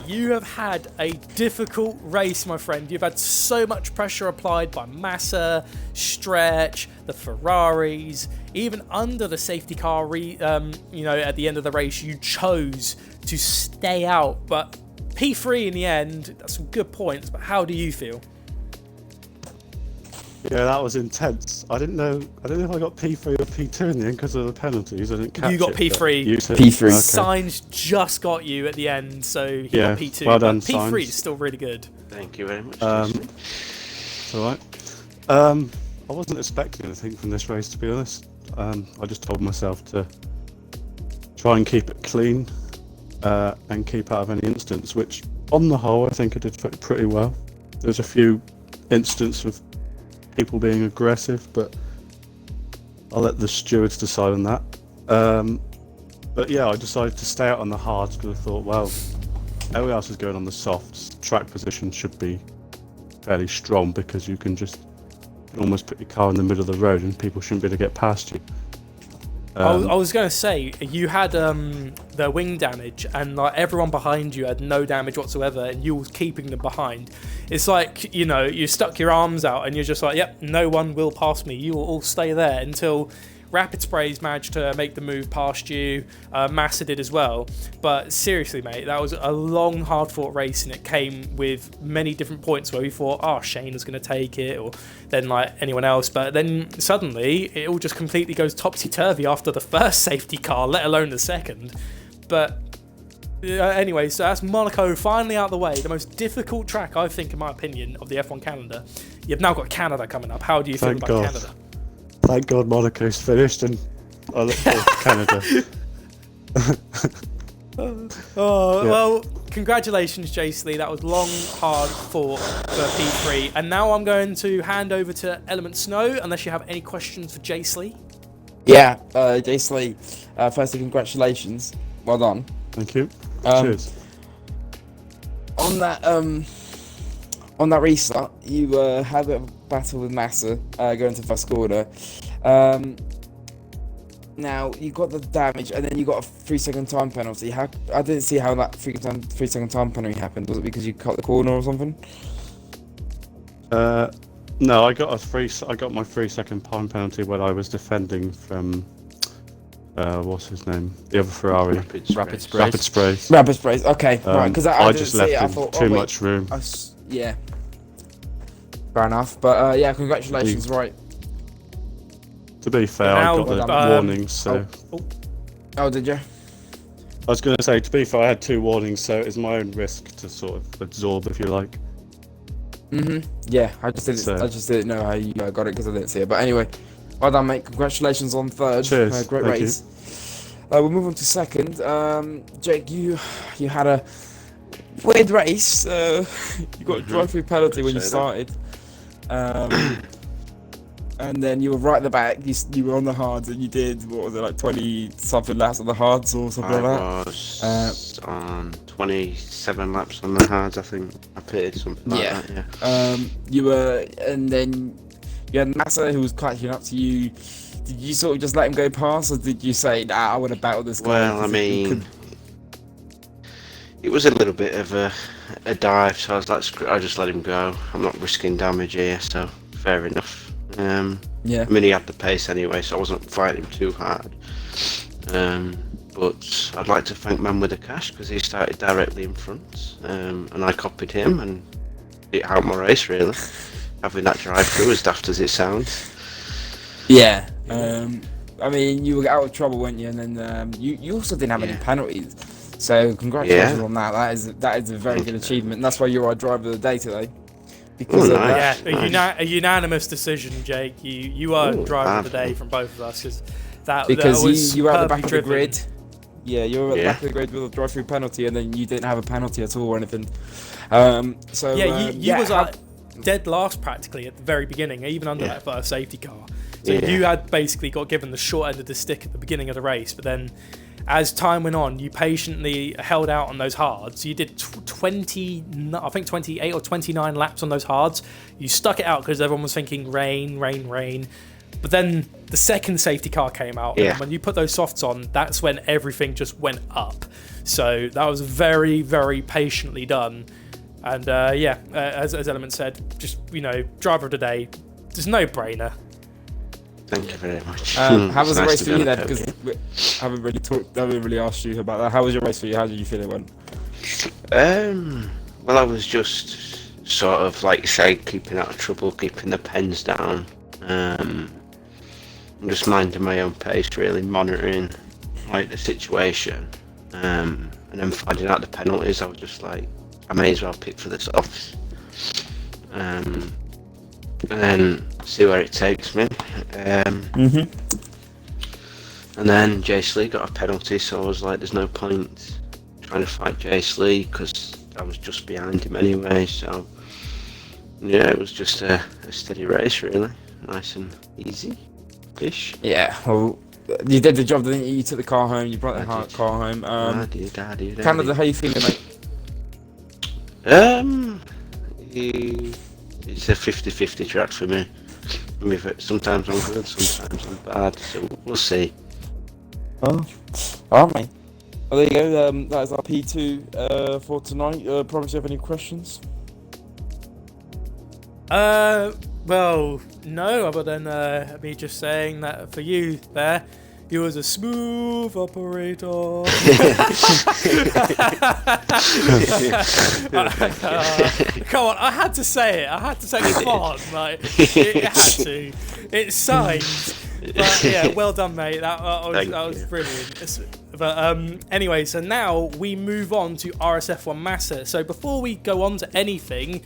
you have had a difficult race, my friend. You've had so much pressure applied by Massa, Stretch, the Ferraris, even under the safety car. At the end of the race, you chose to stay out, but P3 in the end. That's some good points. But how do you feel? Yeah, that was intense. I don't know if I got P3 or P2 in the end because of the penalties. I didn't catch it. You got P3. P3. Okay. Signs just got you at the end, so he got P2. Well done, but P3 Signs. is still really good. Thank you very much. It's all right. I wasn't expecting anything from this race, to be honest. I just told myself to try and keep it clean and keep out of any incidents, which on the whole I think I did pretty well. There's a few instances of people being aggressive, but I'll let the stewards decide on that. But yeah, I decided to stay out on the hards because I thought, well, everyone else is going on the softs. Track position should be fairly strong because you can almost put your car in the middle of the road and people shouldn't be able to get past you. I was going to say, you had the wing damage, and like everyone behind you had no damage whatsoever, and you was keeping them behind. It's like, you stuck your arms out, and you're just like, yep, no one will pass me. You will all stay there until Rapid Sprays managed to make the move past you. Massa did as well. But seriously, mate, that was a long, hard-fought race, and it came with many different points where we thought, Shane is going to take it, or then like anyone else. But then suddenly, it all just completely goes topsy-turvy after the first safety car, let alone the second. But anyway, so that's Monaco finally out of the way. The most difficult track, I think, in my opinion, of the F1 calendar. You've now got Canada coming up. How do you feel about Canada? Thank God Monaco's finished, and I look forward to Canada. Well, congratulations, Jace Lee. That was long, hard fought for P3. And now I'm going to hand over to Element Snow, unless you have any questions for Jace Lee. Yeah, Jace Lee, firstly, congratulations. Well done. Thank you. Cheers. On that restart, you had a bit of a battle with Massa going to first corner. Now you got the damage, and then you got a 3-second time penalty. I didn't see how that 3-second time penalty happened. Was it because you cut the corner or something? No, I got my 3-second time penalty when I was defending from what's his name? The other Ferrari. Rapid Sprays. Rapid Sprays. Okay, right. Because I didn't just see left it. I him thought, too much room. Yeah. Fair enough. But yeah, congratulations. Right. To be fair, Now, I got the warnings, so... Oh, did you? I was going to say, to be fair, I had 2 warnings, so it's my own risk to sort of absorb, if you like. Yeah, I just didn't know how you got it because I didn't see it. But anyway, well done, mate. Congratulations on third. Cheers. Great race. We'll move on to second. Jake, you had a weird race. You got a drive-through penalty when you started. And then you were right at the back. You were on the hards, and you did, what was it, like 20-something laps on the hards or something like that? I was on 27 laps on the hards, I think. I pitted something like that, yeah. You were, and then you had Massa who was catching up to you. Did you sort of just let him go past, or did you say, I want to battle this guy? Well, I mean, it was a little bit of a dive, so I was like, I'll just let him go. I'm not risking damage here, so fair enough. Yeah. I mean, he had the pace anyway, so I wasn't fighting him too hard. But I'd like to thank Man with the Cash because he started directly in front, and I copied him, and it helped my race really. Having that drive through, as daft as it sounds. Yeah. I mean, you were out of trouble, weren't you? And then you also didn't have any penalties. So congratulations on that. That is a very good achievement. And that's why you're our driver of the day today. Because a unanimous decision, Jake. You are driver of the day from both of us because you were at the back of the grid. Yeah, you were at the back of the grid with a drive-through penalty, and then you didn't have a penalty at all or anything. You was dead last practically at the very beginning, even under that first safety car. So you had basically got given the short end of the stick at the beginning of the race, but then as time went on, you patiently held out on those hards. You did 28 or 29 laps on those hards. You stuck it out because everyone was thinking rain, rain, rain. But then the second safety car came out, and when you put those softs on, that's when everything just went up. So that was very, very patiently done. And as Element said, just, driver of the day, just no brainer. Thank you very much. How was the Nice race to for be you on then? the Because podium. I haven't really asked you about that. How was your race for you? How did you feel it went? Well, I was just sort of, like you say, keeping out of trouble, keeping the pens down. I'm just minding my own pace, really monitoring like the situation. And then finding out the penalties, I was just like, I may as well pick for the softs. And then see where it takes me. And then Jace Lee got a penalty, so I was like, there's no point trying to fight Jace Lee because I was just behind him anyway. So yeah, it was just a steady race, really, nice and easy-ish. Yeah, well, you did the job, didn't you? You took the car home, you brought the car home. I did. Canada, how you feeling, mate? It's a 50-50 track for me. Sometimes I'm good, sometimes I'm bad, so we'll see. Oh, alright, mate. Well, there you go. That is our P2 for tonight. Promise you have any questions? Well, no, other than me just saying that for you there, you was a smooth operator. Come on, I had to say it. Come on, like it had to. It's signed. But yeah, well done, mate. That was brilliant. But anyway, so now we move on to RSF1 Massa. So before we go on to anything,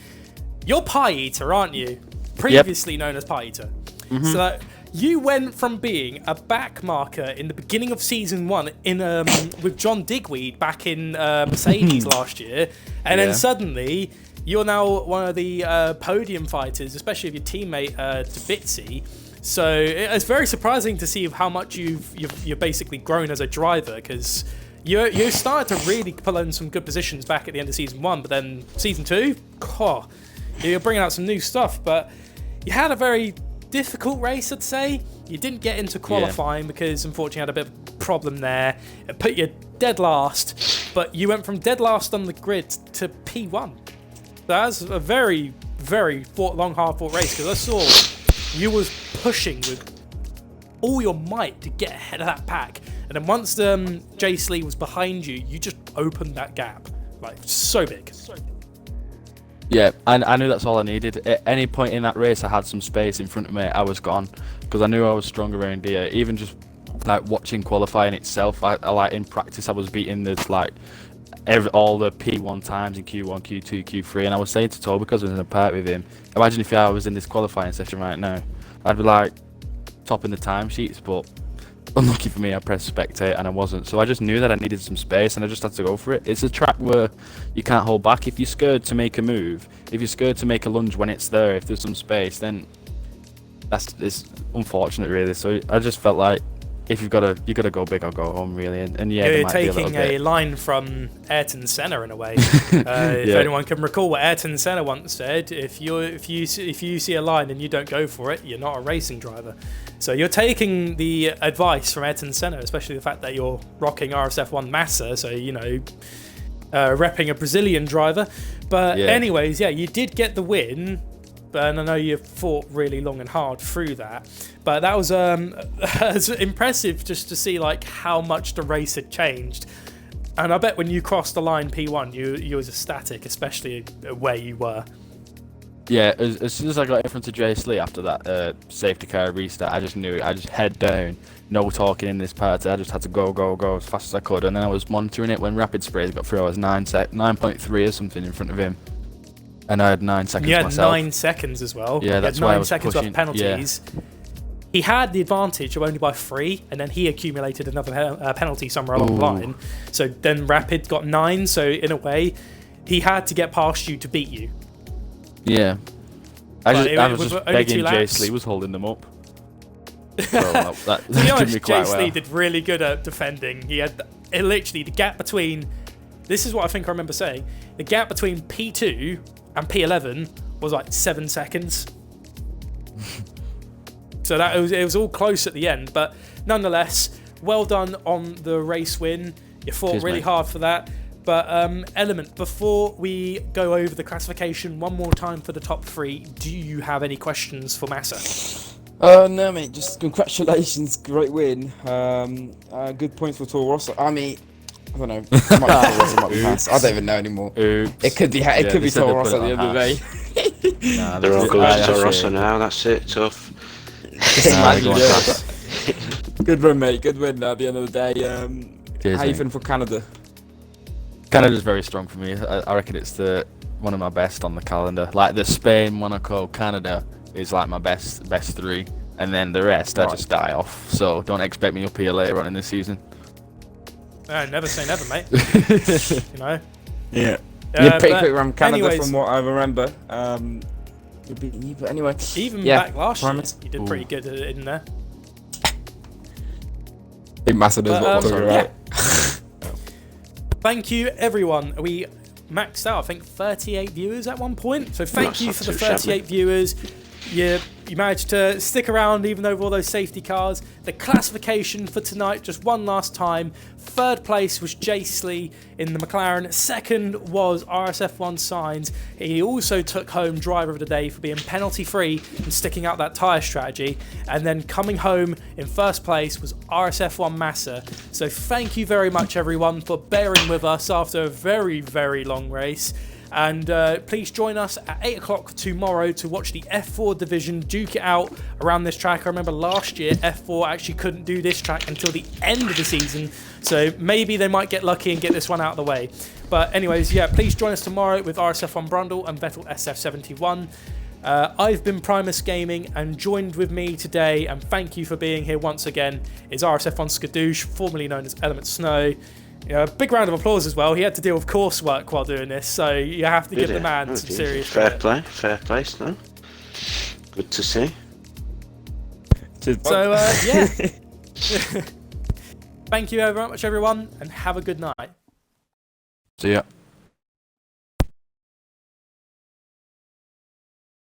you're Pie Eater, aren't you? Previously known as Pie Eater. So you went from being a back marker in the beginning of season 1 in with John Digweed back in Mercedes last year, and then suddenly you're now one of the podium fighters, especially with your teammate Debitzi. So it's very surprising to see how much you've basically grown as a driver, because you started to really pull in some good positions back at the end of season 1, but then season 2, you're bringing out some new stuff. But you had a very difficult race, I'd say. You didn't get into qualifying because unfortunately you had a bit of a problem there. It put you dead last, but you went from dead last on the grid to P1. That's a very, very hard-fought race, because I saw you was pushing with all your might to get ahead of that pack. And then once Jace Lee was behind you, you just opened that gap. Like, so big. Yeah, I knew that's all I needed. At any point in that race, I had some space in front of me. I was gone because I knew I was stronger around here. Even just like watching qualifying itself, I like in practice, I was beating all the P1 times in Q1, Q2, Q3, and I was saying to Toby, because I was in a part with him, imagine if I was in this qualifying session right now, I'd be like topping the timesheets, but unlucky for me, I pressed spectate and I wasn't. So I just knew that I needed some space and I just had to go for it. It's a track where you can't hold back. If you're scared to make a move, if you're scared to make a lunge when it's there, if there's some space, then it's unfortunate, really. So I just felt like if you gotta go big or go home, really. And yeah, you're taking a line from Ayrton Senna in a way. If anyone can recall what Ayrton Senna once said, if you see a line and you don't go for it, you're not a racing driver. So you're taking the advice from Ayrton Senna, especially the fact that you're rocking RSF1 Massa, so repping a Brazilian driver. But anyways, you did get the win. And I know you fought really long and hard through that, but that was impressive just to see like how much the race had changed. And I bet when you crossed the line P1, you was ecstatic, especially where you were. Yeah, as soon as I got in front of Jace Lee after that safety car restart, I just knew it. I just head down, no talking in this part. I just had to go as fast as I could, and then I was monitoring it when Rapid Sprays got through. I was 9.3 or something in front of him. And I had 9 seconds myself. You had 9 seconds as well. Yeah, that's why I was 9 seconds pushing. Of penalties. Yeah. He had the advantage of only by 3, and then he accumulated another penalty somewhere along the line. So then Rapid got 9, so in a way, he had to get past you to beat you. Yeah. I was just begging Jace Lee was holding them up. So that To be did honest, me quite Jace well. Lee did really good at defending. He had literally the gap between. This is what I think I remember saying. The gap between P2 and P11 was like 7 seconds. So that it was all close at the end, but nonetheless, well done on the race win. You fought Cheers, really mate. hard for that. But Element, before we go over the classification one more time for the top 3, do you have any questions for Massa? No, mate. Just congratulations, great win. Good points for Toro Rosso. I mean, I don't know. It might be Toro Rosso, it might be Haas. I don't even know anymore. Oops. It could be. It could be Toro Rosso at the end of the day. Nah, They're all that's- going I to Toro Rosso actually- now. That's it. Tough. Nah, they're going fast. Good win, mate. Good win. At the end of the day, Cheers, how you mate. feeling for Canada? Canada's very strong for me. I reckon it's one of my best on the calendar. Like the Spain, Monaco, Canada is like my best 3, and then the rest I Right. just die off. So don't expect me up here later on in this season. Never say never, mate. You know. Yeah. You're pretty but quick around Canada anyways, from what I remember. You're beating you, but anyway. even yeah, back last year, Primus. you did pretty good in there. Big massive is But, what we're talking about. Thank you, everyone. We maxed out, I think, 38 viewers at one point. So thank That's you not for the too shabby. 38 viewers. You managed to stick around even over all those safety cars. The classification for tonight, just one last time. 3rd place was Jace Lee in the McLaren. 2nd was RSF1 Signs. He also took home driver of the day for being penalty free and sticking out that tyre strategy. And then coming home in 1st place was RSF1 Massa. So thank you very much, everyone, for bearing with us after a very, very long race. And please join us at 8 o'clock tomorrow to watch the F4 division duke it out around this track. I remember last year F4 actually couldn't do this track until the end of the season, so maybe they might get lucky and get this one out of the way. But anyways, yeah, please join us tomorrow with RSF1 Brundle and Vettel SF71. I've been Primus Gaming, and joined with me today, and thank you for being here once again, is RSF1 Skadoosh, formerly known as Element Snow. Big round of applause as well. He had to deal with coursework while doing this, so you have to give the man some serious Fair credit. play, Snow. Good to see. So, yeah. Thank you very much, everyone, and have a good night. See ya.